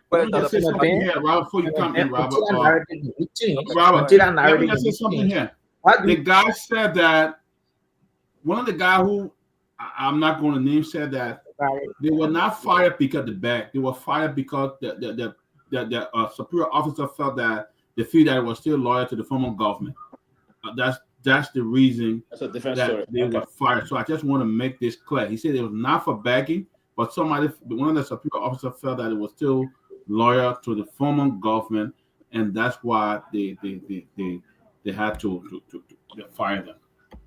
say something here, Robert, before you come in, Robert. Robert, let me just say something here. The guy said that, one of the guys who I'm not going to name said that they were not fired because of the bag. They were fired because the superior officer felt that they feel that it was still loyal to the former government. That's the reason that they were fired. So I just want to make this clear. He said it was not for bagging, but one of the superior officers felt that it was still loyal to the former government, and that's why they had to fire them.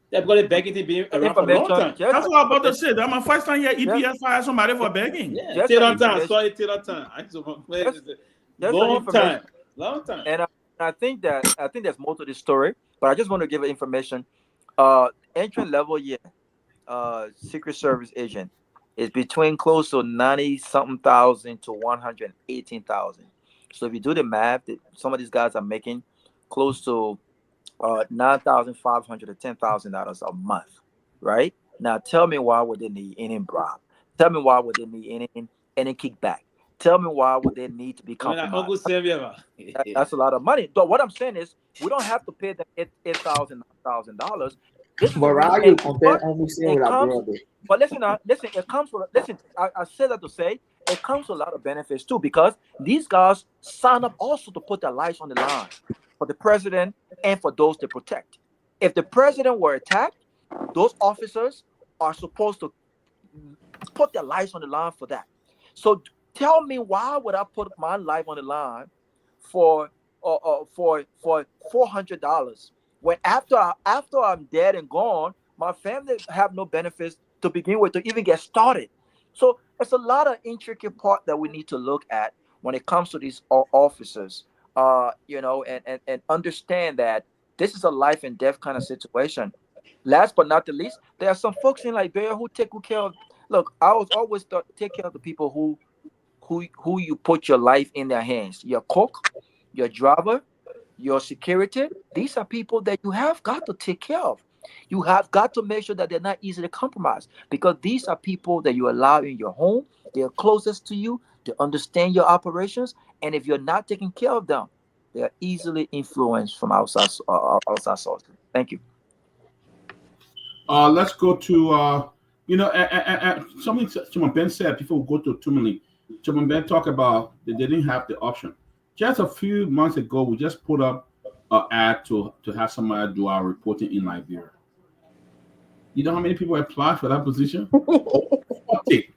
They've got a begging to be around for a long time. That's what I'm about to say. That's my first time here. EPS fire somebody for begging. Yeah, long time. Long time. And I think there's more to this story, but I just want to give information. Entry level Secret Service agent is between close to 90-something thousand to 118,000. So if you do the math, some of these guys are making close to $9,500 to $10,000 a month, right? Now tell me why would they need any bribe? Tell me why would they need any kickback? Tell me why would they need to be compromised? That's a lot of money. But what I'm saying is, we don't have to pay them $8,000, $9,000. But listen, it comes with I said that to say it comes with a lot of benefits too, because these guys sign up also to put their lives on the line for the president and for those they protect. If the president were attacked, those officers are supposed to put their lives on the line for that. So tell me, why would I put my life on the line for $400 when after I'm dead and gone, my family have no benefits to begin with to even get started? So it's a lot of intricate part that we need to look at when it comes to these officers, and understand that this is a life and death kind of situation. Last but not the least, there are some folks in Liberia who take good care of. Look, I was always thought take care of the people who you put your life in their hands. Your cook, your driver, your security. These are people that you have got to take care of. You have got to make sure that they're not easily compromised, because these are people that you allow in your home. They're closest to you. They understand your operations. And if you're not taking care of them, they are easily influenced from outside sources. Thank you. Let's go to, something Ben said before we go to Tomalin. Ben talked about that they didn't have the option. Just a few months ago, we just put up an ad to have somebody do our reporting in Liberia. You know how many people applied for that position? 40.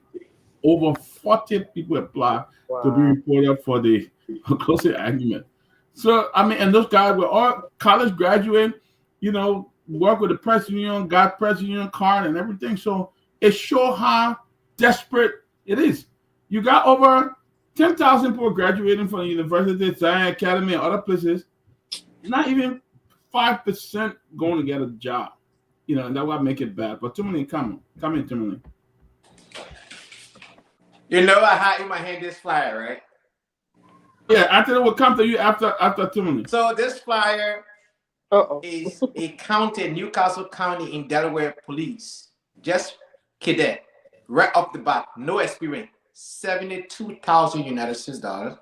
Over 40 people applied to be reported for the closing argument. So, and those guys were all college graduate, work with the press union, got press union card and everything. So it shows how desperate it is. You got over 10,000 people graduating from the university, Zion Academy, and other places. Not even 5% going to get a job. And that would make it bad. But Tomalin, come in, Tomalin. I had in my hand this flyer, right? Yeah, after it will come to you after 2 minutes. So this flyer is a county, Newcastle County in Delaware Police. Just cadet, right off the bat, no experience. 72,000 United States dollars.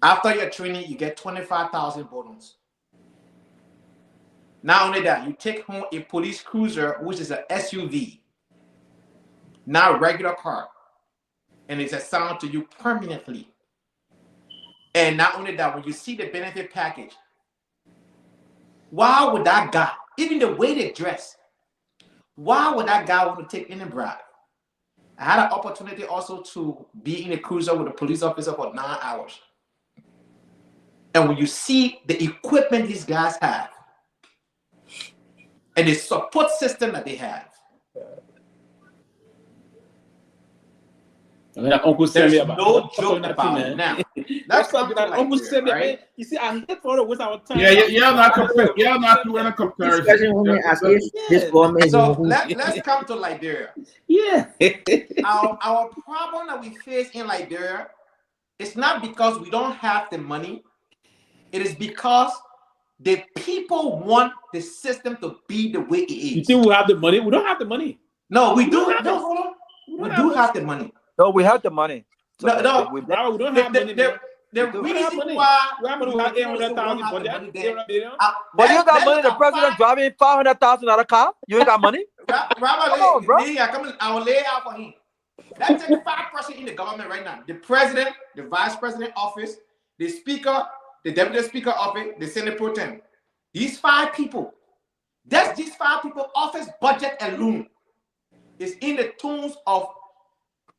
After your training, you get 25,000 bonus. Not only that, you take home a police cruiser, which is an SUV, not a regular car, and it's assigned to you permanently. And not only that, when you see the benefit package, why would that guy, even the way they dress, why would that guy want to take any bribe? I had an opportunity also to be in a cruiser with a police officer for 9 hours. And when you see the equipment these guys have and the support system that they have, Uncle there's no joke about it. Now, that's something that Uncle Sammy, right? You see, I hate for it with our time. Yeah, not comparing. Yeah, not doing a comparison. So let's come to Liberia. Yeah. Our problem that we face in Liberia, it's not because we don't have the money. It is because the people want the system to be the way it is. You think we have the money? We don't have the money. No, we do. No, hold on. We do have the money. No, we have the money. So No, we don't have money. The reason why we have 800,000 budget. But you got money. The president driving $500,000 car. You ain't got money. Come on, bro. I will lay out for him. Let's take 5% in the government right now. The president, the vice president office, the speaker, the deputy speaker office, the senate pro tem. These 5 people. That's these 5 people office budget alone is in the tunes of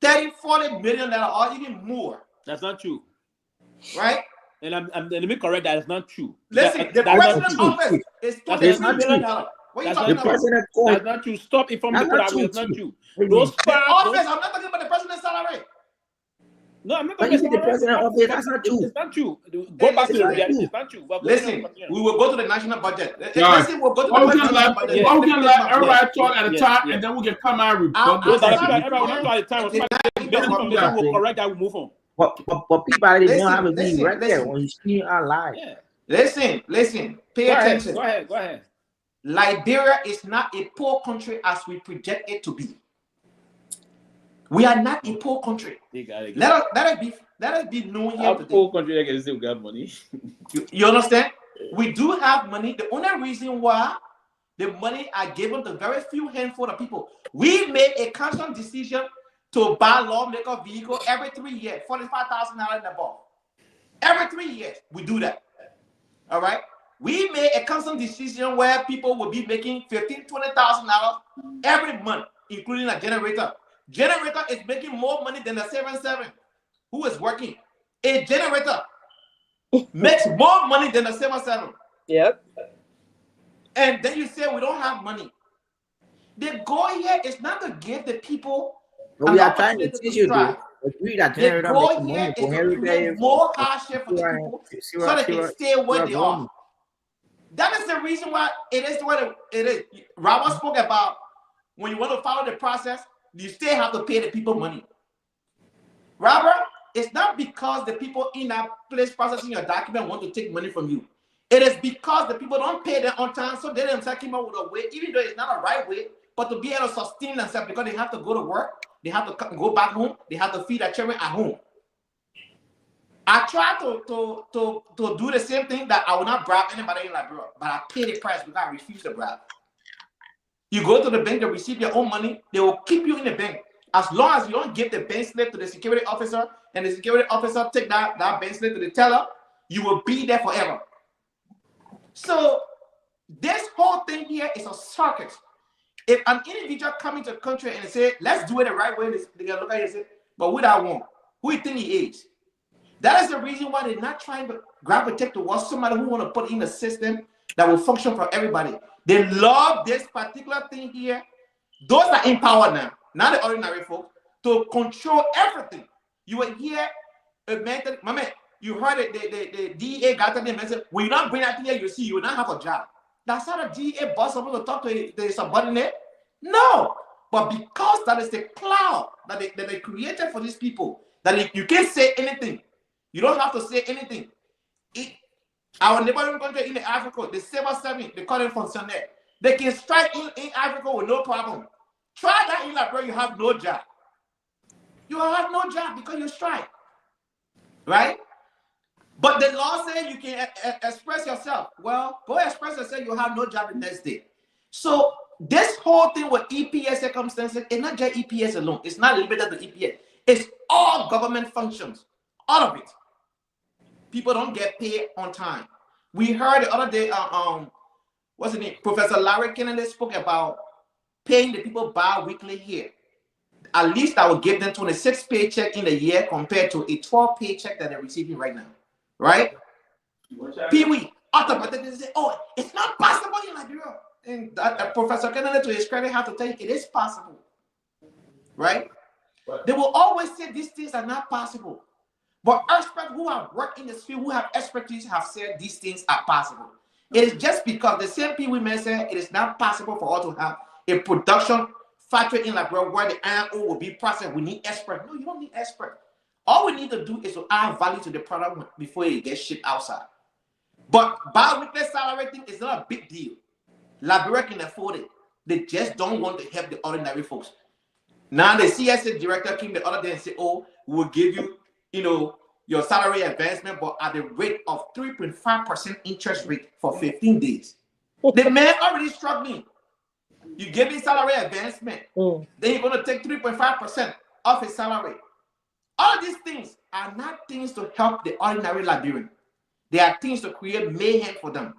$30-40 million or even more. That's not true. Right? And let me correct that. It's not true. Listen, the president's office is $23 million. What are you talking about? That's not true. Stop informing people that it's not true. Those office, I'm not talking about the president's salary. No, I'm not talking about the president's office. That's not true. It's not true. Go back to the reality. It's not true. Listen, we will go to the national budget. Listen, we'll go to the national budget. We're going to let everybody talk at a time, and then we can come out and report. Everyone at a time. We'll correct that. We'll move on. But people already know how to be right there when you see online. Yeah. Listen. Pay attention. Go ahead. Liberia is not a poor country as we project it to be. We are not a poor country. Let us be known here. A poor country that can still got money. You understand? We do have money. The only reason why the money are given to very few handful of people. We made a conscious decision to buy lawmaker vehicle every 3 years, $45,000 and above. Every 3 years, we do that. All right? We made a constant decision where people will be making $15,000-$20,000 every month, including a generator. Generator is making more money than the 7-7 who is working. A generator makes more money than the 7-7. Yep. And then you say we don't have money. The goal here is not to give the people. But we are trying to teach you to agree that the goal here is to create more hardship for the people so that they stay where they are. That is the reason why it is what it is. Robert spoke about when you want to follow the process, you still have to pay the people money. Robert, it's not because the people in that place processing your document want to take money from you. It is because the people don't pay them on time, so they themselves came up with a way, even though it's not a right way, but to be able to sustain themselves because they have to go to work, they have to go back home, they have to feed their children at home. I try to do the same thing that I will not bribe anybody in Liberia, but I pay the price because I refuse to bribe. You go to the bank, they receive your own money, they will keep you in the bank. As long as you don't give the bank slip to the security officer and the security officer take that bank slip to the teller, you will be there forever. So this whole thing here is a circus. If an individual come into the country and say, let's do it the right way, they can look at you and say, but what I want, who you think he is? That is the reason why they're not trying to gravitate towards somebody who want to put in a system that will function for everybody. They love this particular thing here. Those are in power now, not the ordinary folks, to control everything. You will hear a man, my man, you heard it, the DEA got to them and said, when you don't bring that thing here, you see, you will not have a job. That's how the DEA boss supposed to talk to the subordinate. No, but because that is the cloud that they created for these people, that you can't say anything. You don't have to say anything. Our neighboring country in Africa, the 7-7, they call it fonctionnaire. They can strike in Africa with no problem. Try that in Liberia, you have no job. You have no job because you strike. Right? But the law says you can express yourself. Well, go express yourself, you have no job the next day. So this whole thing with EPS circumstances, it's not just EPS alone. It's not limited to EPS. It's all government functions. All of it. People don't get paid on time. We heard the other day, what's his name? Professor Larry Kennedy spoke about paying the people bi-weekly here. At least I would give them 26 paycheck in a year compared to a 12 paycheck that they're receiving right now. Right? Pewee, automatically say, oh, it's not possible in Liberia. And Professor Kennedy, to his credit, have to tell you it is possible. Right? They will always say these things are not possible. But experts who have worked in this field, who have expertise, have said these things are possible. It is just because the same people may say it is not possible for us to have a production factory in Liberia where the iron ore will be processed. We need experts. No, you don't need experts. All we need to do is to add value to the product before it gets shipped outside. But bi-weekly salary thing is not a big deal. Liberia can afford it. They just don't want to help the ordinary folks. Now the CSA director came the other day and said, "Oh, we will give you, your salary advancement, but at the rate of 3.5% interest rate for 15 days." The man already struck me. You give me salary advancement, then you're going to take 3.5% off his salary. All these things are not things to help the ordinary Liberian. They are things to create mayhem for them.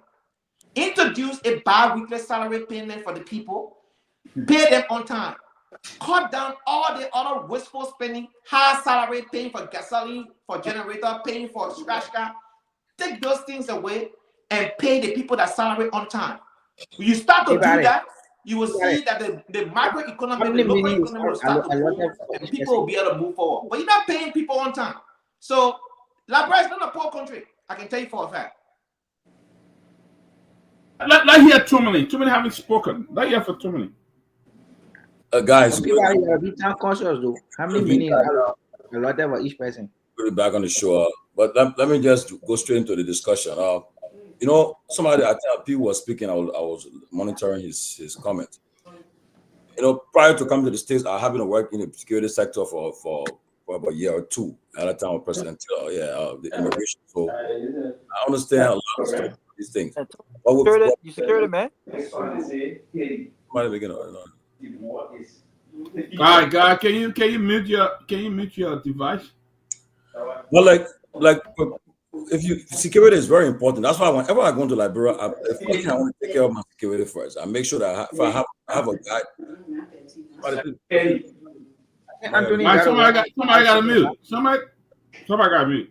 Introduce a bi-weekly salary payment for the people. Pay them on time. Cut down all the other wasteful spending, high salary, paying for gasoline, for generator, paying for scratch card. Take those things away and pay the people that salary on time. When you start to do that, you will see that the microeconomy, the local economy will start to move and people will be able to move forward. But you're not paying people on time. So Liberia is not a poor country. I can tell you for a fact. Let hear Tomalin. Tomalin haven't spoken. Let hear for Tomalin. Be Guys, time conscious though. How many minutes allotted for each person? We'll be back on the show. But let me just go straight into the discussion. Somebody, I think people was speaking, I was monitoring his comments. Prior to coming to the States, I have been working in the security sector for about a year or two at the time of President the immigration. So I understand a lot of stuff, these things. You security man? Guy, can you mute your device? Well, if security is very important. That's why whenever I go into Liberia, I want to take care of my security first. I make sure that if I have a guy. Somebody got to mute. Somebody got to mute.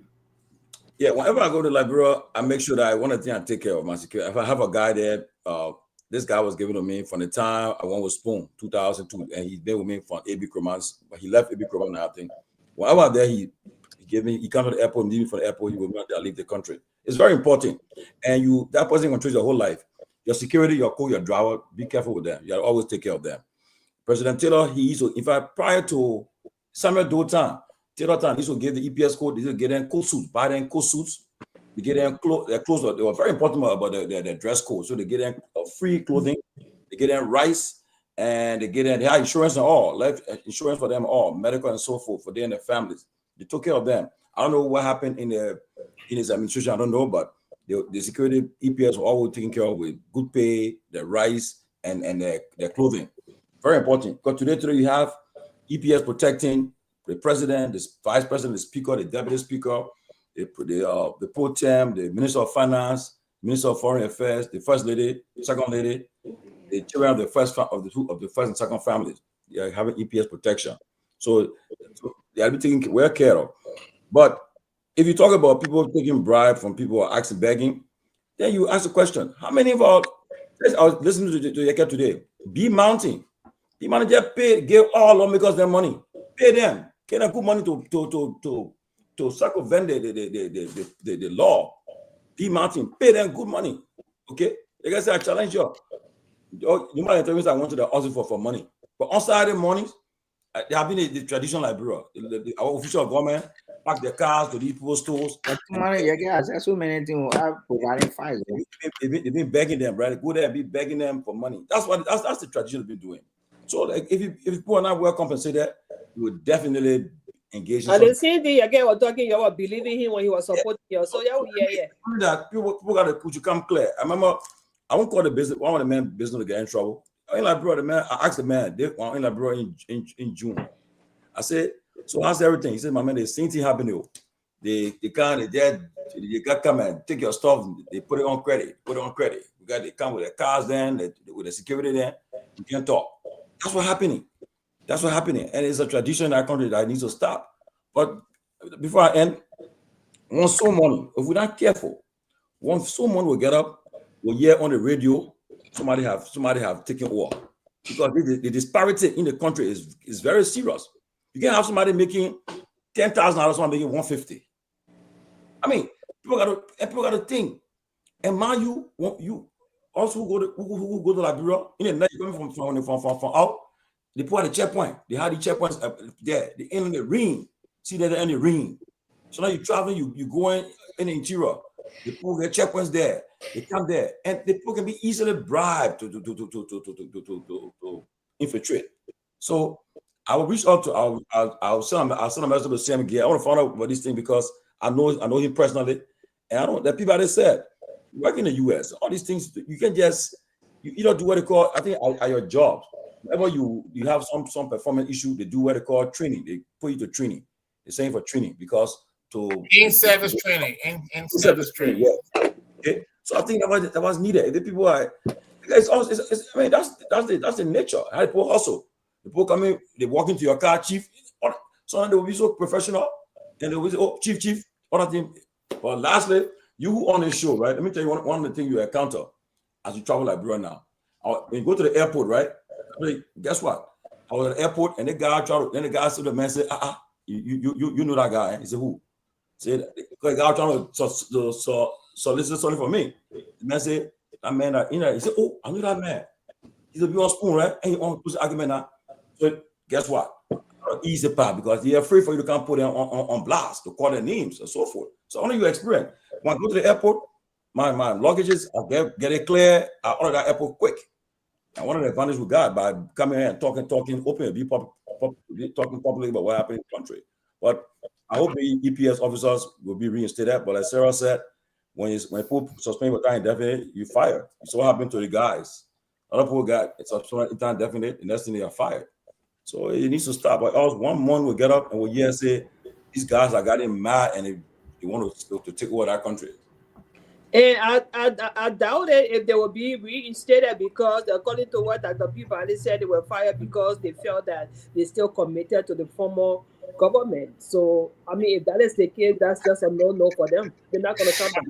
Yeah, whenever I go to Liberia, I make sure that I want to take care of my security. If I have a guy there, this guy was given to me from the time I went with Spoon, 2002, and he's been with me for AB Cromans, but he left AB Cromans now, I think. While I was there, he comes to the airport, need me from the airport, he will not leave the country. It's very important. And that person controls your whole life. Your security, your co, your driver, be careful with them. You gotta always take care of them. President Taylor, prior to Samuel Dotan, Taylor time, he used to give the EPS code, he used to get them coat suits, buy them coat suits. They get them their clothes. They were very important about their dress code. So they get them free clothing, they get them rice, and they have insurance and all, life insurance for them all, medical and so forth for them and their families. They took care of them. I don't know what happened in his administration. I don't know, but the security EPS were always taken care of with good pay, the rice, and their clothing. Very important. Because today you have EPS protecting the president, the vice president, the speaker, the deputy speaker, the pro tem, the minister of finance, minister of foreign affairs, the first lady, the second lady, the children of the first and second families. They are having EPS protection. So they are taken well care of. But if you talk about people taking bribe from people who are actually begging, then you ask the question: how many of our? I was listening to Yeke today. B Mountain just paid, gave all lawmakers their money, pay them, get them good money to circumvent the law. B Mountain, pay them good money. Okay, like I said, I challenge you. You might tell me I went to the hospital for money, but on Saturday mornings, they have been the traditional Liberia. Our official government pack their cars to these people's stores. So many things are providing fines. They've been begging them, right? Go there and be begging them for money. That's the tradition they've been doing. So, like, if people are not well compensated, you would definitely engage. And the same thing again, we're talking, you were believing him when he was supporting you. So yeah. That people got to come clear. I remember, I won't call the business. One of the men business to get in trouble. In Liberia, the man, I asked the man, in Liberia in June. I said, so how's everything? He said, my man, the same thing happened. They come and take your stuff. They put it on credit. They come with their cars then, with the security then. You can't talk. That's what's happening. And it's a tradition in our country that needs to stop. But before I end, one someone, if we're not careful, someone will get up, will hear on the radio, somebody have taken over. Because the disparity in the country is very serious. You can have somebody making $10,000, someone making $150,000. I mean, people got to think. And mind you also who go to Liberia in the night coming from out. They put at the checkpoint. They had the checkpoints there. They in the ring. See that they're in the ring. So now you're traveling. You going in the interior. The people get checkpoints there. They come there, and the people can be easily bribed to infiltrate. So I will reach out to I'll send a message to the same gear. I want to find out about this thing because I know him personally, and I don't. The people that said work in the U.S. All these things you can just you don't do what they call. I think at your job, whenever you have some performance issue, they do what they call training. They put you to training. They're saying for training because to in-service training, in-service training. Yeah. Okay. So I think that was needed. The people are. It's I mean that's the nature. How people hustle. The people come in, they walk into your car, chief. Sometimes they will be so professional, and they will say, "Oh, chief, other thing." But lastly, you on the show, right? Let me tell you one of the things you encounter as you travel Liberia now. When you go to the airport, right? I mean, guess what? I was at the airport, and the guy said to the man, said, you know that guy? He said, who? Said the guy trying to solicit something for me. The man said, that man, he said, oh, I know that man. He's a big on spoon, right? And he on this argument now. So guess what? Easy part because they're afraid for you to come put them on blast, to call their names and so forth. So only you experience. When I go to the airport, my luggages, I get it clear. I order that airport quick. And one of the advantages we got by coming here and talking openly, talking publicly about what happened in the country. But I hope the EPS officers will be reinstated. But like Sarah said, when people suspend for time indefinite, you fire. It's what happened to the guys. Other people got suspended time indefinite, and next thing they are fired. So it needs to stop. But else, one month we'll get up and we'll say these guys are getting mad and they want to take over that country. And I doubt it if they will be reinstated because according to what Dr. Peabody said, they were fired because they felt that they still committed to the former government. So I mean, if that is the case, that's just a no for them. They're not going to come back.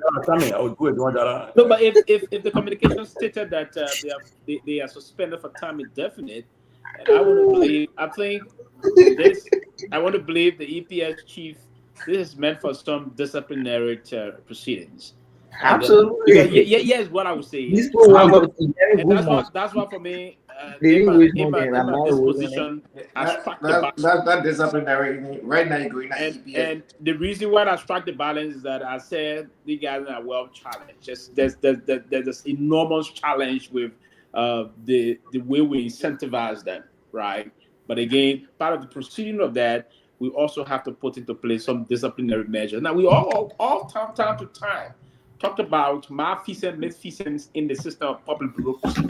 No, but if the communication stated that they are suspended for time indefinite, and I want to believe the EPS chief. This is meant for some disciplinary proceedings. Absolutely. Yes, what I would say. That's why for me, in my disposition, that's disciplinary. Right now, you're going and the reason why I struck the balance is that I said the guys are well challenged. There's this enormous challenge with the way we incentivize them, right? But again, part of the proceeding of that, we also have to put into place some disciplinary measures. Now, we all time to time talked about malfeasance, misfeasance in the system of public bureaucracy.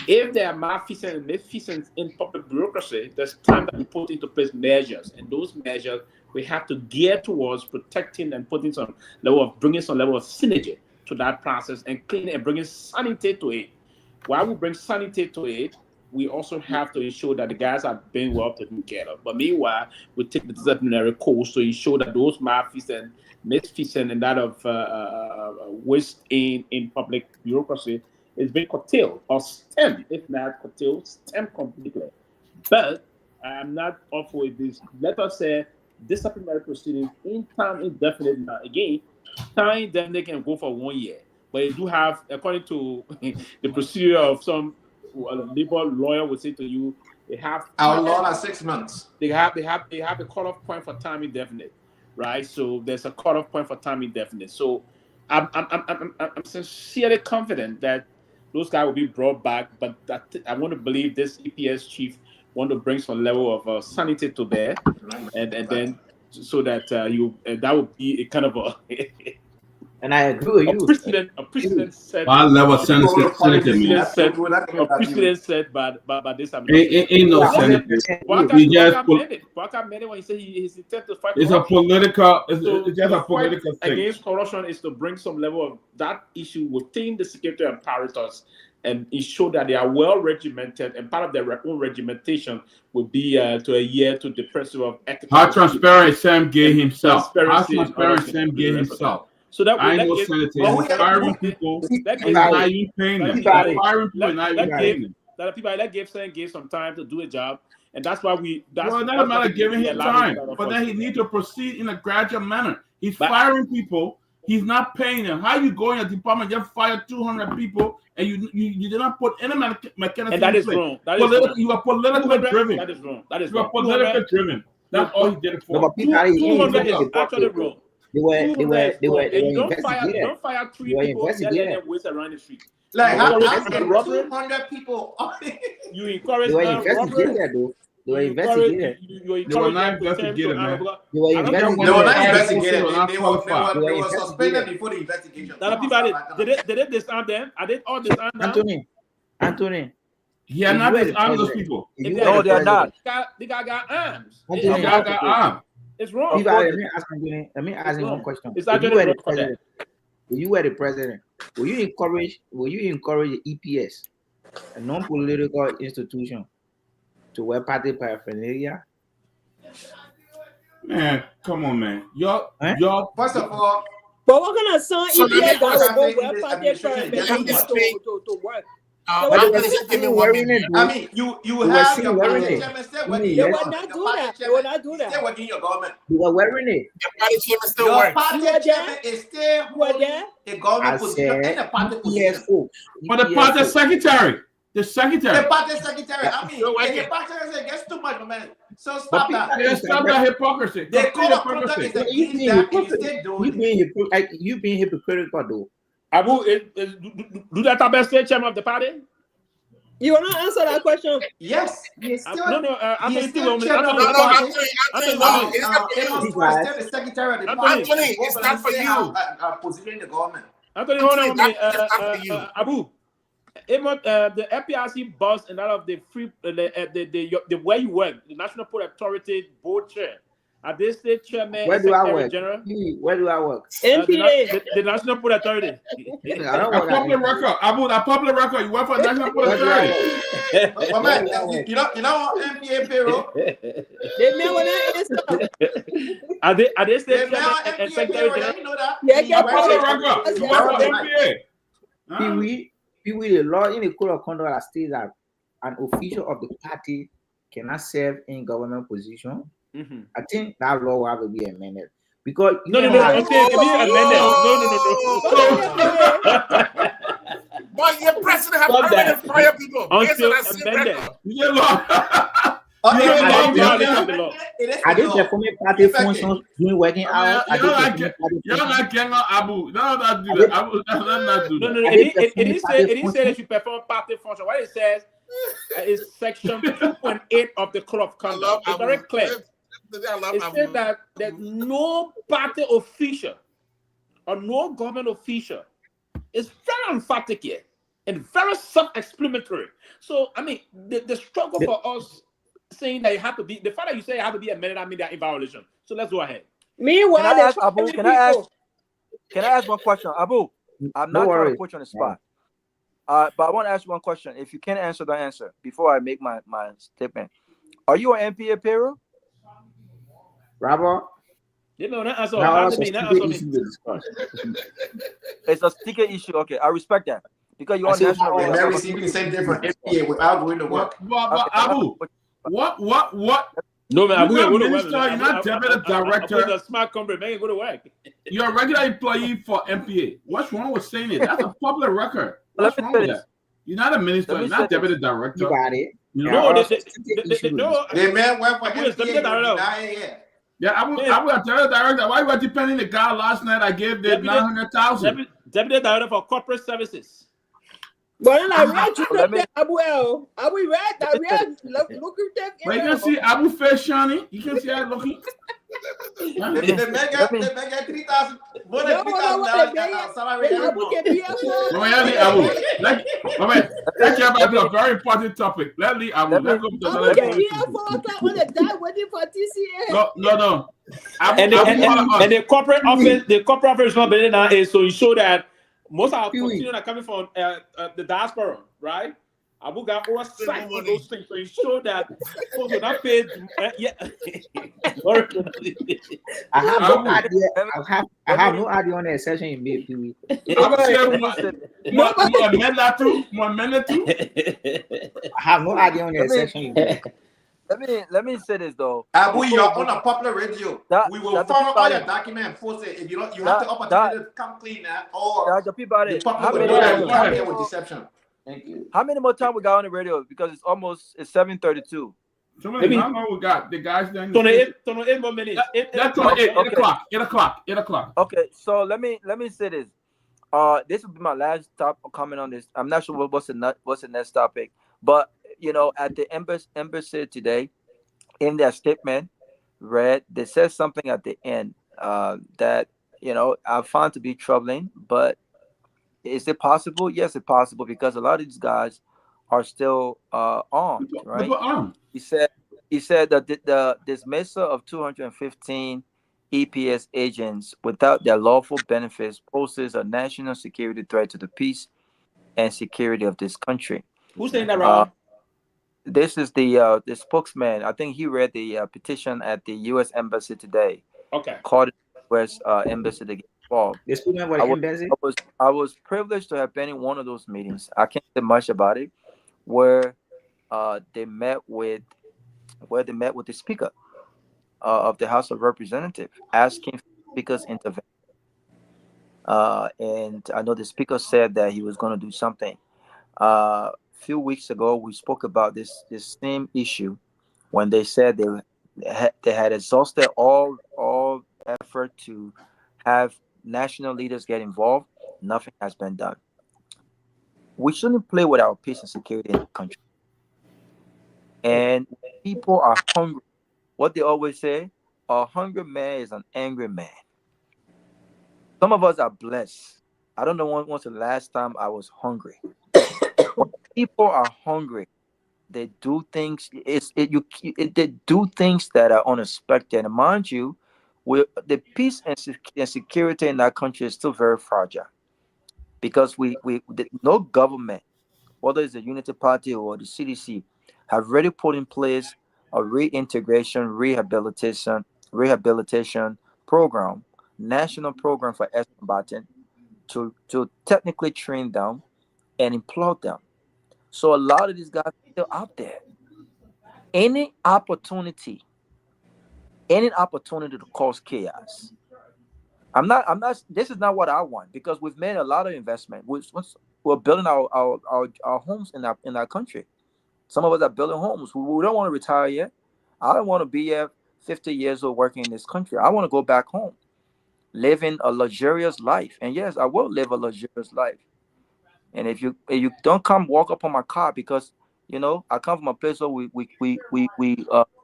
If there are malfeasance and misfeasance in public bureaucracy, there's time that we put into place measures, and those measures we have to gear towards protecting and bringing some level of synergy to that process and cleaning and bringing sanity to it. While we bring sanity to it, we also have to ensure that the guys are being well taken care of. But meanwhile, we take the disciplinary course to ensure that those malfeasance, misfeasance, and that of waste in public bureaucracy is being curtailed or stemmed, if not curtailed, stemmed completely. But I'm not off with this. Let us say disciplinary proceedings in time indefinite. Now, again, time indefinite can go for 1 year, but you do have, according to the procedure of some labor lawyer would say to you, they have our law are 6 months. They have a cutoff point for time indefinite, right? So there's a cutoff point for time indefinite. So I'm sincerely confident that those guys will be brought back, but I want to believe this EPS chief want to bring some level of sanity to bear, and then so that that would be a kind of a. And I agree with you. A precedent set. Our level of sanity, a precedent set by this administration. Ain't no sanity. Waka made it when he said he's intent to fight. It's corruption. It's just a political thing. Against corruption is to bring some level of that issue within the security apparatus and ensure that they are well regimented, and part of their own regimentation would be to adhere to the principle of ethical. How transparent Sam gave himself. So that I know sanitary. Firing people is not even paying them. Firing people is not even paying them. That people that gave some time to do a job, and that's why we. Well, it doesn't matter giving him time, but then he needs to proceed in a gradual manner. He's firing people. He's not paying them. How you go in a department just fire 200 people and you did not put any mechanism? And that is wrong. You are politically driven. That is wrong. That is wrong. You are politically driven. That's all he did it for. 200 is actually wrong. They were And you don't investigated. fire They three were people and let investigated. them waste around the street. Like, You how encourage can robbery. 200 people? You encourage They were robbery. investigated, though. They were You investigated. They were encourage not them to turn investigated, to man. Arab. They were I don't They care were investigated. not They investigated. were not They qualified. were investigated. suspended before the investigation. Now, Peabody, did they disarm them? Are they all disarmed now? Anthony, He had if not you were the disarmed those president, people. if you No, were the they are not. president, The guy got arms. Anthony, The guy got armed. It's wrong. Peabody, let me ask you one question. It's If actually you were the wrong for that. president, will you encourage the EPS, a non-political institution, to wear party paraphernalia? Man, come on, man. Y'all. First of all, But what kind of son So let me EPA guy ask- will go wear party paraphernalia to work? But they I'm were gonna seen give me 1 wearing minute. it, I though. mean, you They were have seen your wearing party it. chairman still In working. the They Your will election. not do party that. They chairman will not do is still that. working in your government. They were wearing it. Your party chairman still Your works. party You were chairman there? is still You were holding there? a I government position and said a party EPS position. folks. But the EPS party folks. secretary. The The secretary. party secretary, I mean, Still if working. the party secretary gets too much, man. So But stop that. Peabody Yeah, is stop like that that. hypocrisy. The Complete code of conduct hypocrisy. is You against being that, and you hypocritical. still doing it. You being hypocritical, though. Abu, do that Tabet state chairman of the party? You will not answer that question. Yes, he's still. No, He Anthony is still Tillman. chairman of No, the no, party. Anthony, Anthony, it's not for Amos you. Ford is still the secretary of the party. Anthony, and both it's of not them for still you. have a position in the government. Anthony, hold on with me. That's not for you. Abu, the FPRC boss and all of the free the where you work, the National Port Authority board chair. Are they state chairman Where and do I secretary work? general? Where do I work? NPA. The National Port Authority. I don't A work at public NPA. record. Abu, a public record. You work for the National Port Where do I Authority. work? But man, Where do I work? you know MPA payroll. They may will not answer. Are they They state now chairman and MPA secretary payroll. general? You know that. Yeah, You get A public work- record. You you work work for for MPA. Pewee, the law in the code of conduct that states that an official of the party cannot serve in government position. Mm-hmm. I think that law will have to be amended because No. I'm saying it be amended. No. But your president have Stop permanent that. fire people. Based on Until that same amended. record. Yeah, Lord. Are they performing party functions during working hours? Are they Y'all performing party not functions? getting on Abu. No, not do that. Abu, not do No. that. It didn't say they should perform party function. What it says is section 2.8 of the code of conduct. It's very clear. It says that no party official or no government official is very emphatic here and very self-explanatory. So, I mean, the struggle for us saying that you have to be, the fact that you say you have to be amended, I mean, they're in violation. So let's go ahead. Meanwhile, Can I ask Abu? many Can I ask? people- Can I ask one question, Abu? I'm not trying to put you on the spot. But I want to ask you one question. If you can't answer, don't answer. Before I make my statement, are you on MPA payroll? Robert? It's a sticker issue. Okay, I respect that because you're on national radio. They're receiving the same thing from MPA without going to work. But Abu, what? No, man, You're I'm not going minister, you're not deputy director. I'm a smart company, man, go to work. You're a regular employee for MPA. What's wrong with saying it? That's a public record. What's wrong with that? You're not a minister, you're not deputy director. You got it. You No, know? The man went for MPA. Yeah, I was tell the director, why were you paying the guy last night? I gave them 900,000. Deputy director for corporate services. But I read you that Abu El. Are we read that? Lucrative. But you can see Abu face shiny. You can see that looking. The man got 3,000. More than $3,000 salary. Abu can be Let's talk about a very important topic. Let's leave Abu. Let's go to Abu can be here 4 o'clock on the dot waiting for TCA. No. And the corporate office, is not better now is so you show that most of our constituents are coming from the diaspora, right? Abu got oversight on those things, so you show that folks are not paid. I have no idea. I have no idea on the session you made, Pewee. I have no idea on the session you made. Let me say this though. Abu, you're on a popular radio. We will follow all your document and force it. If you don't, you have the opportunity to come clean that or the public will come with deception. Thank you. How many more time we got on the radio? Because it's 7:32. Maybe how long we got? The guys then. 8 more minutes. That's 8 o'clock. 8 o'clock. 8 o'clock. Okay, so let me say this. This will be my last comment on this. I'm not sure what's the next topic, but at the embassy today, in their statement, they said something at the end that I found to be troubling. But is it possible? Yes, it's possible, because a lot of these guys are still armed, right? He said that the dismissal of 215 EPS agents without their lawful benefits poses a national security threat to the peace and security of this country. Who's saying that, Rob? This is the spokesman. I think he read the petition at the U.S. Embassy today. Okay. Called the U.S. Embassy to get involved. I was privileged to have been in one of those meetings. I can't say much about it, where they met with the Speaker of the House of Representatives, asking for the Speaker's intervention. And I know the Speaker said that he was going to do something. A few weeks ago, we spoke about this same issue when they said they had exhausted all effort to have national leaders get involved. Nothing has been done. We shouldn't play with our peace and security in the country. And people are hungry. What they always say, a hungry man is an angry man. Some of us are blessed. I don't know when was the last time I was hungry. When people are hungry, they do things. They do things that are unexpected. And mind you, the peace and security in our country is still very fragile, because no government, whether it's the Unity Party or the CDC, have already put in place a reintegration, rehabilitation program, national program for ex-combatants to technically train them and employ them. So a lot of these guys are still out there. Any opportunity to cause chaos. I'm not. This is not what I want, because we've made a lot of investment. We're building our homes in our country. Some of us are building homes. We don't want to retire yet. I don't want to be here 50 years old working in this country. I want to go back home, living a luxurious life. And yes, I will live a luxurious life. And if you don't come walk up on my car, because I come from a place where we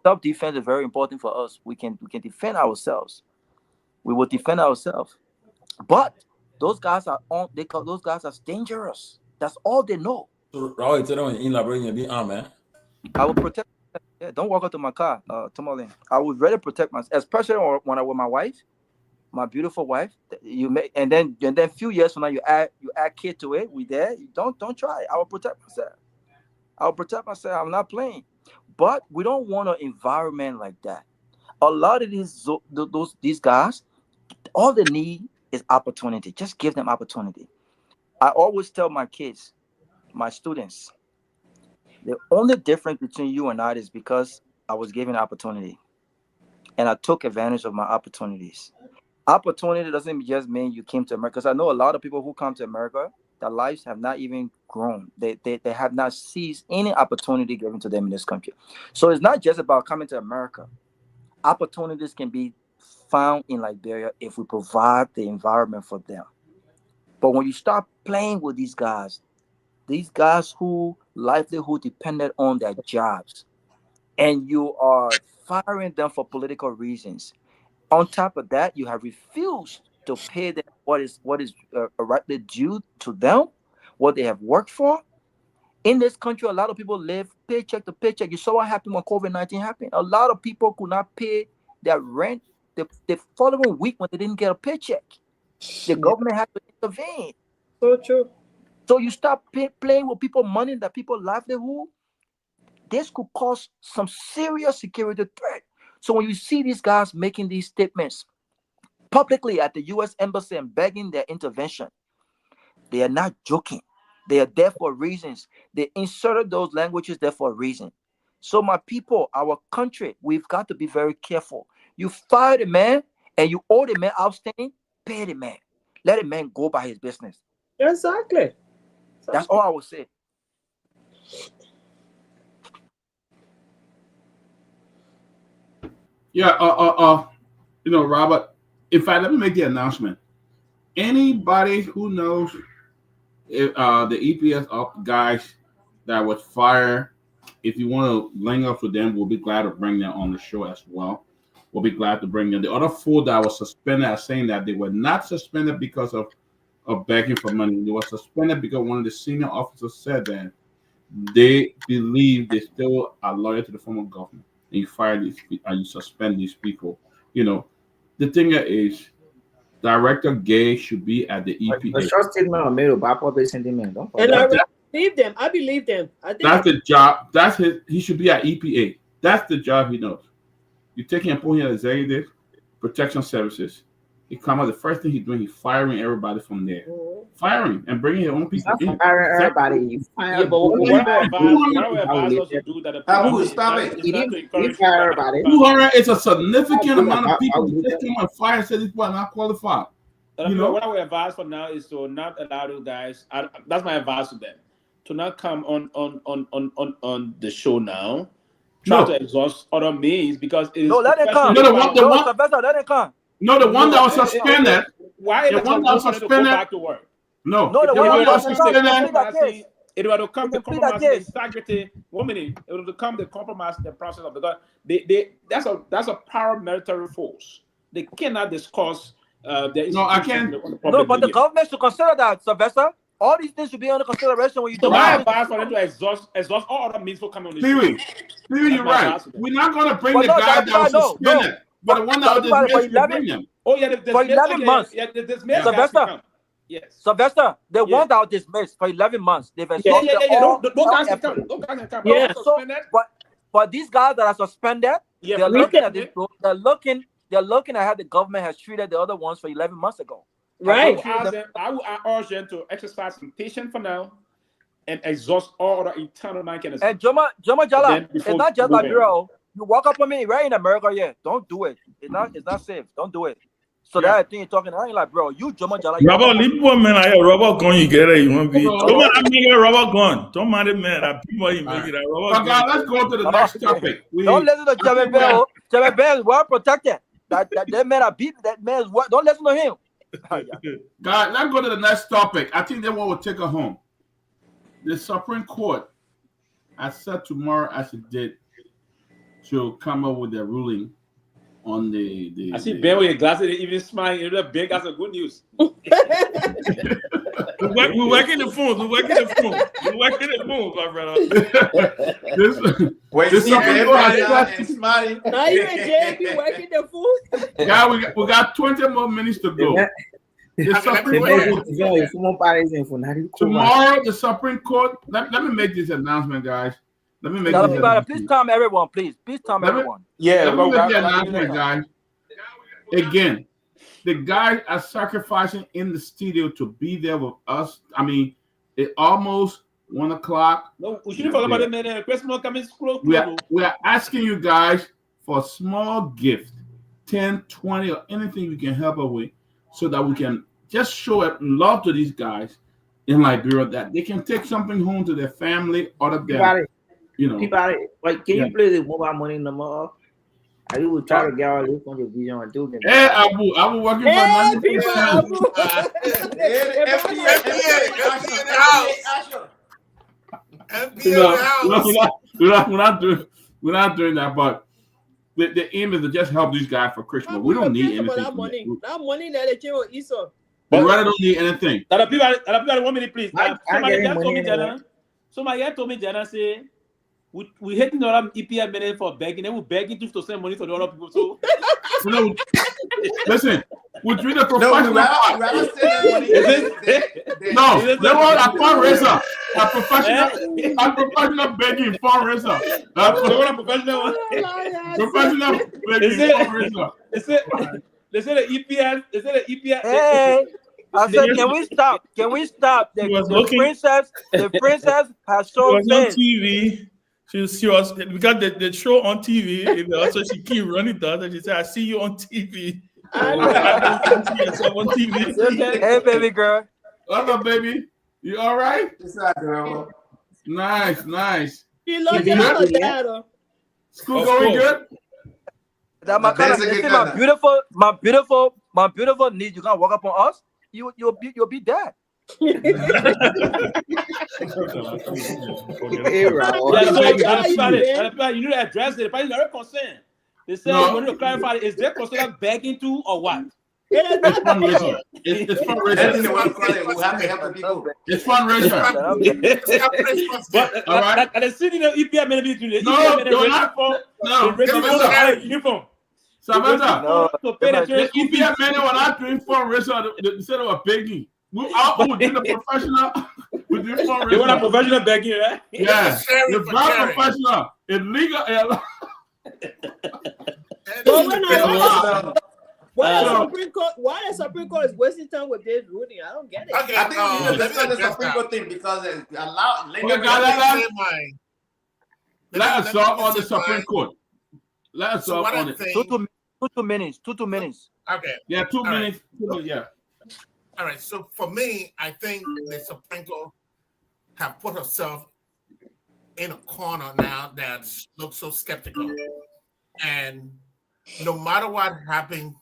self-defense is very important for us. We can defend ourselves. We will defend ourselves. But those guys are those guys are dangerous. That's all they know. So Raul, tell them in Liberia be armed, man. I will protect. Yeah, don't walk up to my car, Tomalin. I would rather protect myself, especially when I'm with my wife, my beautiful wife. And then a few years from now you add kid to it. We there. You don't try. I will protect myself. I'm not playing. But we don't want an environment like that. A lot of these guys, all they need is opportunity. Just give them opportunity. I always tell my kids, my students, the only difference between you and I is because I was given opportunity and I took advantage of my opportunities. Opportunity doesn't just mean you came to America, because I know a lot of people who come to America, their lives have not even grown. They have not seized any opportunity given to them in this country. So it's not just about coming to America. Opportunities can be found in Liberia if we provide the environment for them. But when you start playing with these guys who livelihood depended on their jobs, and you are firing them for political reasons, on top of that, you have refused to pay them what is rightly due to them, what they have worked for. In this country, a lot of people live paycheck to paycheck. You saw what happened when COVID-19 happened. A lot of people could not pay their rent the following week when they didn't get a paycheck. The government had to intervene. So true. So you start playing with people's money, that people's livelihood. This could cause some serious security threat. So when you see these guys making these statements publicly at the U.S. Embassy and begging their intervention, they are not joking. They are there for reasons. They inserted those languages there for a reason. So my people, our country, we've got to be very careful. You fire the man and you owe the man outstanding, pay the man. Let the man go by his business. Exactly. That's all I would say. Yeah. Robert. In fact, let me make the announcement. Anybody who knows the EPS guys that was fired, if you want to link up with them, we'll be glad to bring them on the show as well. We'll be glad to bring them. The other four that was suspended are saying that they were not suspended because of begging for money. They were suspended because one of the senior officers said that they believe they still are loyal to the former government. And you fire these and you suspend these people. The thing is, Director Gay should be at the EPA. The short statement made about public sentiment. And I believe them. I believe them. I think that's the job. That's his. He should be at EPA. That's the job he knows. You take him and put him at executive protection services. He come out. The first thing he's doing, he's firing everybody from there. Firing and bringing his own people in. Firing everybody. Yeah, but what I advise us to do that. Stop it. He fire everybody. 200 is a significant amount of people. You take him and fire, say these people are not qualified. What I would advise for now is to not allow those guys. That's my advice to them, to not come on the show now. Try to exhaust other means because it is. No, let it come. Sylvester, let it come. No, the one that was suspended. Why the one that was suspended? Go back to work. No, the one that was suspended. It will come to compromise the integrity. 1 minute. It will come to compromise the process of because that's a paramilitary force. They cannot discuss. I can't. No, but the government should consider that, Sylvester. All these things should be under consideration when you do. My advice for them to exhaust all other means for coming on the show. Stevie, you're right. We're not going to bring the guy that was suspended. But the one that was bring him. Oh yeah, for 11 months. Yeah, Sylvester. Yes. Sylvester, the one that was dismissed for 11 months. They've exhausted all guys can come. Those guys can come. Yeah. But these guys that are suspended, they're looking at this. They're looking at how the government has treated the other ones for 11 months ago. Right. I urge them to exercise some patience for now and exhaust all the internal mechanisms. And Jallah, it's not just Liberia. You walk up on me right in America, don't do it. It's not safe. Don't do it. So that I think you're talking. I ain't like, bro, you Jallah. Robert, leave one man. I Robert gun. You get it. You want to be? Don't mind me. Robert gun. Don't mind it, man. That people you make it. Let's go to the next topic. Don't listen to Jabba Bell. Jabba Bell is well protected. That man, that man is what? Don't listen to him. Guys, let's go to the next topic. I think that one will take us home. The Supreme Court has said tomorrow, as it did, to come up with a ruling on the I see Ben with your glasses, even smiling. You know, Ben got some good news. We're working the phones. We're working the phones, my brother. This smiling. Now you and JP working the phone. Yeah, we got 20 more minutes to go. Tomorrow, the Supreme Court. Let me make this announcement, guys. Let me make this announcement. Please calm everyone, please. Please calm everyone. Let me make the announcement, guys. Again, the guys are sacrificing in the studio to be there with us. I mean, it's almost 1 o'clock. No, we shouldn't forget about it, man. Christmas coming close. We are asking you guys for a small gift, 10, 20, or anything you can help us with, so that we can just show love to these guys in Liberia, that they can take something home to their family or to their, Peabody, like, can you play the mobile money number? I will try to get all this on the video and do it. Hey, Abu, I was working for we're not doing that, but the aim is to just help these guys for Christmas. We don't need anything. That money that they came on Esau. We rather don't need anything. Peabody, 1 minute, please. Somebody told me, Jana. Somebody told me, Jana, say, we hitting the other EPA minute for begging. They will begging to send money to the other people too. Listen, we're doing the professional part. No, they want a fundraiser. A professional begging fundraiser. That's what a professional one. Professional begging fundraiser. They say the EPA. They say the EPA. Hey. I said, can we stop? Can we stop? The princess has shown on TV. She was we got the show on TV, and also she keep running down and she said, I see you on TV. On TV. Hey, baby girl. What's up, baby? You all right? What's up, girl? Nice. She loves her dad. School going good? That my kind of, my beautiful niece, you can't walk up on us. You'll be dead. Yeah, so you need to address it. The party is very concerned. They say you want to clarify, is there considered begging to or what? It's fundraiser. It's fundraiser. It's fundraiser. All right. And the city of EPA may be doing it. No. Uniform. Samantha, the EPA men were not doing fundraiser. Instead of begging. We did the professional. We did fundraiser. You want a professional begging, right? Yeah. It's not professional. It's legal. Why the Supreme Court is wasting time with this ruling? I don't get it. Okay, I think we need to discuss the Supreme Court thing because it allowed. Let us talk on the Supreme Court. Let us talk on it. 2 minutes. 2 minutes. Okay. Yeah, 2 minutes. Yeah. All right. So for me, I think the Supreme Court have put herself in a corner now that looks so skeptical, and no matter what happens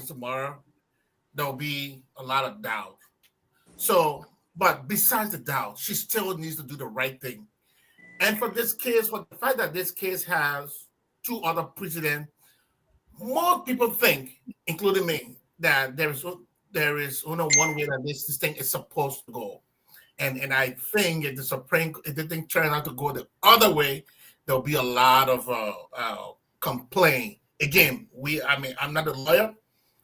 tomorrow, there'll be a lot of doubt. So, but besides the doubt, she still needs to do the right thing. And for this case, for the fact that this case has 2 other precedents, more people think, including me, that there is only one way that this thing is supposed to go. And I think if the thing turns out to go the other way, there'll be a lot of complaint. Again, I'm not a lawyer,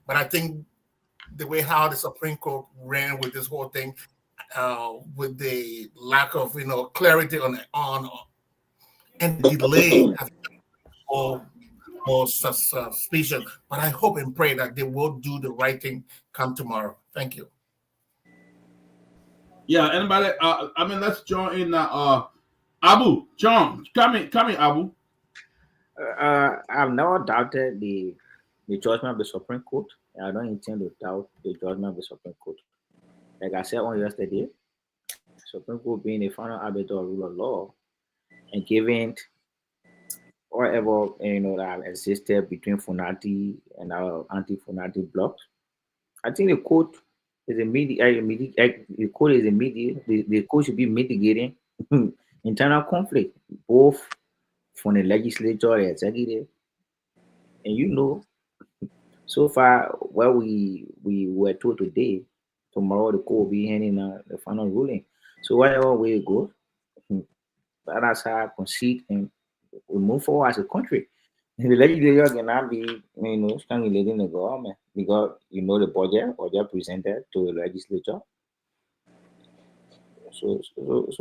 but I think the way how the Supreme Court ran with this whole thing, with the lack of clarity on and delay, more suspicion. But I hope and pray that they will do the right thing come tomorrow. Thank you. Yeah, anybody? Let's join in. Abu, John, come in, Abu. I've never doubted the judgment of the Supreme Court. I don't intend to doubt the judgment of the Supreme Court. Like I said on yesterday, Supreme Court being a final arbiter of rule of law and giving whatever that existed between Funati and our anti-Funati blocks. I think the court is the court should be mitigating internal conflict, both from the legislature, the executive, and so far what we were told today, tomorrow the court will be handing the final ruling. So whatever way it goes, let us concede and we move forward as a country. The legislature cannot be strangulating the government because the budget presented to the legislature. So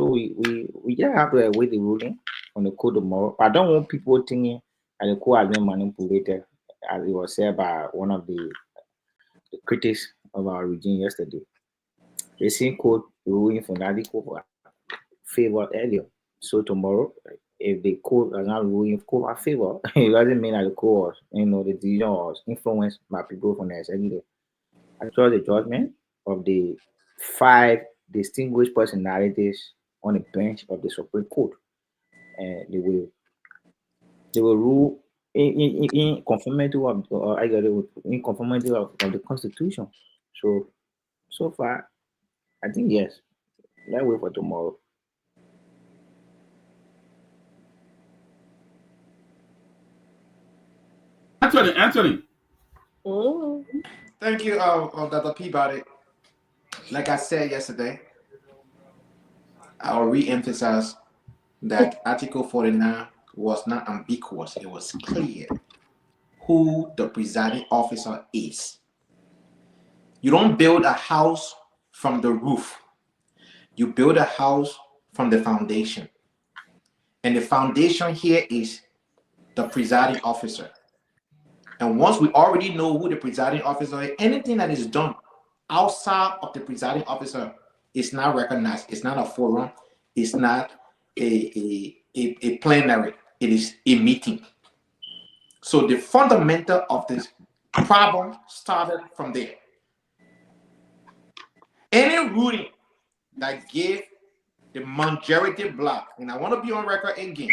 we just have to await the ruling on the court tomorrow. I don't want people thinking that the court has been manipulated, as it was said by one of the critics of our regime yesterday. The same court ruling for that court favored earlier. So tomorrow, if the court does not rule in court favor, it doesn't mean that the court, the decision was influenced by people from the executive. I trust the judgment of the 5 distinguished personalities on the bench of the Supreme Court, and they will rule in conformity of the Constitution. So far, I think yes. Let's wait for tomorrow. Anthony. Oh. Thank you, Dr. Peabody. Like I said yesterday, I'll re-emphasize that Article 49 was not ambiguous. It was clear who the presiding officer is. You don't build a house from the roof. You build a house from the foundation. And the foundation here is the presiding officer. And once we already know who the presiding officer is, anything that is done outside of the presiding officer is not recognized. It's not a forum. It's not a plenary. It is a meeting. So the fundamental of this problem started from there. Any ruling that gave the majority bloc, and I want to be on record again,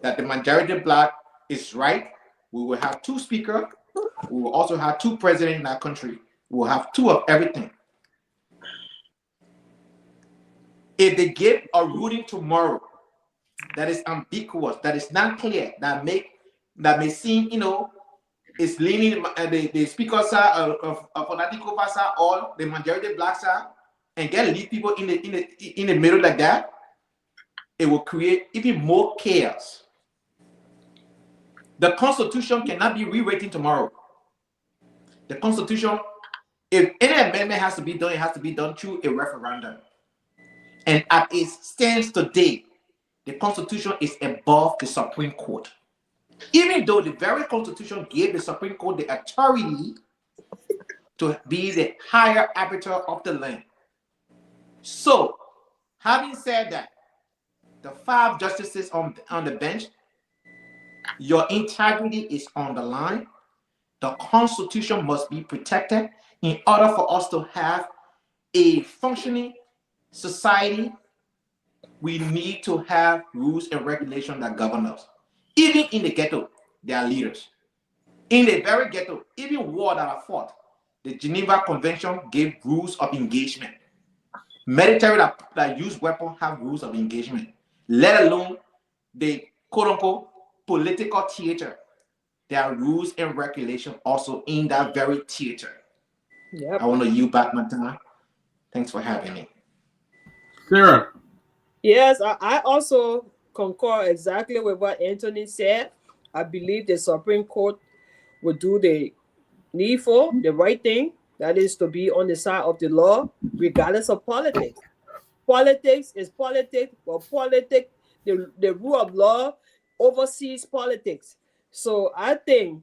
that the majority black is right, we will have 2 speakers. We will also have 2 presidents in our country. We will have 2 of everything. If they give a ruling tomorrow that is ambiguous, that is not clear, that may seem, is leaning the speaker side of fanatical side or the majority black side, and leave people in the middle like that, it will create even more chaos. The Constitution cannot be rewritten tomorrow. The Constitution, if any amendment has to be done, it has to be done through a referendum. And as it stands today, the Constitution is above the Supreme Court. Even though the very Constitution gave the Supreme Court the authority to be the higher arbiter of the land. So, having said that, the 5 justices on the bench, your integrity is on the line. The Constitution must be protected in order for us to have a functioning society. We need to have rules and regulations that govern us. Even in the ghetto, there are leaders. In the very ghetto, even war that are fought, the Geneva Convention gave rules of engagement. Military that use weapons have rules of engagement, let alone the quote-unquote political theater. There are rules and regulations also in that very theater. Yep. I want to yield back my time. Thanks for having me. Sarah. Yes, I also concur exactly with what Anthony said. I believe the Supreme Court will do the needful, the right thing. That is to be on the side of the law, regardless of politics. Politics is politics, but politics, the rule of law oversees politics. So I think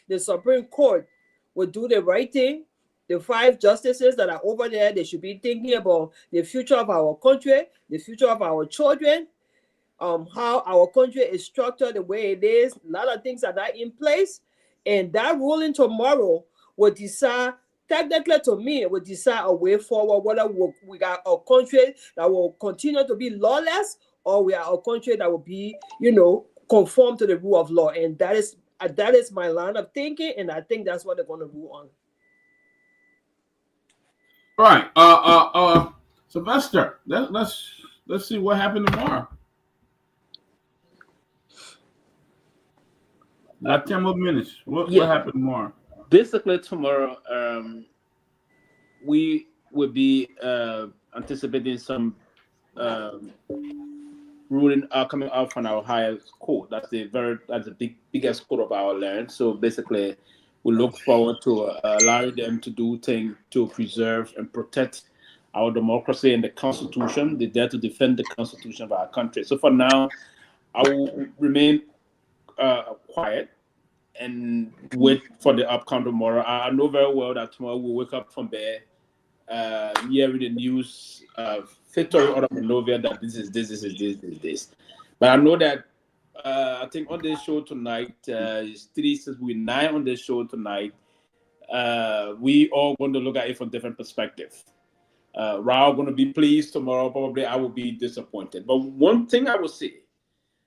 the Supreme Court will do the right thing. The 5 justices that are over there, they should be thinking about the future of our country, the future of our children, how our country is structured the way it is. A lot of things are not in place. And that ruling tomorrow will decide, technically to me, it will decide a way forward, whether we got a country that will continue to be lawless or we are a country that will be, conform to the rule of law. And that is my line of thinking, and I think that's what they're going to rule on. All right, Sylvester, let's see what happened tomorrow. Got 10 more minutes. What happened tomorrow? Basically, tomorrow we will be anticipating some ruling coming out from our highest court. That's the biggest court of our land. So basically, we look forward to allowing them to do things to preserve and protect our democracy and the Constitution. They're there to defend the Constitution of our country. So for now, I will remain quiet and wait for the outcome tomorrow. I know very well that tomorrow we'll wake up from there, hearing the news of victory out of Monrovia that this is this. But I know that I think on this show tonight, it's 3 since we're 9 on this show tonight. We all going to look at it from different perspectives. Raul going to be pleased tomorrow. Probably I will be disappointed. But one thing I will say,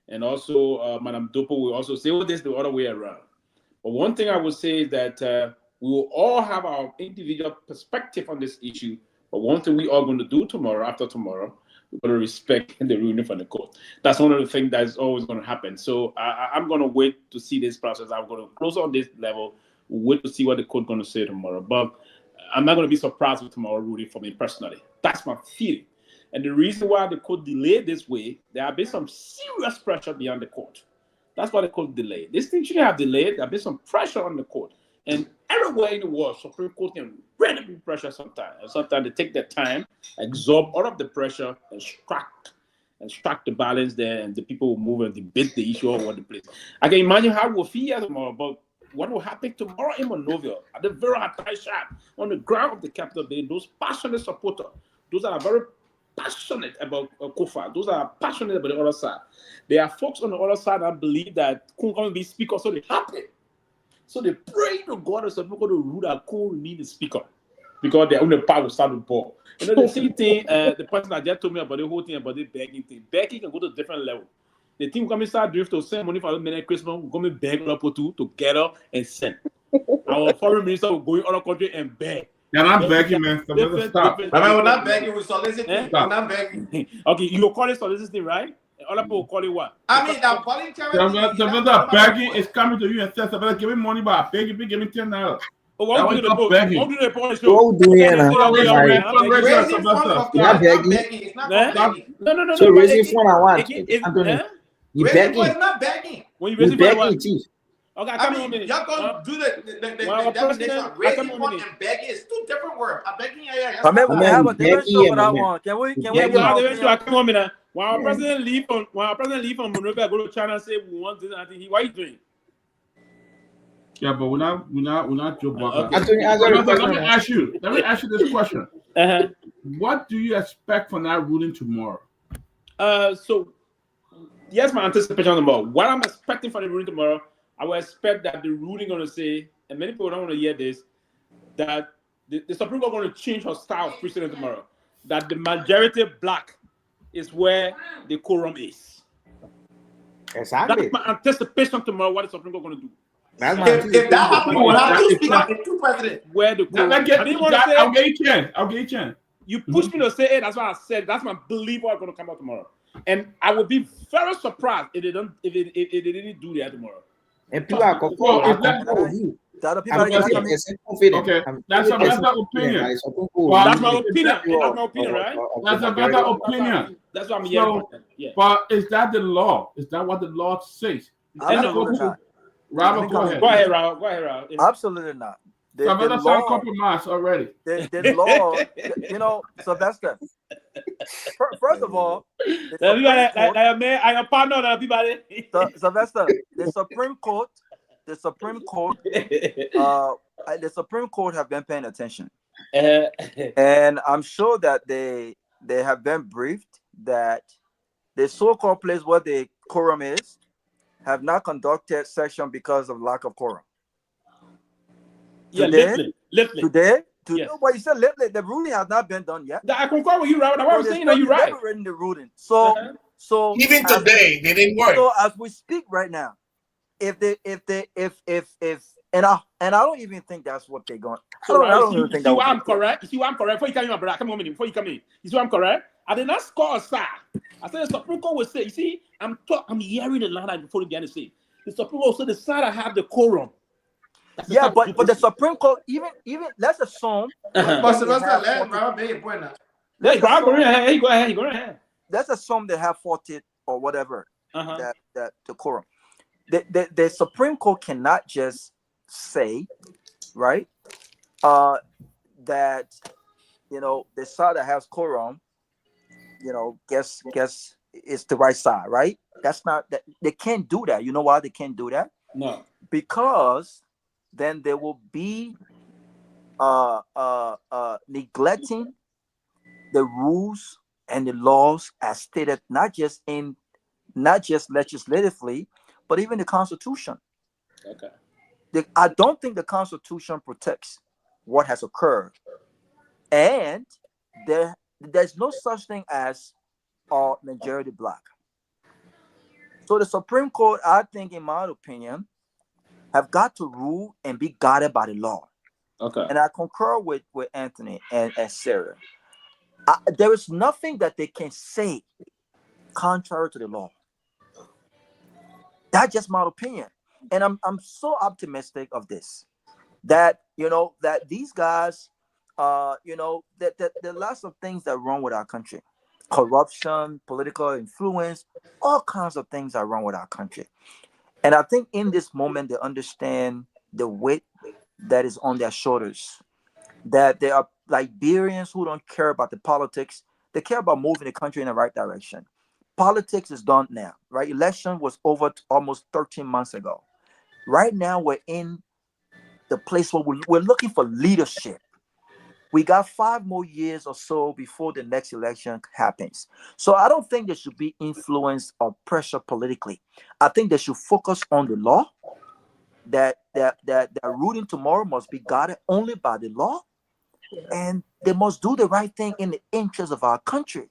and also Madam Dopo will also say, this the other way around. But one thing I will say is that we will all have our individual perspective on this issue. But one thing we are going to do tomorrow, after tomorrow, we're going to respect the ruling from the court. That's one of the things that is always going to happen. So I'm going to wait to see this process. I'm going to close on this level, wait to see what the court is going to say tomorrow. But I'm not going to be surprised with tomorrow ruling for me personally. That's my feeling. And the reason why the court delayed this way, there have been some serious pressure beyond the court. That's why the court delayed. This thing shouldn't have delayed. There have been some pressure on the court. And everywhere in the world, Supreme Court can really be pressure sometimes. And sometimes they take their time, absorb all of the pressure, and strike the balance there, and the people will move and debate the issue all over the place. I can imagine how we'll feel tomorrow about what will happen tomorrow in Monrovia at the very high shop on the ground of the capital day. Those passionate supporters, those that are very passionate about Kofa, those that are passionate about the other side. There are folks on the other side that believe that Kun can be speaker, so they happen. So they pray to God and some people to rule that Kun remain the speaker because their own power will start with ball. The same thing, the person that just told me about the whole thing about the begging thing. Begging can go to a different level. The team come inside drift to send money for the minute Christmas. We come and beg up together and send. Our foreign minister will go in other country and beg. You're not begging, man. Stop. We're not begging, we're soliciting. We're not begging. Okay, you will call it soliciting, right? And other people will call it what? I mean, I'm calling charity. The begging is coming to you and says, give me money, but I beg you, give me $10. Oh, what do the begging? What do the What do you No. So raising fund I want. You begging? It's not begging. When you raising fund, chief. okay, I mean, y'all gonna do the definition. Raising fund and begging is two different words. I'm begging. I have a different show what I want. Can we come on, man. When our president leave from Monrovia, go to China and say we want this, I think what are you doing? Yeah, but we're not Joe Buck. Let me ask you this question. What do you expect from that ruling tomorrow? So yes, my anticipation tomorrow. What I'm expecting from the ruling tomorrow, I will expect that the ruling going to say, and many people don't want to hear this, that the Supreme Court going to change her style of precedent tomorrow. That the majority black is where the quorum is. Exactly. That's my anticipation tomorrow. What the Supreme Court going to do? If that happens, we'll have two speakers, two presidents. Where the quorum? I'll get you 10. You pushed me to say it. That's what I said. That's my belief what's going to come out tomorrow. And I would be very surprised if they didn't do that tomorrow. And people are confident. Okay, that's a better opinion. That's my opinion, right? That's a better opinion. That's what I'm hearing. Yeah. But is that the law? Is that what the law says? Absolutely not. Robert, go ahead. Go ahead, Rob. Absolutely not. The law compromise already. The law, you know, Sylvester. First of all, I am partner of everybody. Sylvester, the Supreme Court have been paying attention, and I'm sure that they have been briefed that the so-called place where the quorum is have not conducted session because of lack of quorum. Today, yes. No, but you said the ruling has not been done yet. I concur with you, right? What I'm saying, you're right. Never written the ruling, so even today they didn't work. So as we speak right now, if and I don't even think that's what they're going. I don't even think that. I'm correct. You see why I'm correct? Before you come in, my brother, come on, before you come in. You see why I'm correct? I did not score a side. I said the Supreme Court will say. You see, I'm hearing the line before the began to say. The Supreme Court said the side I have the quorum. Yeah, but the Supreme Court, even let's assume. But let Rob make a point now. Go ahead. Let's assume they have 40 or whatever that the quorum. The Supreme Court cannot just say, right, that the side that has quorum, guess it's the right side, right? That's not that they can't do that. You know why they can't do that? No, because then there will be neglecting the rules and the laws as stated, not just legislatively, but even the Constitution. Okay. I don't think the Constitution protects what has occurred, and there's no such thing as majority black. So the Supreme Court, I think, in my opinion, have got to rule and be guided by the law. Okay. And I concur with Anthony and Sarah. There is nothing that they can say contrary to the law. That's just my opinion. And I'm so optimistic of this, that that these guys, that there are lots of things that are wrong with our country. Corruption, political influence, all kinds of things are wrong with our country. And I think in this moment, they understand the weight that is on their shoulders, that they are Liberians who don't care about the politics. They care about moving the country in the right direction. Politics is done now, right? Election was over almost 13 months ago. Right now, we're in the place where we're looking for leadership. We got 5 more years or so before the next election happens. So I don't think there should be influence or pressure politically. I think they should focus on the law, that ruling tomorrow must be guided only by the law, and they must do the right thing in the interest of our country.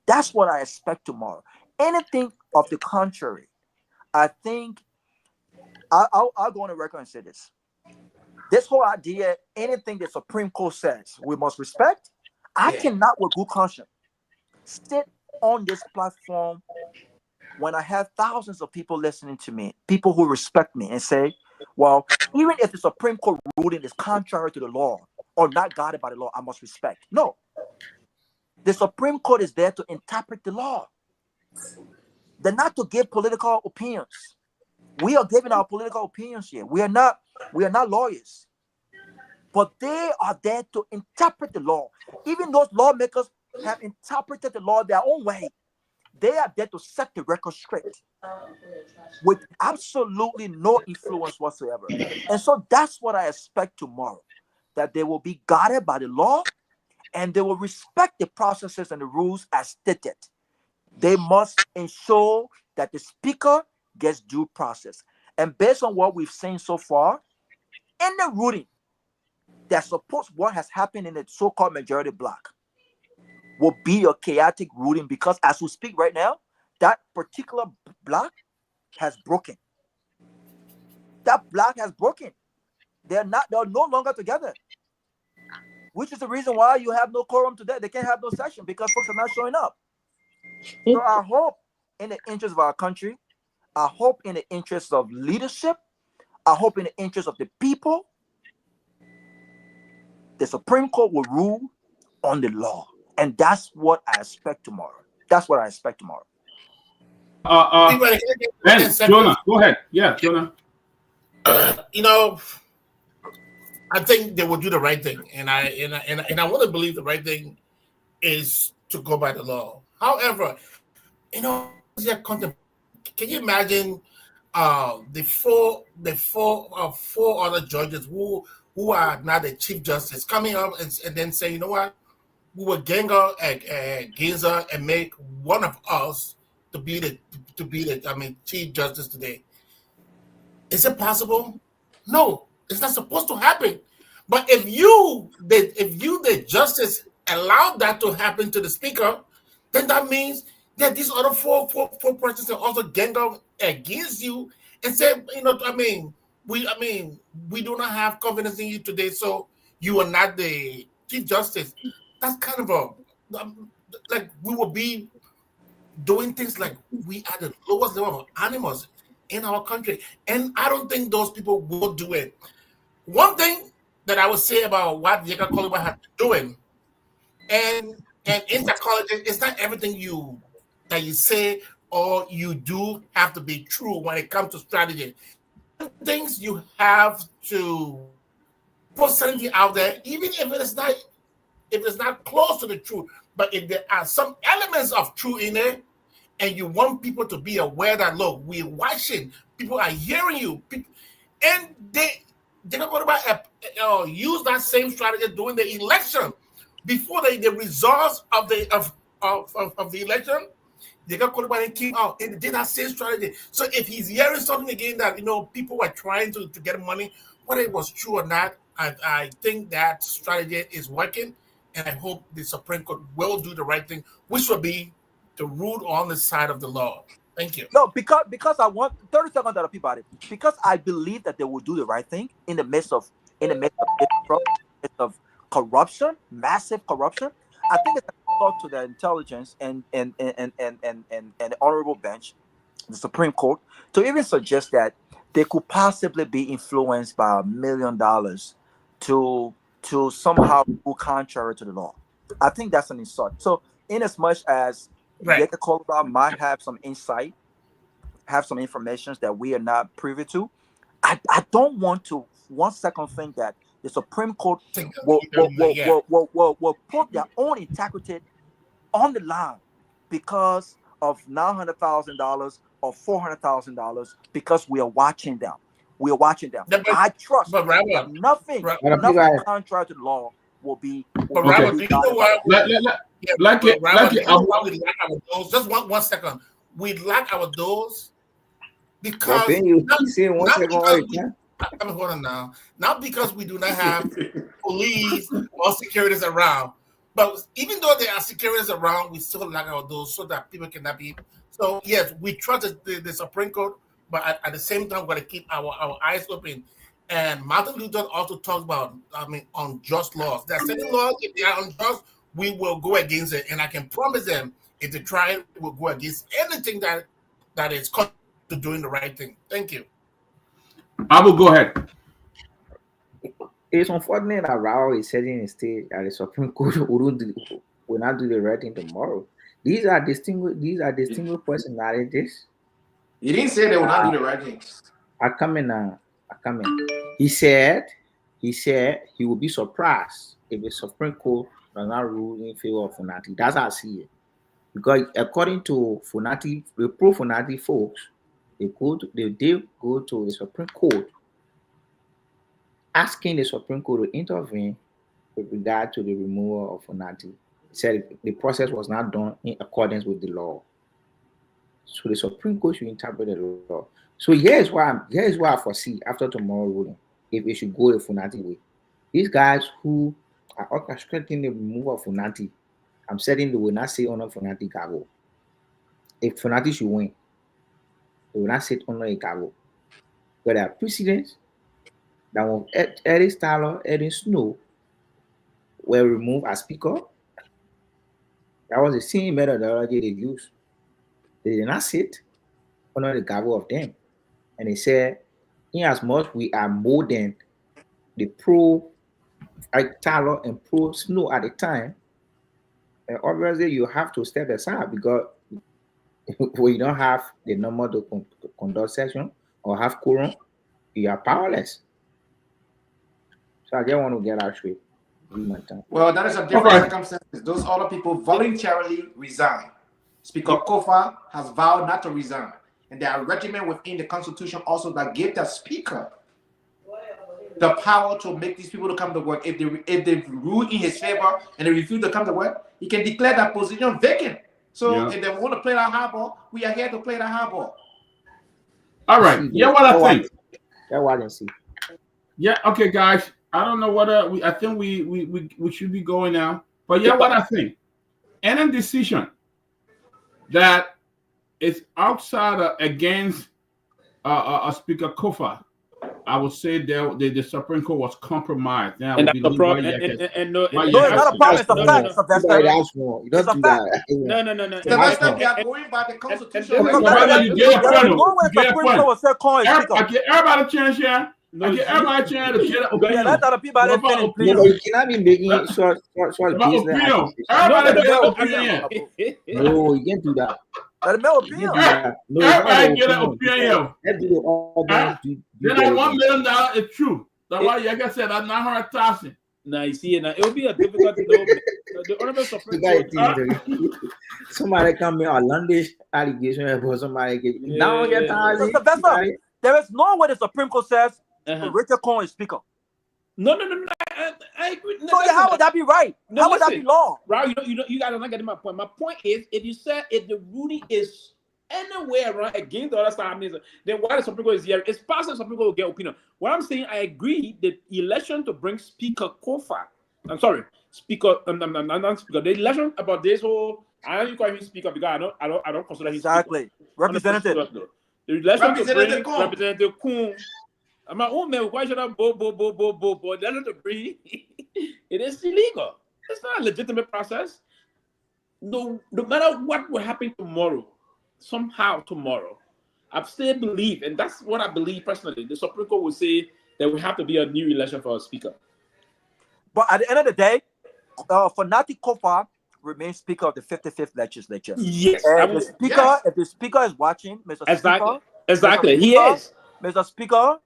That's what I expect tomorrow. Anything of the contrary, I think I'll go on the record and say this. This whole idea, anything the Supreme Court says, we must respect. I cannot, with good conscience, sit on this platform when I have thousands of people listening to me, people who respect me, and say, well, even if the Supreme Court ruling is contrary to the law or not guided by the law, I must respect. No. The Supreme Court is there to interpret the law. They're not to give political opinions. We are giving our political opinions here. We are not lawyers. But they are there to interpret the law. Even those lawmakers have interpreted the law their own way. They are there to set the record straight with absolutely no influence whatsoever. And so that's what I expect tomorrow, that they will be guided by the law and they will respect the processes and the rules as stated. They must ensure that the speaker gets due process. And based on what we've seen so far, in the ruling that supports what has happened in the so-called majority bloc will be a chaotic ruling, because as we speak right now, that particular bloc has broken. That bloc has broken. They're no longer together. Which is the reason why you have no quorum today. They can't have no session because folks are not showing up. So I hope in the interest of our country, I hope in the interest of leadership, I hope in the interest of the people, the Supreme Court will rule on the law. And that's what I expect tomorrow. That's what I expect tomorrow. Ben, Jonah, go ahead. Yeah, Jonah. You know, I think they will do the right thing, and I want to believe the right thing is to go by the law. However, you know, can you imagine the four other judges who are not the Chief Justice coming up and then say, you know what, we will gang up at Giza and make one of us to be the Chief Justice today. Is it possible? No, it's not supposed to happen. But if the justice allowed that to happen to the speaker, then that means that these other four persons are also gang up against you and say, you know, we do not have confidence in you today, so you are not the Chief Justice. That's kind of like we will be doing things like we are the lowest level of animals in our country. And I don't think those people will do it. One thing that I would say about what Jacob Kehleboe has been doing, and in psychology, it's not everything that you say or you do have to be true when it comes to strategy. Things you have to put something out there, even if it's not close to the truth, but if there are some elements of truth in it, and you want people to be aware that, look, we're watching, people are hearing you, and they don't go about use that same strategy during the election before the results of the election. They got called by the king out and did that same strategy. So if he's hearing something again that, you know, people were trying to get money, whether it was true or not, I think that strategy is working, and I hope the Supreme Court will do the right thing, which will be to rule on the side of the law. Thank you. No, because I want 30 seconds to people about it. Because I believe that they will do the right thing in the midst of corruption, massive corruption. I think it's a talk to the intelligence and the honorable bench, the Supreme Court, to even suggest that they could possibly be influenced by $1 million to somehow go contrary to the law. I think that's an insult. So, in as much as Jacob Kehleboe might have some insight, have some information that we are not privy to, I don't want to one second think that the Supreme Court will put their own integrity on the line because of $900,000 or $400,000 because we are watching them. We are watching them. I trust that nothing contrary to the law will be. Just one second. We lack our doors because hold on now. Not because we do not have police or securities around, But even though there are securities around, we still lack out those so that people cannot be. So yes, we trust the Supreme Court, but at the same time, we're going to keep our eyes open. And Martin Luther also talks about, unjust laws. There are certain laws, if they are unjust, we will go against it. And I can promise them, if they try it, we'll go against anything that is called to doing the right thing. Thank you. I will go ahead. It's unfortunate that Rao is setting a stage at the Supreme Court will not do the right thing tomorrow. These are distinguished personalities. He didn't say they will not do the right thing. I come in. He said he will be surprised if the Supreme Court does not rule in favor of Funati. That's how I see it. Because according to Funati, the pro-Funati folks, they go to the Supreme Court asking the Supreme Court to intervene with regard to the removal of Funati. Said the process was not done in accordance with the law. So the Supreme Court should interpret the law. So here's why I foresee after tomorrow ruling, if it should go the Funati way. These guys who are orchestrating the removal of Funati, I'm saying they will not say honor Funati Garguah. If Funati should win, they will not say honor Garguah. But there are precedents that when Eddie Starler, Eddie Snow were removed as speaker, that was the same methodology they used. They did not sit under the Garguah of them. And they said, in as much we are more than the pro Tyler and pro Snow at the time, and obviously you have to step aside because when you don't have the number to conduct session or have quorum, you are powerless. So I just want to get out straight. Well, that is a different circumstances. Those other people voluntarily resign. Speaker Kofa has vowed not to resign. And there are regiments within the Constitution also that give the Speaker the power to make these people to come to work. If they rule in his favor and they refuse to come to work, he can declare that position vacant. So if they want to play that hardball, we are here to play that hardball. All right. Yeah, what I think. That's what I see. Yeah. Okay, guys. I don't know what I think we should be going now. But yeah, what I think. Any decision that is outside against Speaker Kofa, I would say the Supreme Court was compromised. Now, and that's the problem. No, it's not a problem. It's a fact, Sylvester. That's wrong. You don't do that. No. Sylvester, we are going by the Constitution. You get a point. I give everybody a chance here. I give everybody a chance to get an opinion. That's not a Peabody No, you cannot be making short business. Everybody get an opinion. No, you can't do that. Everybody get an opinion. Then that $1 million is true. That's why, like I said, that's 900,000. Now you see, now it will be a difficult to know. The honorable Supreme Court. Somebody come with a London allegation about somebody getting now get there is no way the Supreme Court says Richard Cohen is speaker. No. I agree. So how would that be right? How would that be law? Right, you guys are not getting my point. My point is, if you said if the ruling is anywhere around against the other side, then why the Supreme Court is here? It's possible the Supreme Court will get opinion. What I'm saying, I agree. The election to bring Speaker Kofa, Speaker, not Speaker. The election about this whole, I don't call him Speaker because I don't consider him exactly Speaker. Representative. The election to bring Representative Kuhn. I'm like, oh man, why should I bo? That's not to bring. It is illegal. It's not a legitimate process. No matter what will happen tomorrow, somehow tomorrow, I still believe, and that's what I believe personally, the Supreme Court will say that we have to be a new election for a speaker. But at the end of the day, Funati Kofa remains Speaker of the 55th Legislature. Yes. If the Speaker is watching, Mr. Speaker. Exactly. He is. Mr. Speaker,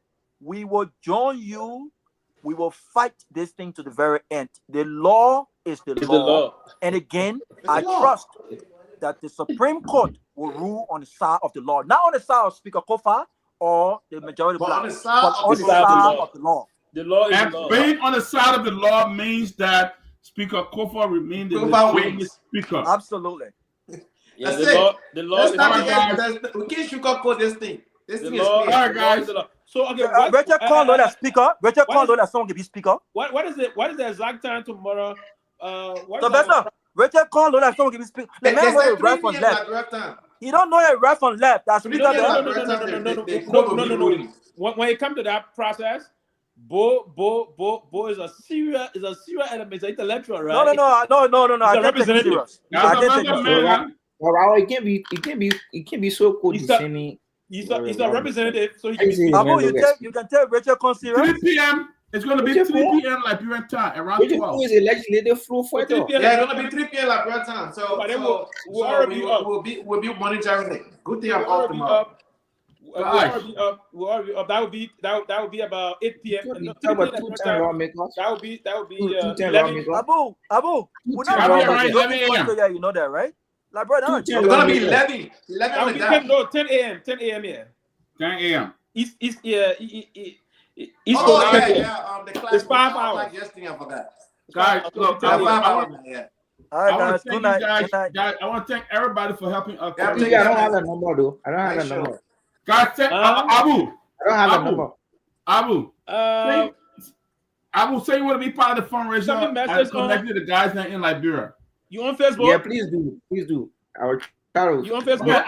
we will join you. We will fight this thing to the very end. The law is the law. And again, I trust that the Supreme Court will rule on the side of the law. Not on the side of Speaker Kofa or the majority black, on the side of the law. The law is the law. Being on the side of the law means that Speaker Kofa remains the speaker. Absolutely. Yeah, the law is we can't sugarcoat this thing. This thing is clear. All right, guys. So okay, Richard Conlow as speaker. Richard Conlow as someone can be speaker. What is it? What is the exact time tomorrow? Sylvester, Richard called that someone give me speak. The man know the ref on left. He don't know the ref on left. That's No. When it comes to that process, Bo is a serious element. It's intellectual, right? No. I can't take it serious. It can be so condescending. He's a representative, so he can be. Abu, you can tell Richard come serious. 3 p.m. It's going to be 3 p.m. Liberian time, around 12. Is a legislative flow for it. Yeah, it's going to be 3 p.m. Liberian time. So we'll be monitoring it. Good thing I'm off tomorrow. We'll already be up. That would be about 8 p.m. That would be 11. Abu, we're not you know that, right? Like, brother, it's gonna be 11. 11 10 a.m. 10 a.m. Yeah. 10 a.m. East. The class. It's 5 hours. Yesterday, I forgot. Guys, look, I want to thank you guys. I want to thank everybody for helping us. I don't have a number though. I don't have a number. Guys, thank Abu. I don't have a number. Abu, say you want to be part of the fundraiser and connect to the guys that in Liberia. You on Facebook? Yeah, please do. I will try to. You on Facebook?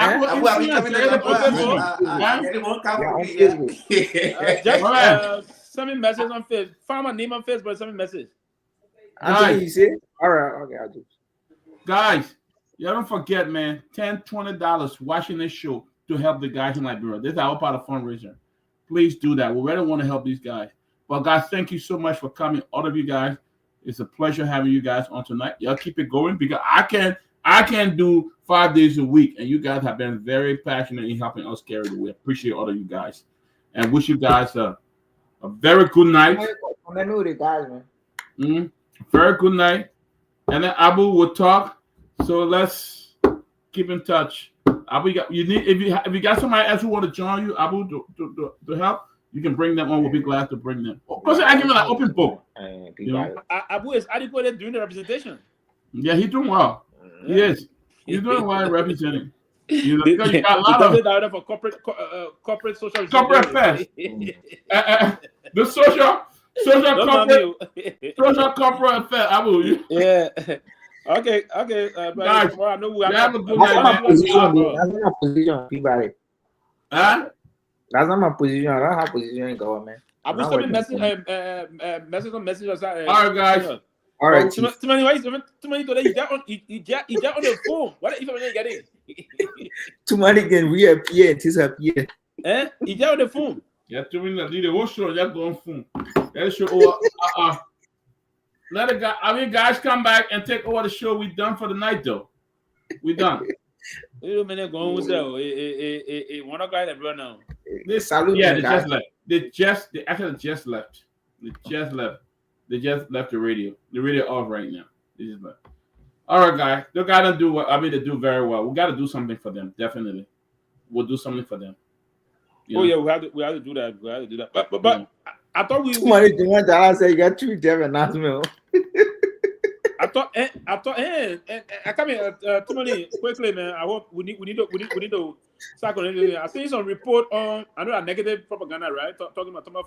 Send me message on Facebook. Find my name on Facebook. Send me message. Guys, you see? All right, okay, I'll do. Guys, y'all don't forget, man. $10, $20 watching this show to help the guys in Liberia. This is our part of fundraiser. Please do that. We really want to help these guys. But guys, thank you so much for coming, all of you guys. It's a pleasure having you guys on tonight. Y'all keep it going because I can do 5 days a week, and you guys have been very passionate in helping us carry the way. Appreciate all of you guys, and wish you guys a very good night. Very good night. And then Abu will talk. So let's keep in touch. Abu, if you got somebody else who want to join you, Abu, to help. You can bring them on. We'll be glad to bring them. Because I give it an open book. Abu is adequate doing the representation. Yeah, he's doing well. He is. He's doing well representing. You got a lot of for corporate social affairs. The social corporate affairs. Abu. Yeah. Okay. Guys, I know we have a good night. That's not my position, Peabody. Huh? That's not my position. I don't have position in government. I will send message on message. All right, guys. All right. Too many today. You got on the phone. What if you get it? Too many can reappear and disappear. You got on the phone. Yeah, too many that the whole show just go on phone. That show let the guys come back and take over the show. We done for the night though. We done. Wait a minute, go on with that. One guy that run now. They just left. They just left. They just left the radio. The radio off right now. They just left. All right, guys. They gotta do what they do very well. We gotta do something for them. Definitely, we'll do something for them. Yeah, we have to do that. But I thought we. Somebody doing that. I said you got 2 different announcements. I thought, I come here, too many quickly, man. I hope we need to start on anything. I think some report on, I know that negative propaganda, right? Talking about Tomal.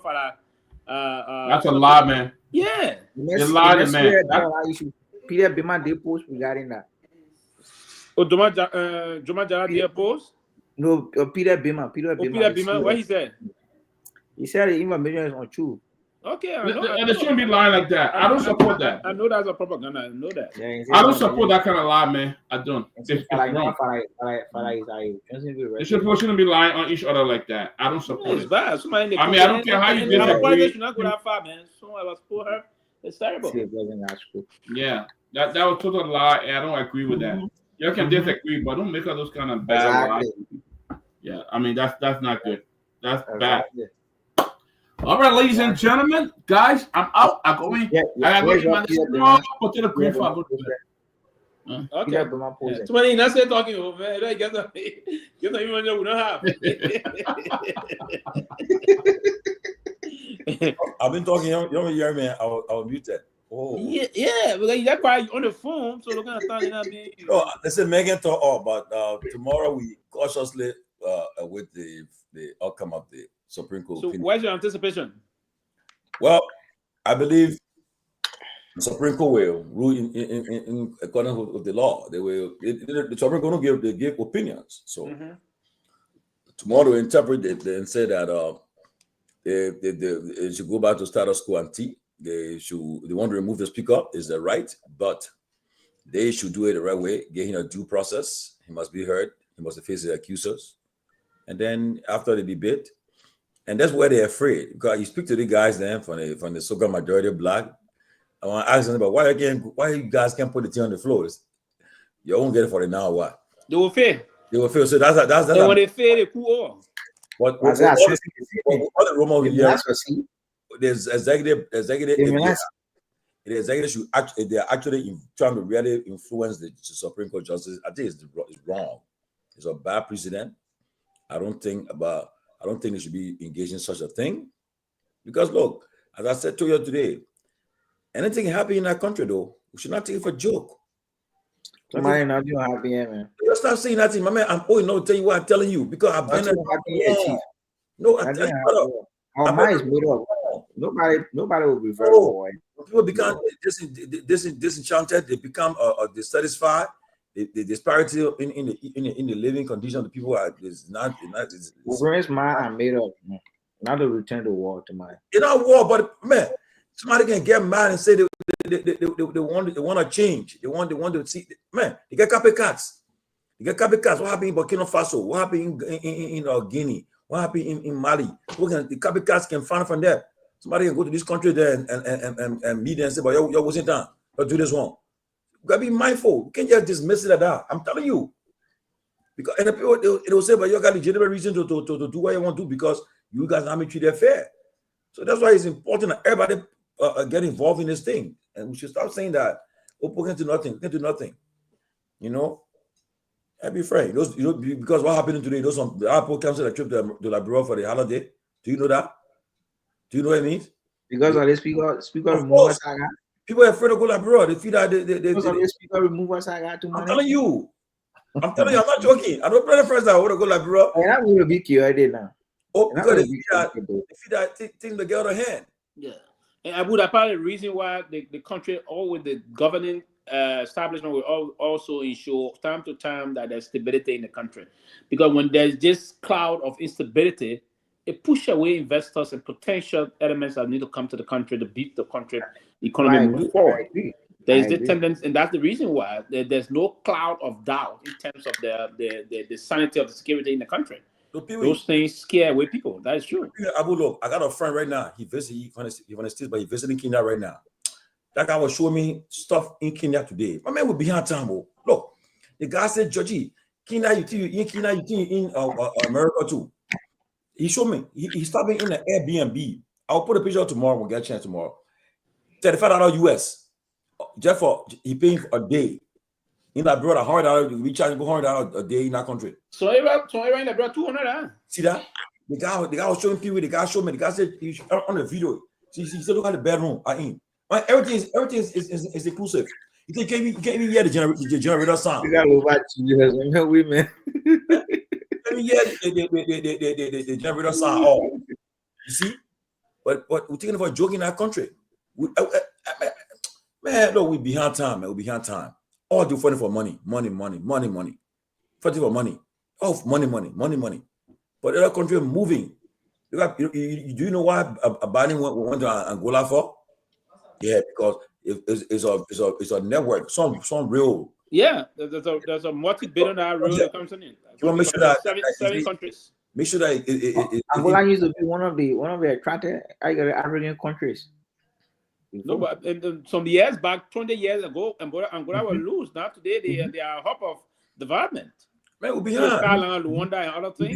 That's a lie, man. Yeah, it's a lie, man. Peter Bima did post regarding that. Oh, Jallah did post? No, Peter Bima. Peter Bima. What he said? He said the information is untrue. Okay, and it shouldn't be lying like that. I don't support that. I know that's a propaganda. I know that. Yeah, I don't support that kind of lie, man. I don't. It's wrong. They shouldn't be lying on each other like that. I don't support it. Bad. I mean, I don't care how you disagree. Not go that far, man. Someone was for her. It's terrible. Yeah, that was total lie, and I don't agree with that. You can disagree, but don't make up those kind of bad lies. Yeah, I mean that's not good. That's bad. All right, ladies and gentlemen, guys, I'm out. I'm going. I gotta go to my potato cream for. Okay. Somebody not say talking over, man. Get not even know we don't have. I've been talking. You don't hear me. I was muted. Oh. Yeah, because that's why on the phone, so they're gonna thought you know me. No, listen, Myean talk all, but tomorrow we cautiously with the outcome of the Supreme Court. So, what's your anticipation? Well, I believe Supreme Court will rule in accordance with the law. The Supreme Court don't give opinions. So tomorrow they interpret it and say that they should go back to status quo ante. They want to remove the speaker is their right, but they should do it the right way, get him a due process. He must be heard. He must face the accusers. And then after the debate, and that's where they're afraid. Because you speak to the guys then from the so-called majority black. I want to ask them about why you guys can't put the thing on the floors. You won't get it for the now. What? They will fail. They will fail. So that's and when they fail, they cool off. What the rumor there's executive should actually, they're actually trying to really influence the Supreme Court justice. I think it's wrong. It's a bad precedent. I don't think they should be engaged in such a thing. Because look, as I said to you today, anything happen in that country though, we should not take it for a joke. Somebody not doing happy, man. You stop saying that thing, my man. I'm tell you what I'm telling you because I've been happy. No, I tell you our mind is made up. Nobody will be very boy. People become disenchanted. They become dissatisfied. The disparity in the living condition of the people is not. Where's mind made up? Not to return to war to mine. It's not war, but man, somebody can get mad and say they want to change. They want to see. Man, they get copycats. What happened in Burkina Faso? What happened in Guinea? What happened in Mali? The copycats can find from there. Somebody can go to this country there and meet and say, but you wasn't done. Don't do this wrong. You gotta be mindful. You can't just dismiss it like that. I'm telling you. Because and the people they'll say, but you got legitimate reason to do what you want to do because you guys haven't treated fair. So that's why it's important that everybody get involved in this thing. And we should stop saying that Oppo can do nothing. You know? I'd be frank. Because what happened today, the Apple canceled a trip to Liberia for the holiday. Do you know that? Do you know what it means? Because of the speaker removal saga. People are afraid to go Liberia. They feel that because of the speaker removal saga. I'm telling you, I'm not joking. I don't play the first that I want to go Liberia. And I'm going to be killed now. Oh, because they feel that things to get out of hand. Yeah. And I would apparently the reason why the country, all with the governing establishment, will also ensure time to time that there's stability in the country. Because when there's this cloud of instability, it pushes away investors and potential elements that need to come to the country to beat the country economy moving forward. There's the tendency, and that's the reason why there's no cloud of doubt in terms of the sanity of the security in the country. Those things scare away people. That is true. Abu, look, I got a friend right now. He from the States, but he's visiting Kenya right now. That guy was showing me stuff in Kenya today. My man will be on time. Look, the guy said, Georgie, Kenya, you think in America too. He showed me. He's stopping in an Airbnb. I'll put a picture tomorrow. We'll get a chance tomorrow. $35 US. Just for he paying for a day. In that brother, $100, we charge $100 a day in that country. So everyone in the brother $200. See that? The guy was showing Pewee. The guy showed me. The guy said on the video. He said, look at the bedroom I'm in. Everything is inclusive. He said, can we hear the generator sound? You got Lofa Julius and women. Let me hear the generator sound. Oh, you see? But we're taking it for a joke in our country. Man, look, we behind time, man. We behind time. All do fighting for money. Fighting for money. Oh, money. But the other country are moving. Do you know why Biden went to Angola for? Yeah, because it's a network. Some real. Yeah, there's a multi-billion-dollar real that comes in. You want to make sure that seven countries. Make sure that Angola used to be one of the attractive African countries. No, but some years back, 20 years ago, Angola will lose. Now today they are hub of development. Man, we'll be on time. Rwanda and other things.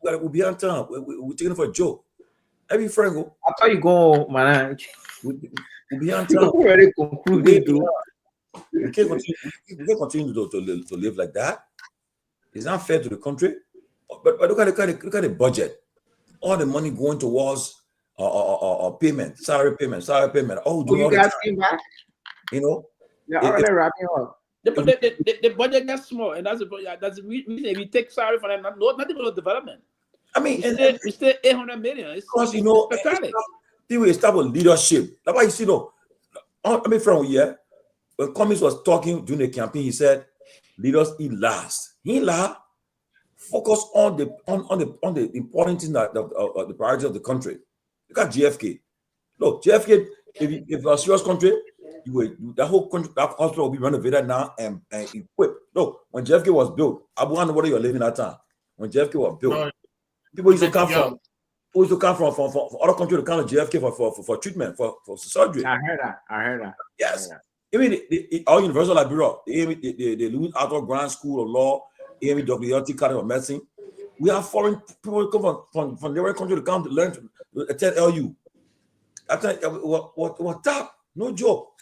We'll be on time. We're taking it for a joke. Every Franco. I thought you go, man. We'll be on time. Already concluded. We can't continue to live like that. It's not fair to the country. But look at the budget. All the money going towards payment, salary payment. Oh, you guys came back? You know? They're already wrapping up. The budget gets small, and that's the reason we take salary for them, not even development. I mean, it's still 800 million. It's because, you know, pathetic. People establish leadership. That's why you see, from yeah. When Cummings was talking during the campaign, he said, "Let us eat last." He laughed. Focus on the important thing that the priority of the country. Look at JFK. Look, JFK. If it was a serious country, that whole country, that hospital will be renovated now and equipped. Look, when JFK was built, I wonder whether you're living that time. When JFK was built, people used to come from other countries to come to JFK for treatment, for surgery. I heard that. Yes. I mean, our Universal Liberia, the Louis Arthur Grand School of Law, AMWLT College of Medicine. We have foreign people who come from different countries to come to learn to attend LU. I tell you, what top? No joke.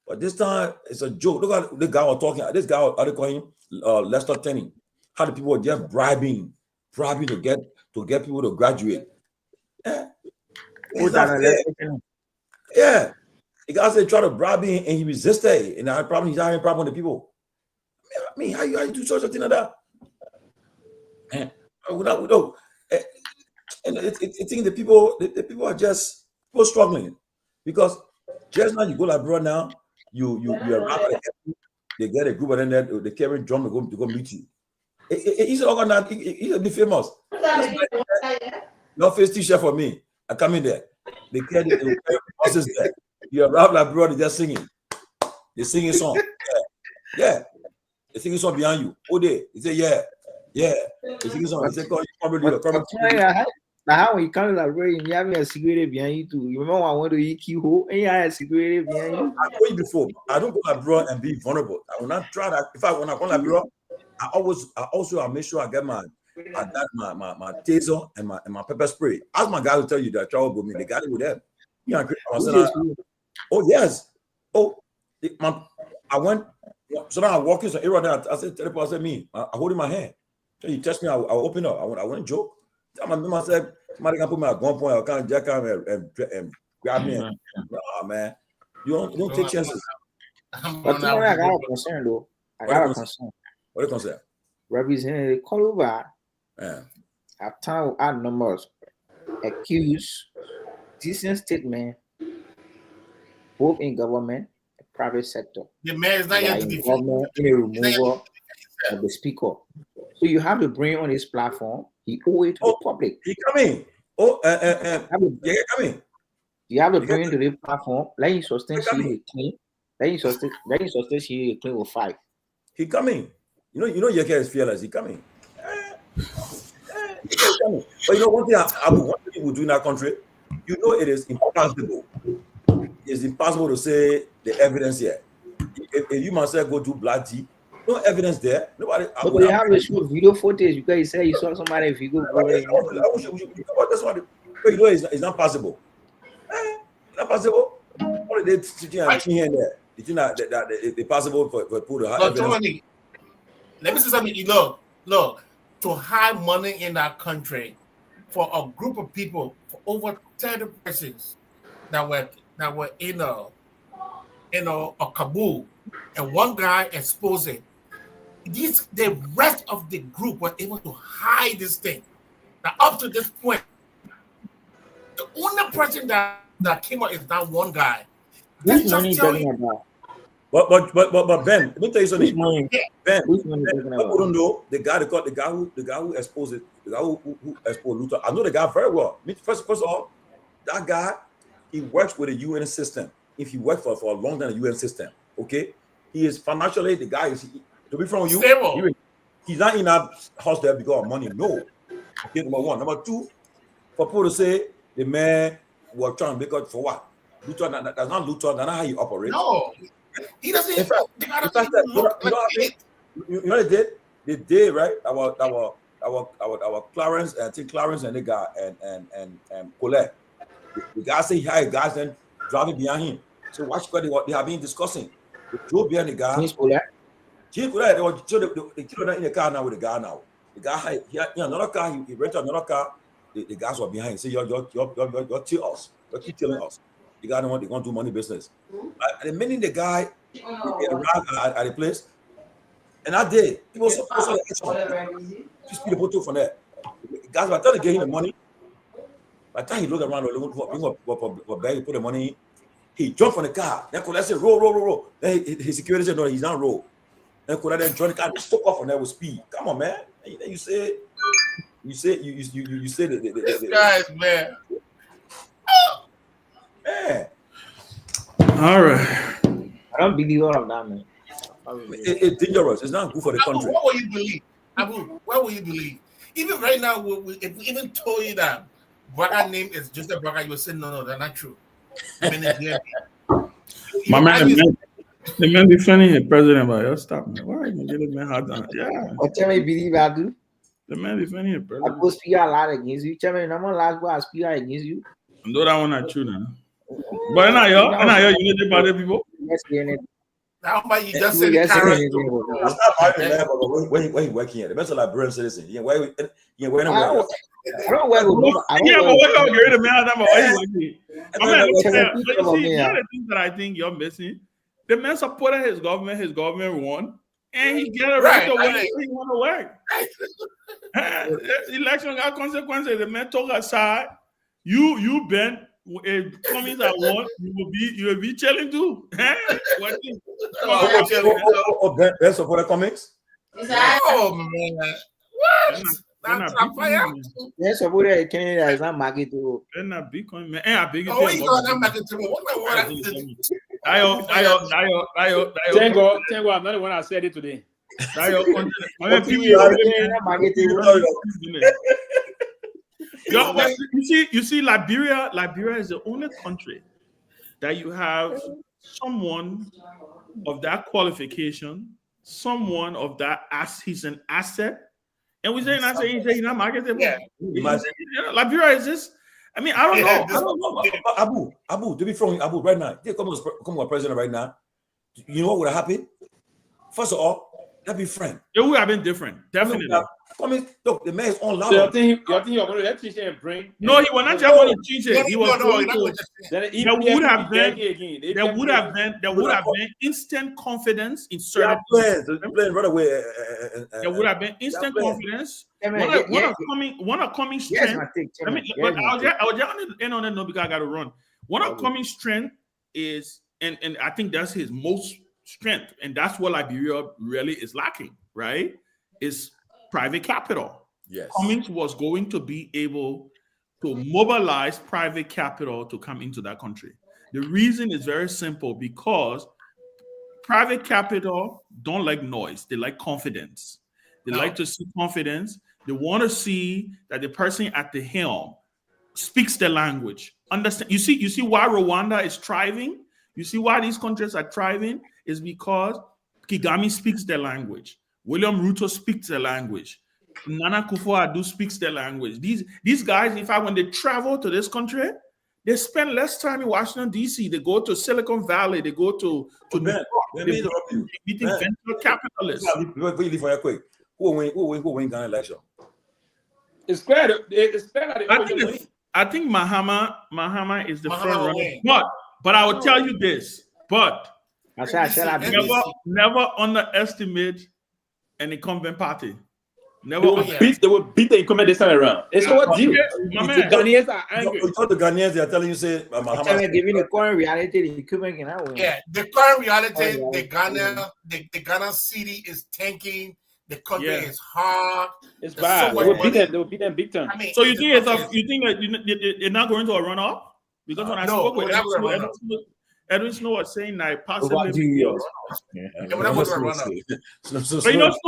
But this time it's a joke. Look at the guy was talking. This guy, how they call him, Lester Tenney. How the people were just bribing to get people to graduate. Yeah. Yeah. The guy said try to bribe him and he resisted. And he's having a problem with the people. I mean, how you do such a thing like that? And it's the people are just struggling because just now you go like bro now you arrive at the they get a group and then they carry drum to go meet you. He's organized. He'll be famous. No face t-shirt for me. I come in there. They carry the buses there. You arrive like bro, they just singing. They singing song. Yeah. They singing song behind you. All day. He say yeah. They singing song. They say come now how when you come to that road, you have a security behind you too. You remember when I went to Kehleboe and you had a security behind you? I told you before, I don't go abroad and be vulnerable. I will not try that. When I go abroad, I make sure I get my taser and my pepper spray. Ask my guy to tell you that travel with me. They got it with them. Oh yes. I went. So now I walk in some area there. I said, tell the person, me. I hold in my hand. So you test me, I'll open up. I wouldn't joke. I said, somebody can put me at gunpoint. I can't jack him and grab me. Oh man, you don't take chances. But I got a concern though. I got a concern. What are you concerned? Representative Kehleboe, yeah, at time add numbers, accuse decent statement, both in government and private sector. The mayor is not yet to defend in a removal of the speaker. So you have to bring on this platform. He owe it to the public. He coming. Yeah, coming. You have to bring to the platform. Let him sustain she claim. Let him sustain she claim with 5. He coming. You know, Yeke is fearless. He coming. But you know one thing we do in our country. You know it is impossible. It's impossible to say the evidence here. If you myself go to Black G, no evidence there. Nobody. But you have to shoot video footage because you say you saw somebody if you go. That's what. You know, it's not possible. It's not possible. What are they sitting here and there? You think that it's possible for people to have evidence? Let me say something. Look, to hide money in that country for a group of people, for over 30 persons that were in a Kabul, and one guy exposing. The rest of the group were able to hide this thing. Now, up to this point, the only person that came out is that one guy. Which money is talking about? But Ben, let me tell you something. Ben, people don't know the guy who exposed it, the guy who exposed Luther. I know the guy very well. First of all, that guy, he works with the UN system. If he worked for a long time in the UN system, okay, he is financially the guy is. To be from you, he's not in that house there because of money. No. Okay, number one. Number two, for people to say the man was trying to make out for what? Luther, that's not Luther. That's not how you operate. No, he doesn't. In fact, you know what they did? They did right. Our Clarence, I think Clarence and the guy and Colette. The guy say he had guys then driving behind him. So watch what they have been discussing. The drove behind the guy. They killed in the car now with the guy now. The guy, he had another car. He rented another car. The guys were behind. Say you're telling us. You keep telling us. The guy don't want. They want to do money business. And the minute the guy arrived at the place, and that day people saw just people took from there. The guys by the time they gave him the money, by the time he looked around, for bag, he put the money in. He jumped from the car. Then Kola said, roll. Then his security said, no, he's not roll. Then Kola then joined the car and took off on there with speed. Come on, man. And then you said This guy's man. Man. All right. I don't believe all of that, man. It's dangerous. It's not good for the country. What will you believe? Abu, what will you believe? Even right now, if we even told you that Braga name is just a Braga, you will say, no, that's not true. I mean, My man, the man defending his president, but yo, stop, man. Why are you giving me hard time? Yeah. What tell me believe I do? The man defending his I president. go speak a lot against you. Tell me, I'm gonna last go I speak against you. No, that one not true now. But now you know the bad people. Yes, now, but you just said the character. That's not my man, but where he working at? The best of Liberian citizen. Yeah, where I don't work with yeah, but what about the man? I mean, the thing that I think you're missing. The man supported his government won, and he get a right to work. He want to work. Election got consequences. The man took aside. You Ben, coming that one, you will be chilling too. Ben supported comics. Oh man, what? Yes, supported Canada is not market too. Ben not Bitcoin man. I big. Oh, he's not market too. What? Tango, I'm not the one that said it today. You see, Liberia is the only country that you have someone of that qualification, someone of that he's an asset, and we say he's not marketable. Yeah. Liberia is this. I mean, I don't know. Abu, to be frank, Abu, right now, they come with president right now. You know what would have happened? First of all, that'd be frank. It would have been different, definitely. Look, the man is on loud. So you think you're going to let Chiche and bring? No, he was not just going to Chiche. He was going to. There would have been instant confidence in certain plans right away. There would have been instant confidence. One upcoming strength. But I was just end on that note because I got to run. One upcoming strength is, and I think that's his most strength, and that's what Liberia really is lacking, right? Is private capital. Yes. Cummings was going to be able to mobilize private capital to come into that country. The reason is very simple, because private capital don't like noise. They like confidence. They like to see confidence. They want to see that the person at the helm speaks the language. Understand? You see why Rwanda is thriving? You see why these countries are thriving? Is because Kagame speaks their language. William Ruto speaks the language. Nana Akufo-Addo speaks the language. These guys, in fact, when they travel to this country, they spend less time in Washington, D.C. They go to Silicon Valley. They go to New York. Meeting venture capitalists. Who win Ghana election? It's clear. It's clear. I think Mahama is the front runner. But I will tell you this. But never underestimate an incumbent party. They will beat the incumbent this time around. It's what deal. The Ghanaians are angry. You told the Ghanaians they are telling you say giving the current reality the incumbent can win. Yeah, the current reality, the Ghana city is tanking. The country is hard. It's bad. They will beat them big time. I mean, so you think that you're not going to a runoff? Because when I spoke with Edwin Snow was saying that possibly. So you know, Snow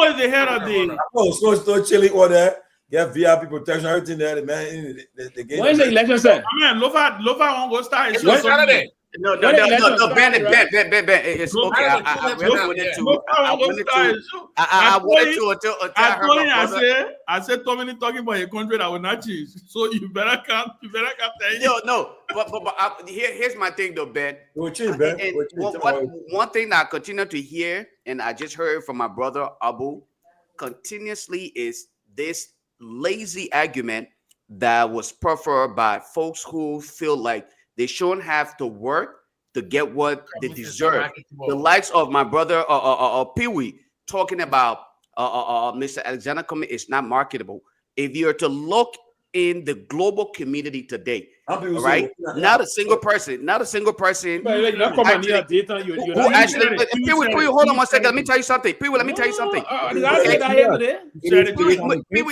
is the head of the. Snow is still chilling over there. Yeah, VIP protection, everything there. The man, the game. When is the election, sir? I mean, Lofa won't go start. It's on Saturday. No, Ben. It's okay. I said, Tommy talking about a country that will not change. So you better come. But here's my thing, though, Ben. We'll change, Ben. One thing that I continue to hear, and I just heard from my brother Abu, continuously is this lazy argument that was preferred by folks who feel like they shouldn't have to work to get what they deserve. The likes of my brother Pewee talking about Mr. Alexander Cummings is not marketable. If you're to look within the global community today. Right? Not a single person. Not a single person. But you're not coming near data. You're Who actually? Hold on one second. Let me tell you something. Pewee, let me tell you something. Pewee, you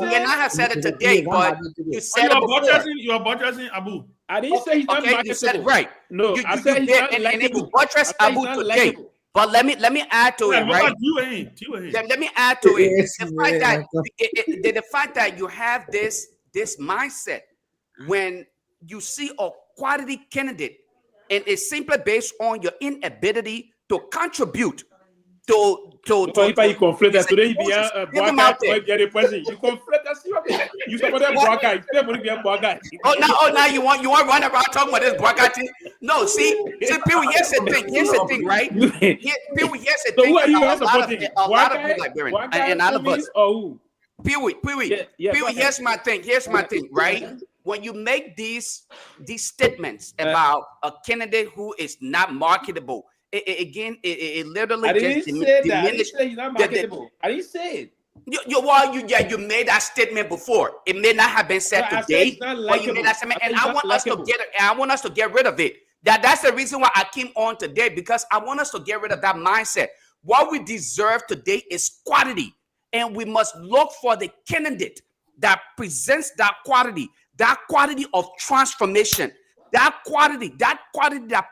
may not have said it today, but you said it before. You are buttressing Abu. I didn't say he's not marketable. You said it right. No, I said he's not likable. And then you buttress Abu today. But let me add to it, right? Let me add to it. The fact that you have this mindset when you see a quality candidate and it's simply based on your inability to contribute to you conflict that today you conflict that you support that black guy. Now you want to run around talking about this black guy thing? No, see, Pewee, here's the thing, right? Pewee, here's the thing. A lot of people like Baron and all of us. Pewee, here's my thing, right? When you make these statements about a candidate who is not marketable, it literally just diminishes. I didn't say it. You made that statement before. It may not have been said today, but you made that statement, and I want us to get rid of it. That's the reason why I came on today, because I want us to get rid of that mindset. What we deserve today is quality, and we must look for the candidate that presents that quality of transformation. That quality that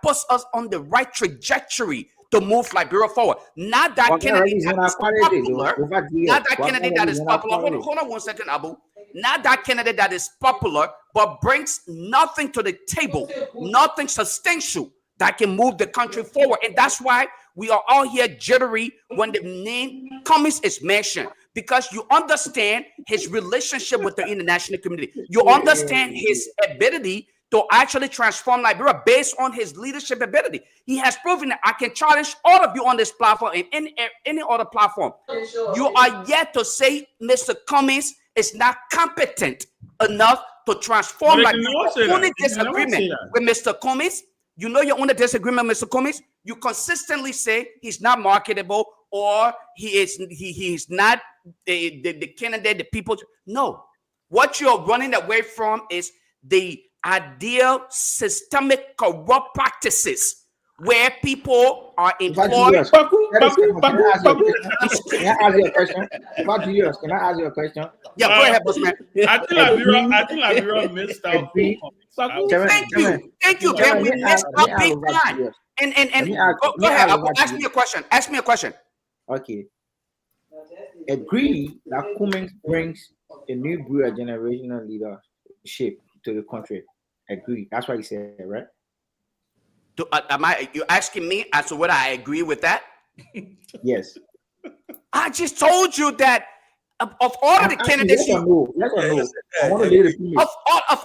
puts us on the right trajectory to move Liberia forward. Not that candidate that is popular. Not that candidate that is popular. Hold on one second, Abu. Not that candidate that is popular, but brings nothing to the table, nothing substantial that can move the country forward. And that's why we are all here jittery when the name Cummings is mentioned, because you understand his relationship with the international community. You understand his ability to actually transform Liberia based on his leadership ability. He has proven that I can challenge all of you on this platform and any other platform. You are yet to say Mr. Cummings is not competent enough to transform Liberia. Only disagreement with Mr. Cummings. You know your only disagreement, Mr. Cummings. You consistently say he's not marketable, or he is not the candidate, the people. No. What you're running away from is the ideal systemic corrupt practices where people are employed. Can I ask you a question? Can I ask you a question? Yeah, go ahead, bossman. I think Liberia missed out. Thank you, Ben. We missed out big time. And go ahead. Ask me a question. Okay. Agree that Cummings brings a new breed of generational leadership to the country. Agree. That's what he said, right? You asking me as to whether I agree with that? Yes. I just told you that of all of the candidates, yes or no? I want to hear the of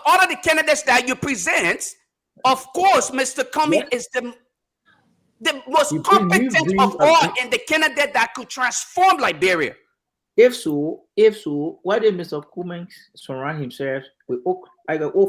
all of the candidates that you present, of course, Mr. Cummings is the most competent of all, and the candidate that could transform Liberia. If so, why did Mr. Cummings surround himself with all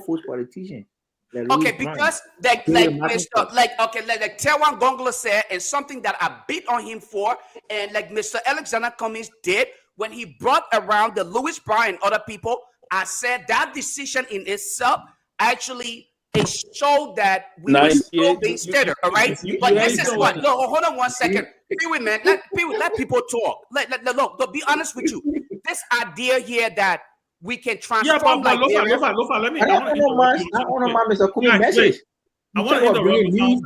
false politicians? Okay, because like Kehleboe Gongloe said, and something that I beat on him for, and like Mr. Alexander Cummings did when he brought around the Louis Brown and other people, I said that decision in itself actually it showed that we were still being steadier, all right? But this is what. No, hold on one second. Pewee, man, let people talk. Look, be honest with you. This idea here that we can transform Liberia. Lofa, let me. I don't know my Mr. Cummings message. I want to interrupt you.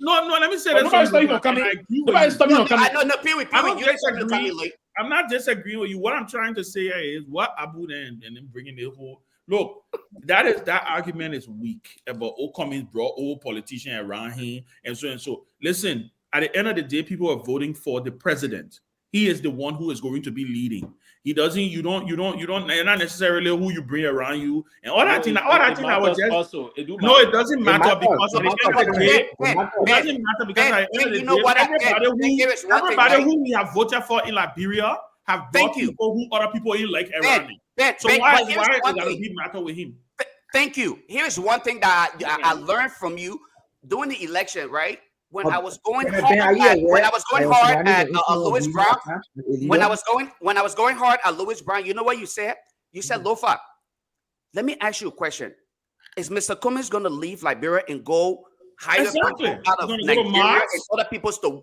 No, let me say that. Nobody's stopping you from coming. Nobody's stopping you from coming. No, Pewee, you ain't stopping coming late. I'm not disagreeing with you. What I'm trying to say is what Abu and then bringing the whole look. That argument is weak about Cummings brought old politicians around him and so and so. Listen, at the end of the day, people are voting for the president. He is the one who is going to be leading. He doesn't. You're not necessarily who you bring around you and all that thing. All that thing I was just. Also, it doesn't matter because at the end of the day, it doesn't matter because at the end of the day, everybody who we have voted for in Liberia have brought people who other people ain't like around him. So why is it gonna be matter with him? Thank you. Here's one thing that I learned from you during the election, right? when I was going hard at Louis Brown, when I was going hard at Louis Brown, you know what you said? You said, Lofa, let me ask you a question. Is Mr. Cummings going to leave Liberia and go hire people out of Nigeria and other people from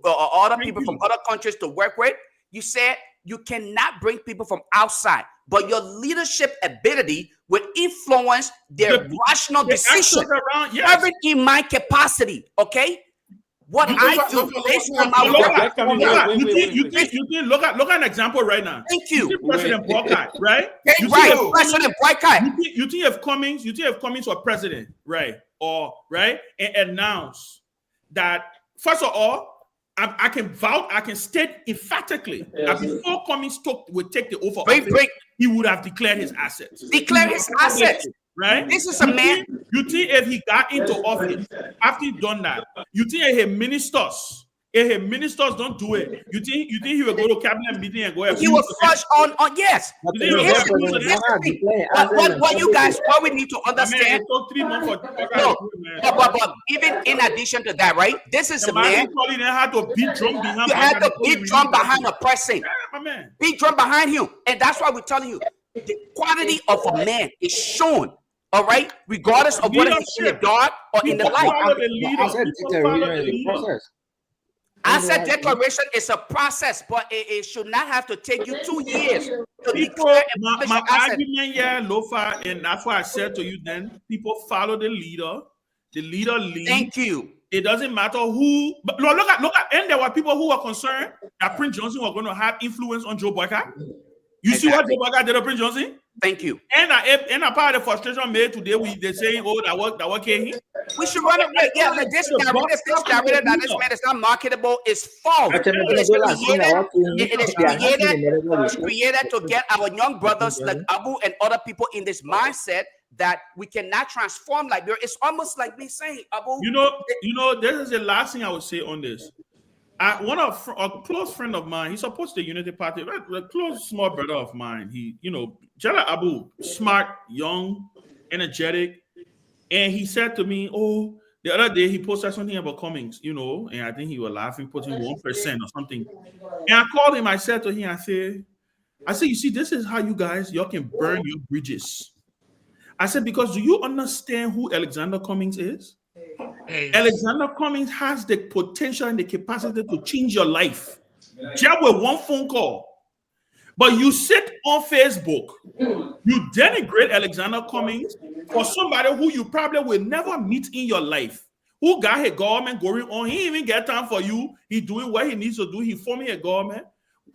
other countries to work with? You said you cannot bring people from outside, but your leadership ability will influence their rational decision. Even in my capacity, okay? What I do based on my look at an example right now. Thank you. President Boycott, right? President Boycott. You think if Cummings were president, right? Or right, and announce that first of all, I can state emphatically that before Cummings would take the oath of office, he would have declared his assets. Right? This is a man. You think if he got into office after he done that, you think if his ministers don't do it, you think he will go to cabinet meeting and go? He was flush on yes. What we need to understand. But even in addition to that, right? This is a man. You had to beat drum behind a person. Beat drum behind him, and that's why we're telling you the quality of a man is shown. All right, regardless of whether he's in the dark or in the light. I said declaration is a process, but it should not have to take you 2 years to declare and publish my argument, Lofa, and that's why I said to you then, people follow the leader. The leader leads. Thank you. It doesn't matter who. But look at, and there were people who were concerned that Prince Johnson was going to have influence on Joe Boycott. You see what Joe Boycott did to Prince Johnson? Thank you. And a part of the frustration made today, they're saying, "Oh, that work here." We should run it. Yeah, like this narrative that this man is not marketable is false. It is created to get our young brothers like Abu and other people in this mindset that we cannot transform Liberia. It's almost like me saying, Abu. You know, this is the last thing I would say on this. A close friend of mine, he supports the Unity Party, a close small brother of mine. He, Jallah Abu, smart, young, energetic. And he said to me, oh, the other day he posted something about Cummings, and I think he was laughing, putting 1% or something. And I called him, I said to him, I said, you see, this is how y'all can burn your bridges. I said, because do you understand who Alexander Cummings is? Alexander Cummings has the potential and the capacity to change your life just with one phone call. But you sit on Facebook, you denigrate Alexander Cummings for somebody who you probably will never meet in your life, who got a government going on. He didn't even get time for you. He doing what he needs to do. He forming a government.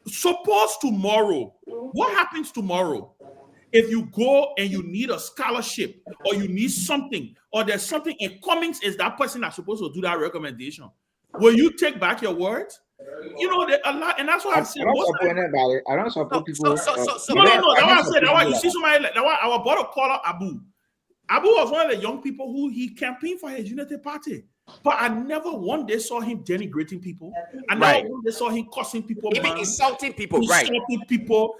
Suppose tomorrow, what happens tomorrow? If you go and you need a scholarship or you need something, or there's something, and Cummings is that person that's supposed to do that recommendation, will you take back your words? A lot, and that's why I said, I don't support people. No, that's why I said, you see somebody like that. Our brother called Abu. Abu was one of the young people who he campaigned for his Unity Party. But I never one day saw him denigrating people. I never one day saw him cussing people. Even insulting people,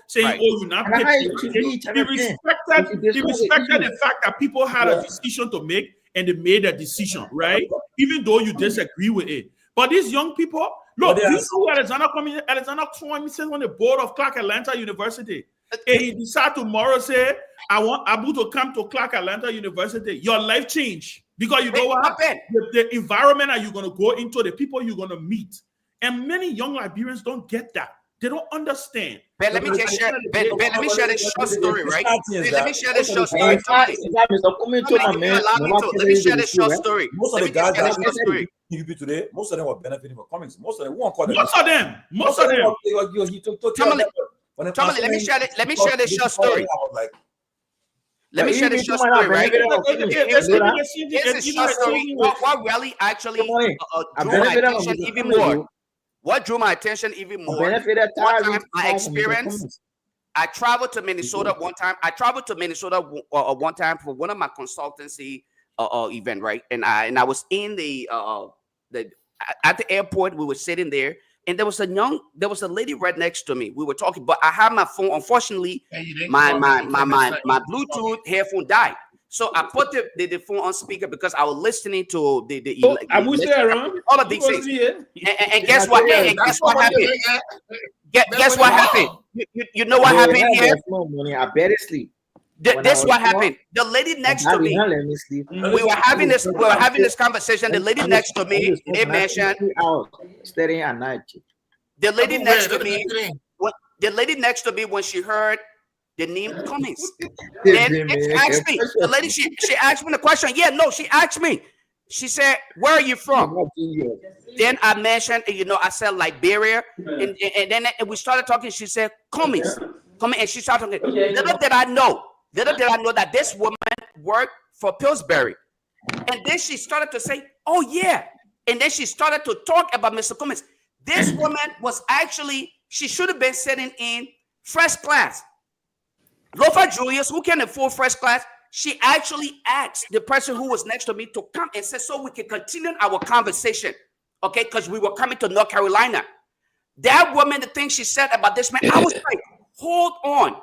saying, oh, you're not patriotic. He respected the fact that people had a decision to make and they made a decision, right? Even though you disagree with it. But these young people, look, you know who Alexander Cummings is on the board of Clark Atlanta University. And he decided tomorrow, say, I want Abu to come to Clark Atlanta University. Your life changed. Because you know what? The environment that you're going to go into, the people you're going to meet. And many young Liberians don't get that. They don't understand. Ben, let me just share. Ben, let me share this short story, right? Let me share this short story. Let me share this short story. Most of the guys that are PVP today, most of them were benefiting from Cummings. Most of them won't call them. Most of them. Tomalin, let me share this short story. Let me share this short story, right? Here's a short story. What really actually drew my attention even more? What drew my attention even more? One time, my experience. I traveled to Minnesota one time. One time for one of my consultancy event, right? And I was in the at the airport. We were sitting there. And there was a lady right next to me. We were talking, but I had my phone. Unfortunately, my Bluetooth headphone died. So I put the phone on speaker because I was listening to the all of these things. And guess what? And guess what happened? Guess what happened? You know what happened here? I better sleep. This what happened. The lady next to me. We were having this conversation. The lady next to me, they mentioned. Studying at night. The lady next to me. The lady next to me, when she heard the name Cummings, then she asked me. The lady, she asked me the question. Yeah, no, she asked me. She said, "Where are you from?" Then I mentioned, I said Liberia, and then we started talking. She said Cummings, and she started talking. Little did I know that this woman worked for Pillsbury, and then she started to say, "Oh yeah," and then she started to talk about Mr. Cummings. This woman was actually, she should have been sitting in first class. Lofa Julius, who can afford first class, she actually asked the person who was next to me to come and say, so we can continue our conversation, okay? Because we were coming to North Carolina. That woman, the thing she said about this man, I was like, hold on.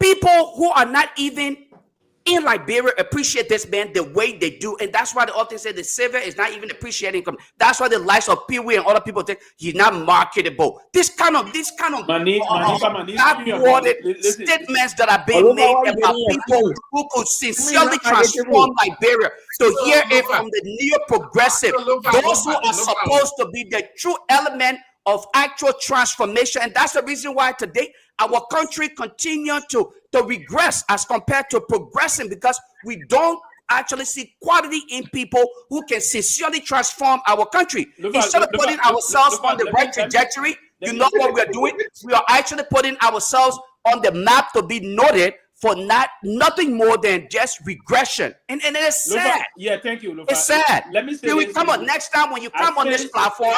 People who are not even in Liberia appreciate this man the way they do, and that's why they often say the Savior is not even appreciating him. That's why the likes of Pewee and other people think he's not marketable. This kind of God-worded statements that are being made about people who could sincerely transform Liberia. To hear it from the neo-progressive, those who are supposed to be the true element of actual transformation, and that's the reason why today our country continues to regress as compared to progressing, because we don't actually see quality in people who can sincerely transform our country. Instead of putting ourselves on the right trajectory, you know what we're doing? We are actually putting ourselves on the map to be noted for nothing more than just regression. And it's sad. Yeah, thank you, Lofa. It's sad. Let me say Pewee, this. come on, next time when you come on this platform,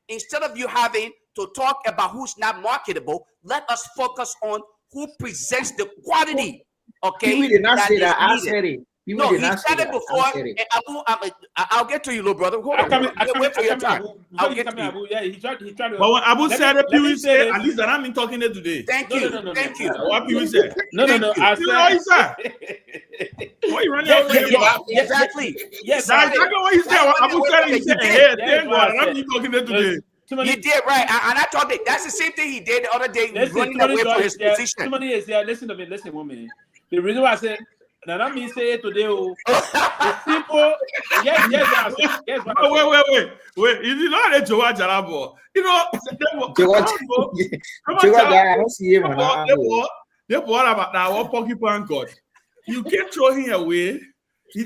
instead of you having to talk about who's not marketable, let us focus on who presents the quality. Okay, Pewee did not say that. I said it. No, he said it before. I'll get to you, little brother. Hold on. Wait for your time. I'll get to you. Yeah, he tried But when Abu said it, Pewee said, at least that I'm in talking it today. Thank you. What Pewee said? No. I said. Why you running away? Exactly. Yes, that's exactly what he said. Abu said he said, hey, thank God, I'm in talking it today. He did right, and I thought that's the same thing he did the other day, running away from his position. Somebody is there. Listen to me. Listen, woman. The reason why I said. Now that means say it today. It's simple. Yes. Wait. You know that Jallah, you know. I don't see him. They bought about that one porcupine God. You can't throw him away. You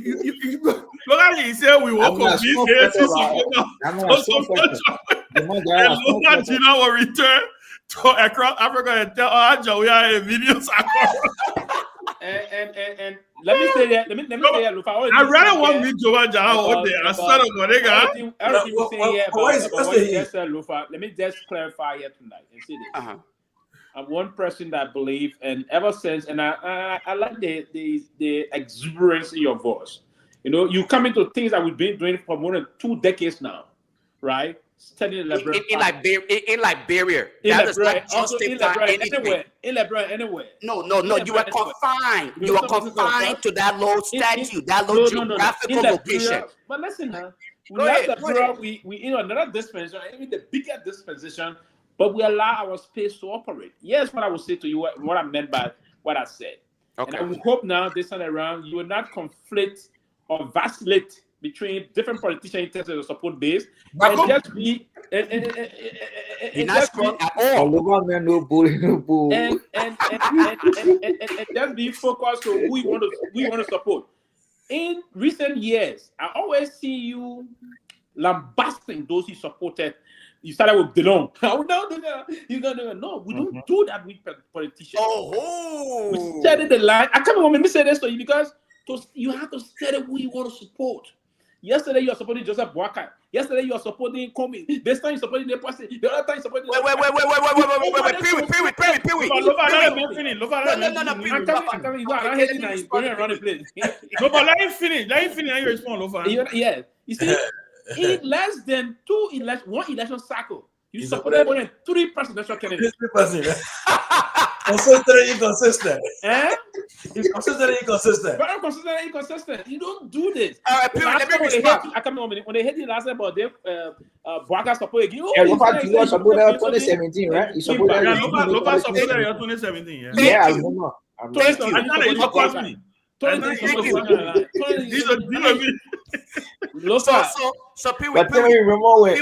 look at it. He said we walk on these cases. And Tina will return to across Africa and tell Aja we are in videos. And let me say that. Let me say that. Look, I rather want me to watch out there. I started going to let me just clarify here tonight and say this. I'm one person that believe, and ever since, and I like the exuberance in your voice. You know, you come into things that we've been doing for more than 2 decades now, right? Studying Liberia. In Liberia. That is not justify anything. In Liberia, anywhere. No. You are confined. You are confined to that low statue, that low geographical location. But listen, we in another dispensation, even the bigger dispensation, but we allow our space to operate. Yes, what I will say to you, what I meant by what I said. Okay. And I hope now this time around you will not conflict or vacillate between different politicians in terms of the support base, and just be and not strong at all. And just be focused on who we want to support. In recent years, I always see you lambasting those you supported. You started with Delon. No, we don't do that with politicians. We set the line. I can't remember me say this to you because you have to set who you want to support. Yesterday you are supporting Joseph Boakai. Yesterday you are supporting Comey. This time you supporting the person. The other time you supporting. Wait. Pewee. No, but let him finish. Let him finish and you respond, Lofa. Yeah. You see, in less than one election cycle, you supported more than 3 presidential candidates. Inconsistent. He's consistent and inconsistent. Very consistent and inconsistent. You don't do this. All right, Pewee, let me respond. When they hit you last time about them, Boaga support again. Yeah, Lofa Julius supported 2017, right? He supported Lofa supported 2017. Yeah, I remember. So Pewee, but Pewee, remember when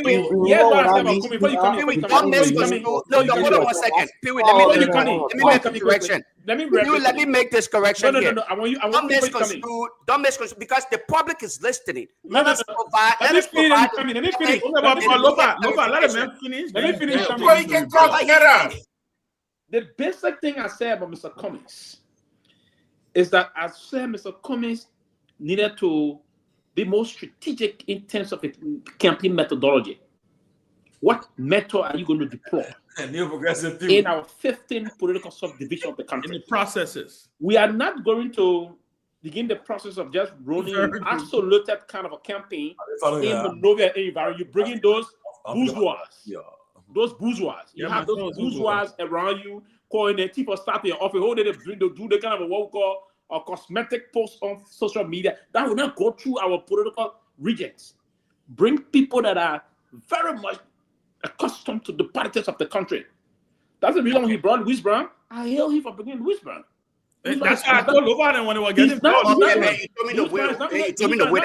don't misconstrue. No, hold on 1 second. Pewee, let me make a correction. Let me make this correction here. No. I want don't misconstrue because the public is listening. Let us provide. Let me finish. Lofa, let him finish. Let me finish. Before he can talk, get out. The basic thing I said about Mr. Cummings is that I said Mr. Cummings needed to be more strategic in terms of the campaign methodology. What method are you going to deploy New progressive in our 15th political subdivision of the country? In the processes. We are not going to begin the process of just rolling an isolated kind of a campaign in Monrovia environment. You bring in those bourgeois. Those bourgeois. You have those bourgeois around you calling the people starting off a whole day to do the kind of what we call a cosmetic post on social media. That will not go through our political regions. Bring people that are very much accustomed to the politics of the country. That's the reason he brought Louis Brown. I hail him for bringing Louis Brown. That's why I told Lofa when they were getting you told me the way. You told me the way.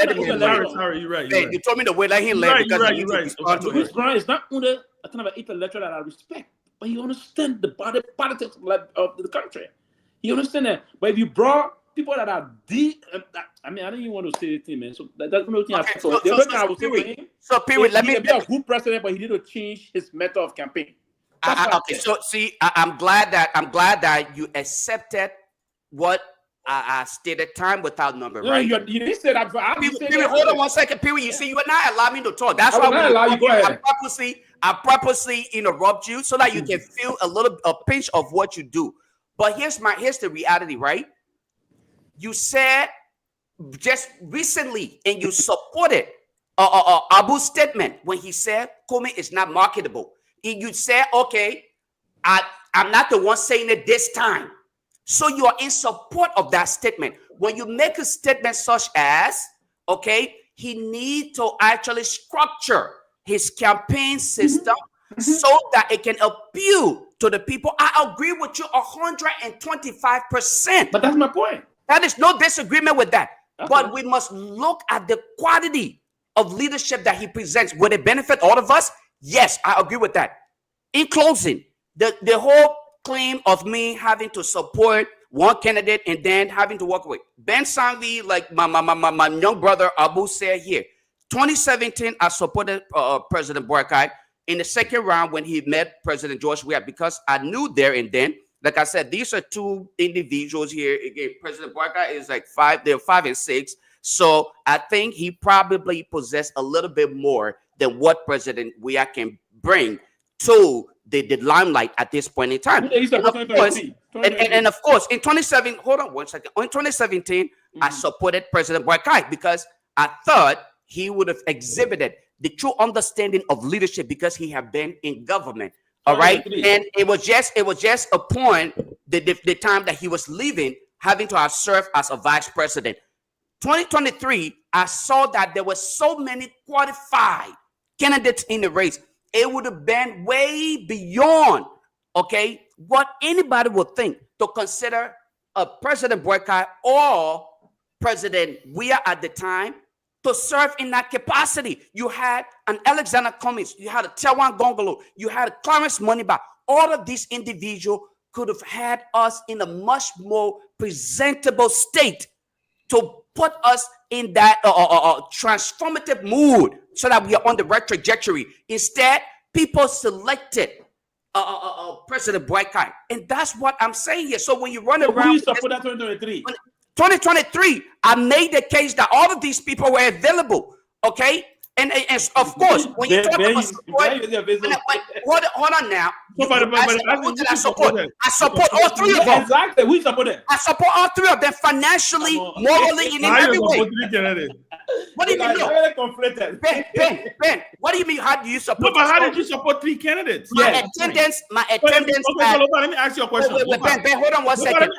Sorry, you're right. You told me the way. Let him let because you're right. Louis Brown is not only a kind of an intellectual that I respect, but he understands the politics of the country. He understands that. But if you brought people that are deep, I mean, I don't even want to say anything, man. So that's the only thing I said. So, Pewee, let me be a good president, but he need to change his method of campaign. Okay, so see, I'm glad that you accepted what I stated, time without number, right? You didn't say that. Pewee, hold on 1 second, Pewee. You see, you are not allowing me to talk. That's why I purposely interrupt you so that you can feel a pinch of what you do. But here's the reality, right? You said just recently, and you supported Abu's statement when he said Kome is not marketable. And you said, okay, I'm not the one saying it this time. So you are in support of that statement. When you make a statement such as, okay, he needs to actually structure his campaign system so that it can appeal to the people. I agree with you 125%. But that's my point. That is no disagreement with that. Okay. But we must look at the quality of leadership that he presents. Would it benefit all of us? Yes, I agree with that. In closing, the whole claim of me having to support one candidate and then having to walk away. Ben Sanvee, like my young brother Abu said here, 2017, I supported President Boakai in the second round when he met President George Weah because I knew there and then, like I said, these are two individuals here. Again, President Boakai is like they're 5 and 6. So I think he probably possessed a little bit more than what President Weah can bring to the limelight at this point in time. And of course, in 2017, hold on 1 second. In 2017, I supported President Boakai because I thought he would have exhibited the true understanding of leadership because he had been in government. All right. And it was just upon the time that he was leaving, having to have served as a vice president. 2023, I saw that there were so many qualified candidates in the race. It would have been way beyond, okay, what anybody would think to consider a President Boakai or President Weah at the time to serve in that capacity. You had an Alexander Cummings, you had a Kehleboe Gongloe, you had a Clarence Moniba. All of these individuals could have had us in a much more presentable state to put us in that transformative mood so that we are on the right trajectory. Instead, people selected President Boakai. And that's what I'm saying here. So when you run around... Who you support that 2023? 2023, I made the case that all of these people were available, okay? And of course, when you talk about support, hold on now. I support all three of them. Exactly. We support it. I support all three of them financially, morally, and in every way. What do you mean? Ben, what do you mean? How do you support? No, but how did you support 3 candidites? My attendance. Okay, let me ask you a question. Ben, hold on one second.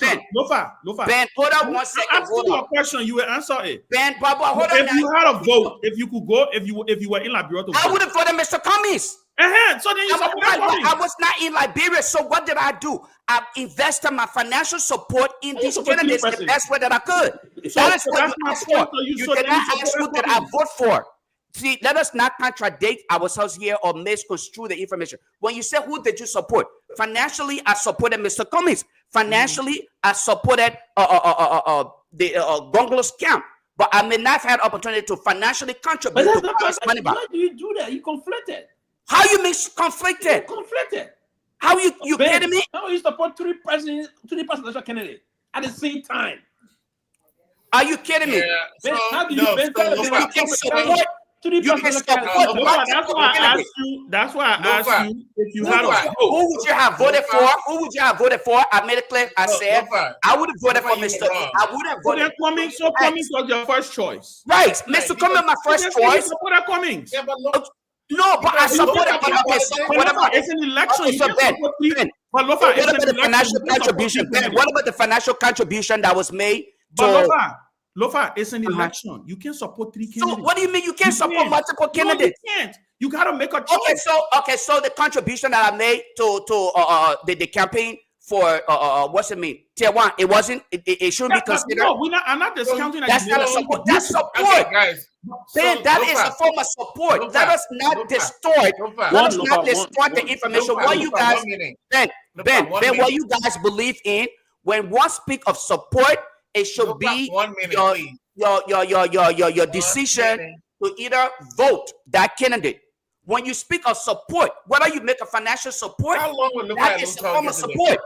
Ben. Lofa. Ben, hold on one second. I'm asking you a question. You will answer it. Ben, Baba, hold on. If you had a vote, if you could go, if you were in Liberia to vote, I would have voted Mr. Cummings. So then you support Cummings. I was not in Liberia, so what did I do? I invested my financial support in these candidates the best way that I could. That is what you asked for. You did not ask who did I vote for. See, let us not contradict ourselves here or misconstrue the information. When you say who did you support? Financially, I supported Mr. Cummings. Financially, I supported the Gongloe's camp. But I may not have had opportunity to financially contribute to Congress money back. Why do you do that? You conflicted. How you mean conflicted? How you kidding me? How you support three presidential candidates at the same time? Are you kidding me? Ben, how do you support? That's why I asked you if you had a vote. Who would you have voted for? Who would you have voted for? I made it clear. I said I would have voted for Mr. I would have voted. So Cummings was your first choice, right? Mr. Cummings, my first choice. Supported Cummings. No, but I supported. It's an election. What about the financial contribution? What about the financial contribution that was made? Lofa, it's an election. You can't support 3 candidates. So what do you mean you can't support multiple candidates? No, you can't. You gotta make a choice. So the contribution that I made to the campaign for what's it mean? Tier 1, it shouldn't be considered. No, I'm not discounting. That's not a support. That's support. Okay, guys. Ben, that is a form of support. Let us not distort. Let us not distort the information. What you guys, Ben, what you guys believe in? When one speak of support, it should be your decision to either vote that candidate. When you speak of support, whether you make a financial support, that is a form of support.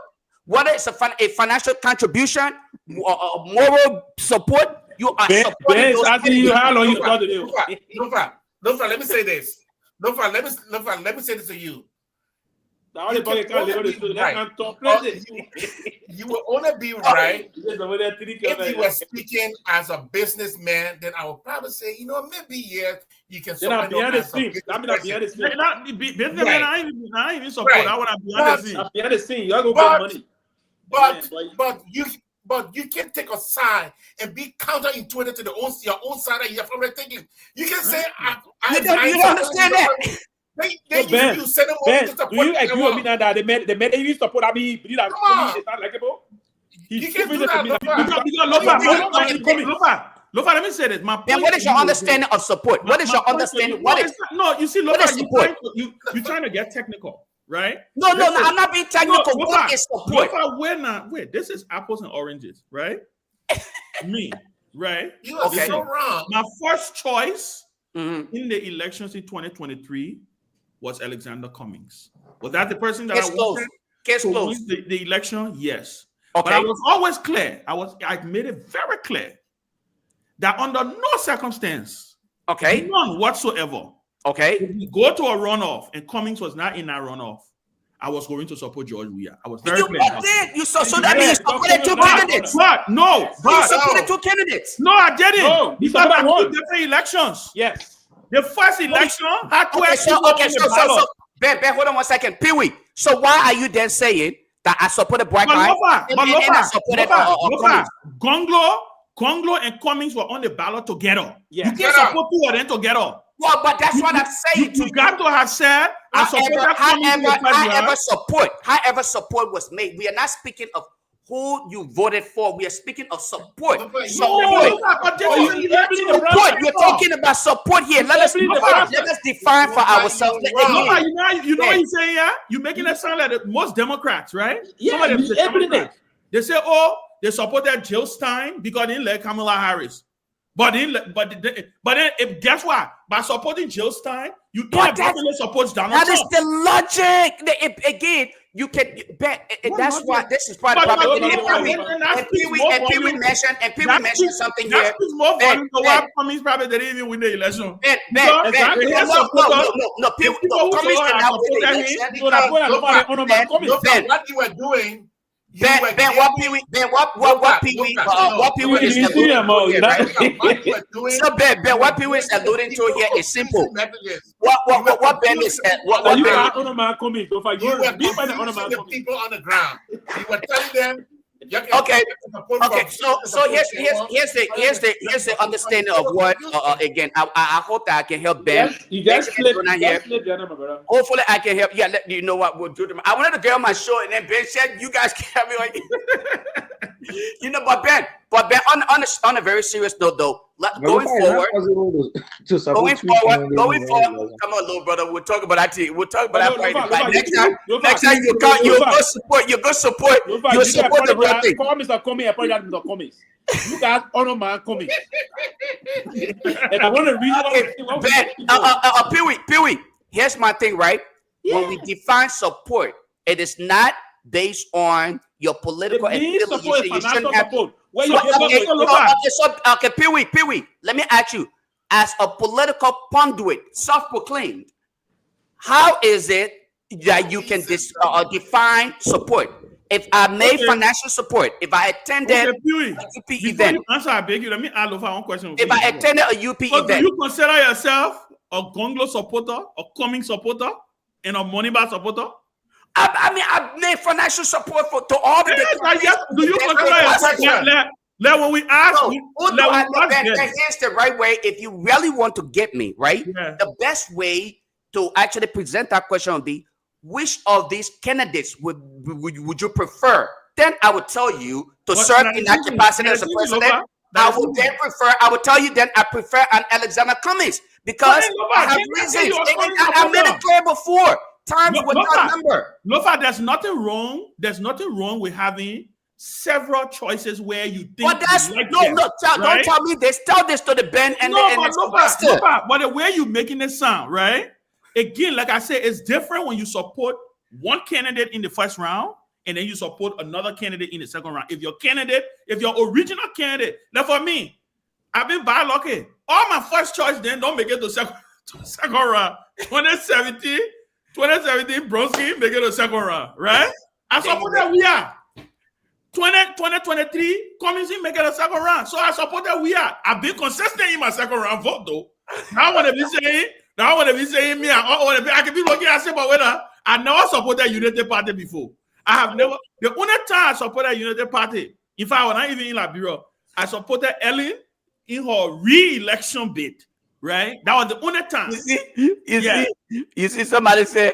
Whether it's a financial contribution, moral support, you are supporting those candidates. Lofa, let me say this. Lofa, let me say this to you. You will only be right if you were speaking as a businessman. Then I would probably say, maybe yes, you can support. I even support. I want to be behind the scene. You got money. But you can't take a side and be counterintuitive to your own side of your family thinking. You can say, you don't understand that. Ben, do you agree with me now that the man that you support, believe that it's not likable? You can't do that. Lofa, let me say this. Then what is your understanding of support? What is your understanding? No, you see, Lofa, you're trying to get technical, right? No, I'm not being technical. What is support? Wait, this is apples and oranges, right? Me, right? You are so wrong. My first choice in the elections in 2023 was Alexander Cummings. Was that the person that I wanted to win the election? Yes. Okay. But I was always clear. I made it very clear that under no circumstance, none whatsoever, if we go to a runoff and Cummings was not in that runoff, I was going to support George Weah. I was very clear. So that means you supported 2 candidates. You supported 2 candidates. No, I didn't. No, because I won different elections. Yes. The first election had 12 so Ben, hold on one second. Pewee. So why are you then saying that I supported Black Lives and I supported Gongloe and Cummings were on the ballot together. Yeah. You can't support 2 of them together. Well, but that's what I'm saying. You got to have said, however support was made. We are not speaking of who you voted for. We are speaking of support. You're talking about support here. Let us define for ourselves. You know what he's saying, yeah? You're making it sound like most Democrats, right? Yeah, they say, they supported Jill Stein because they didn't let Kamala Harris. But guess what? By supporting Jill Stein, you can't definitely support Donald Trump. That is the logic. Again, You can bet. That's why this is part of the problem. And Pewee mentioned something here. That's more volume to why Cummings probably didn't even win the election. No, Pewee, Cummings did not win the election. What you were doing. Ben, what Pewee is what Pewee is alluding to here is simple. What Ben is you were the people on the ground. You were telling them. Okay. So here's the understanding of what again. I hope that I can help Ben. Hopefully I can help. Yeah, you know what we'll do. I wanted to get on my show, and then Ben said, "You guys can have me on." But Ben, on a very serious note, though, going forward. Come on, little brother. We'll talk about that. We'll talk about that. Next time you go support. You support the real thing. Mr. Comey, apologize, Mr. Comey. You guys honor my Comey. And I want to read Pewee. Here's my thing, right? Yeah. When we define support, it is not based on your political affiliation. You shouldn't have. Okay, Pewee. Let me ask you, as a political conduit, self-proclaimed, how is it that you can define support? If I made financial support, if I attended a UP event, I beg you. Let me add one question. If I attended a UP event, do you consider yourself a Gongloe supporter, a Cummings supporter, and a Moneybar supporter? I mean, I've made financial support to all the. Do you consider yourself? When we ask, here's the right way. If you really want to get me right, the best way to actually present that question would be, which of these candidates would you prefer? Then I would tell you to serve in that capacity as a president. I would tell you then I prefer an Alexander Cummings because I have reasons. I made it clear before. Times without number. Lofa, there's nothing wrong. There's nothing wrong with having several choices where you think. But that's don't tell me this. Tell this to the Ben and Lofa, but the way you're making it sound, right? Again, like I said, it's different when you support one candidate in the first round and then you support another candidate in the second round. If your original candidate, like for me, I've been by lucky. All my first choice then don't make it to second round. 2017, Bronski make it to second round, right? I support that we are. 2023, Cummings make it a second round. So I support that we are. I've been consistent in my second round vote though. I want to be saying me. I can be looking and say, but whether I never supported United Party before. I have never. The only time I supported United Party, in fact, when I even in Liberia, I supported Ellen in her re-election bid. Right? That was the only time. You see, somebody say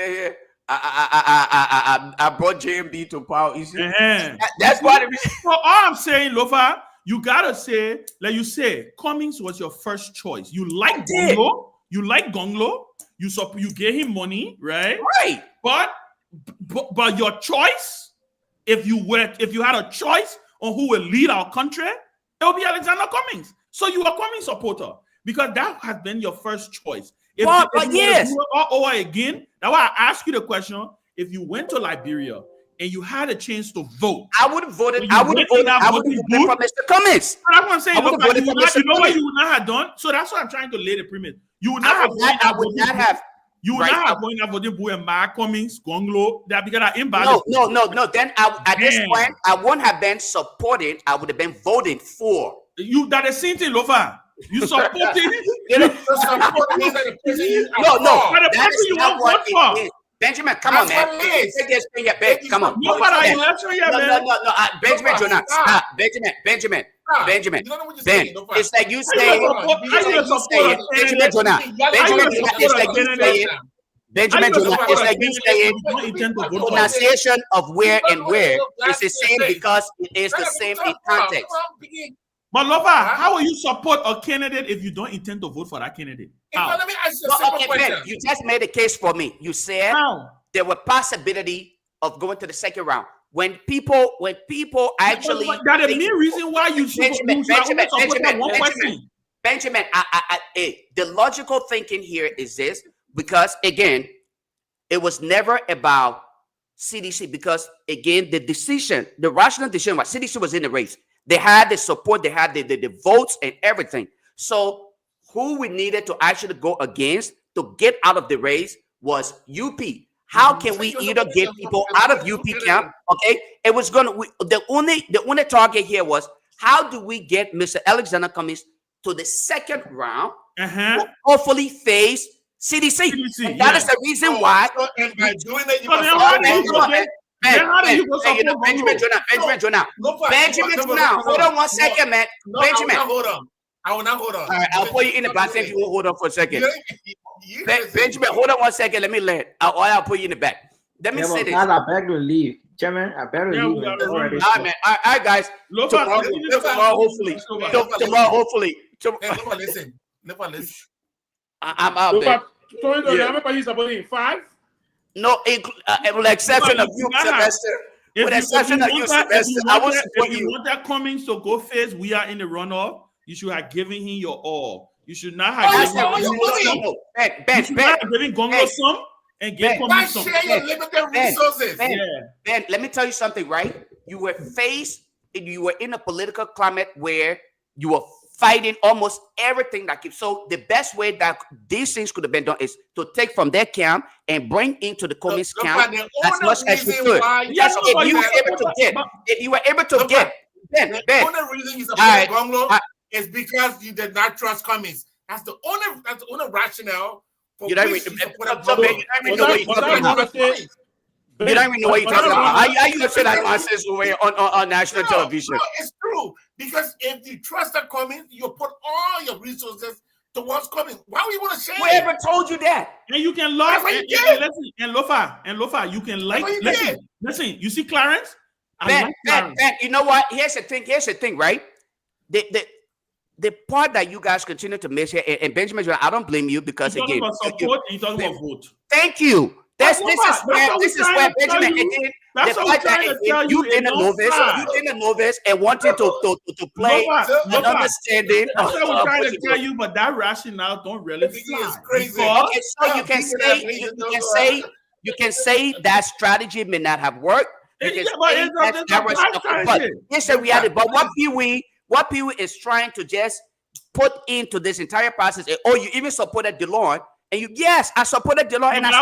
here, I brought JMB to power. You see, that's why. So all I'm saying, Lofa, you gotta say, like you say, Cummings was your first choice. You like Gongloe. You gave him money, right? Right. But your choice, if you had a choice on who will lead our country, it will be Alexander Cummings. So you are Cummings supporter because that has been your first choice. If you yes. do it all over again, that's why I ask you the question. If you went to Liberia and you had a chance to vote, I would have voted. I would have voted for Mr. Cummings. That's what I'm saying. You know what you would not have done. So that's what I'm trying to lay the premise. You would not have. I would not have. You would not have going to vote for Cummings, Gongloe. That because I imbalance. No. Then at this point, I wouldn't have been supporting. I would have been voting for. You that the same thing, Lofa. You supported. No. That is not what it is. Benjamin, come on, man. Take this thing yet, babe. Come on. No, Benjamin, Jonah. Stop. Benjamin. Ben, it's like you saying. Benjamin, Jonah. It's like you saying. Benjamin, Jonah. It's like you saying. Pronunciation of where and where is the same because it is the same in context. But Lofa, how will you support a candidate if you don't intend to vote for that candidate? Let me ask you a simple question. Ben, you just made a case for me. You said there were possibility of going to the second round. When people actually that is the main reason why you Benjamin, the logical thinking here is this, because again, it was never about CDC because, again, the rational decision was CDC was in the race. They had the support, they had the votes and everything. So who we needed to actually go against to get out of the race was UP. How can we either get people out of UP camp? Okay, it was the only target here was how do we get Mr. Alexander Cummings to the second round, hopefully face CDC. And that is the reason why. And by doing that, you must Benjamin Jonah. Hold on 1 second, man. Benjamin, hold on. I will not hold on. All right, I'll put you in the back. If you will hold on for a second. Benjamin, hold on 1 second. Let me land. I'll put you in the back. Let me say this. I beg to leave. Chairman, I better leave. All right, man. All right, guys. Tomorrow, hopefully. Tomorrow, hopefully. Listen. I'm out there. How many supporting? 5? No, with exception of you, Sylvester. With exception of you, Sylvester, I will support you. If you want that Cummings to go face, we are in the runoff. You should have given him your all. You should not have given Gongloe some and give Cummings some. Share your limited resources. Ben, let me tell you something, right? You were in a political climate where you were fighting almost everything that keeps. So the best way that these things could have been done is to take from their camp and bring into the Cummings camp as much as you could. If you were able to get, the only reason you support Gongloe is because you did not trust Cummings. That's the only rationale for which you support Gongloe. You don't even know what you're talking about. How you gonna say that nonsense on national television? No, it's true. Because if you trust the Cummings, you put all your resources towards Cummings. Why would you want to share? Whoever told you that? And you can love and Lofa, you can like listen. You see Clarence? Ben, you know what? Here's the thing, right? The part that you guys continue to miss here, and Benjamin, I don't blame you because you're again, about support and you're talking about vote. Thank you. This is where Benjamin again. The fact that you in a novice and wanting to play an understanding. That's what we're trying to tell you, but that rationale don't really fly. Crazy. Okay, so you can say that strategy may not have worked. It's a reality. But what Pewee is trying to just put into this entire process, you even supported DeLon. And I supported DeLon, and that's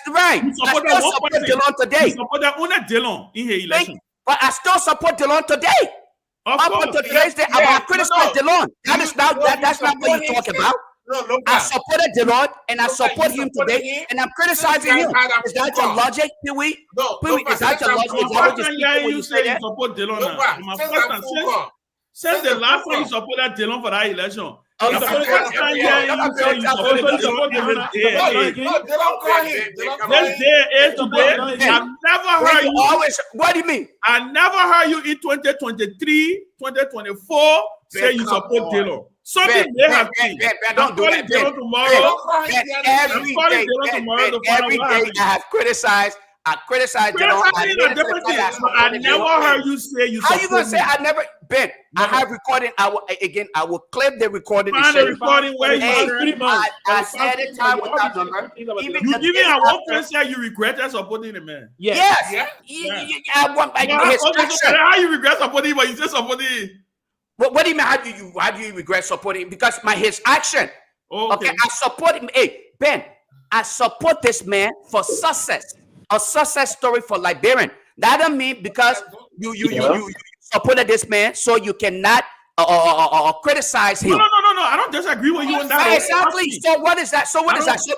right. I still support DeLon today. You supported only DeLon in her election, but I still support DeLon today. Up until today's day, I criticized DeLon. That's not what you talk about. I supported DeLon, and I support him today, and I'm criticizing him. Is that your logic, Pewee? Is that your logic? You say you support DeLon. Since the last time you supported DeLon for that election. Let's I've never heard you. What do you mean? I never heard you in 2023, 2024 say you support DeLon. Something they have seen. Don't do that. Every day I have criticized. I never heard you say you. How you gonna say I never? Ben, I have recording. I will clip the recording. Find the recording where I said it time with that number. Even at one point said you regretted supporting the man. Yes. How you regret supporting him, but you just supporting him? What do you mean? How do you regret supporting him? Because his action. Okay, I support him. Hey, Ben, I support this man for success. A success story for Liberian. That doesn't mean because you supported this man, so you cannot criticize him. No. I don't disagree with you on that. Exactly. So what is that? So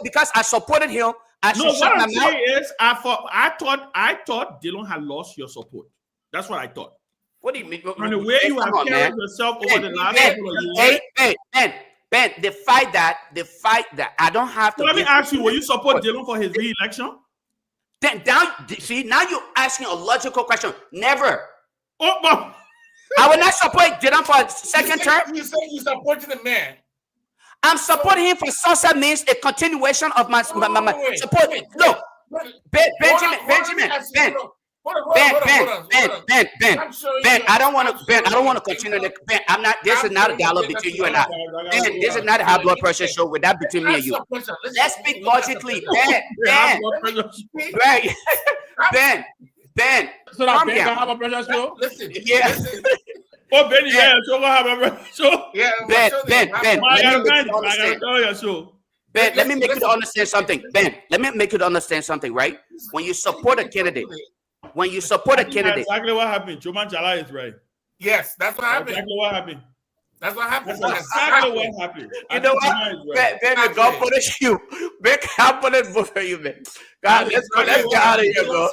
because I supported him, I should shut my mouth. What I'm saying is, I thought Dylan had lost your support. That's what I thought. What do you mean? From the way you have carried yourself over the last couple of years. Ben, the fight that I don't have to. Let me ask you: will you support Dylan for his re-election? Then now you're asking a logical question. Never. I will not support Dylan for a second term. You say you supporting the man. I'm supporting him for success means a continuation of my support. No, Benjamin. Ben, I don't want to continue. Ben, I'm not. This is not a dialogue between you and I. Ben, this is not a high blood pressure show. With that between me and you. Let's speak logically. Ben. Right. Ben. So that Ben can have a pressure show. Listen. Yeah. Oh, Benny, yeah, so what happened? So Ben. Ben, let me make you understand something. Ben, let me make you understand something, right? When you support a candidate, exactly what happened. Choman Jallah is right. Yes, that's what happened. Exactly what happened. That's what happened. That's exactly what happened. You know what? Ben, God punish you. Ben, God punish both of you, man. God, let's get out of here, bro.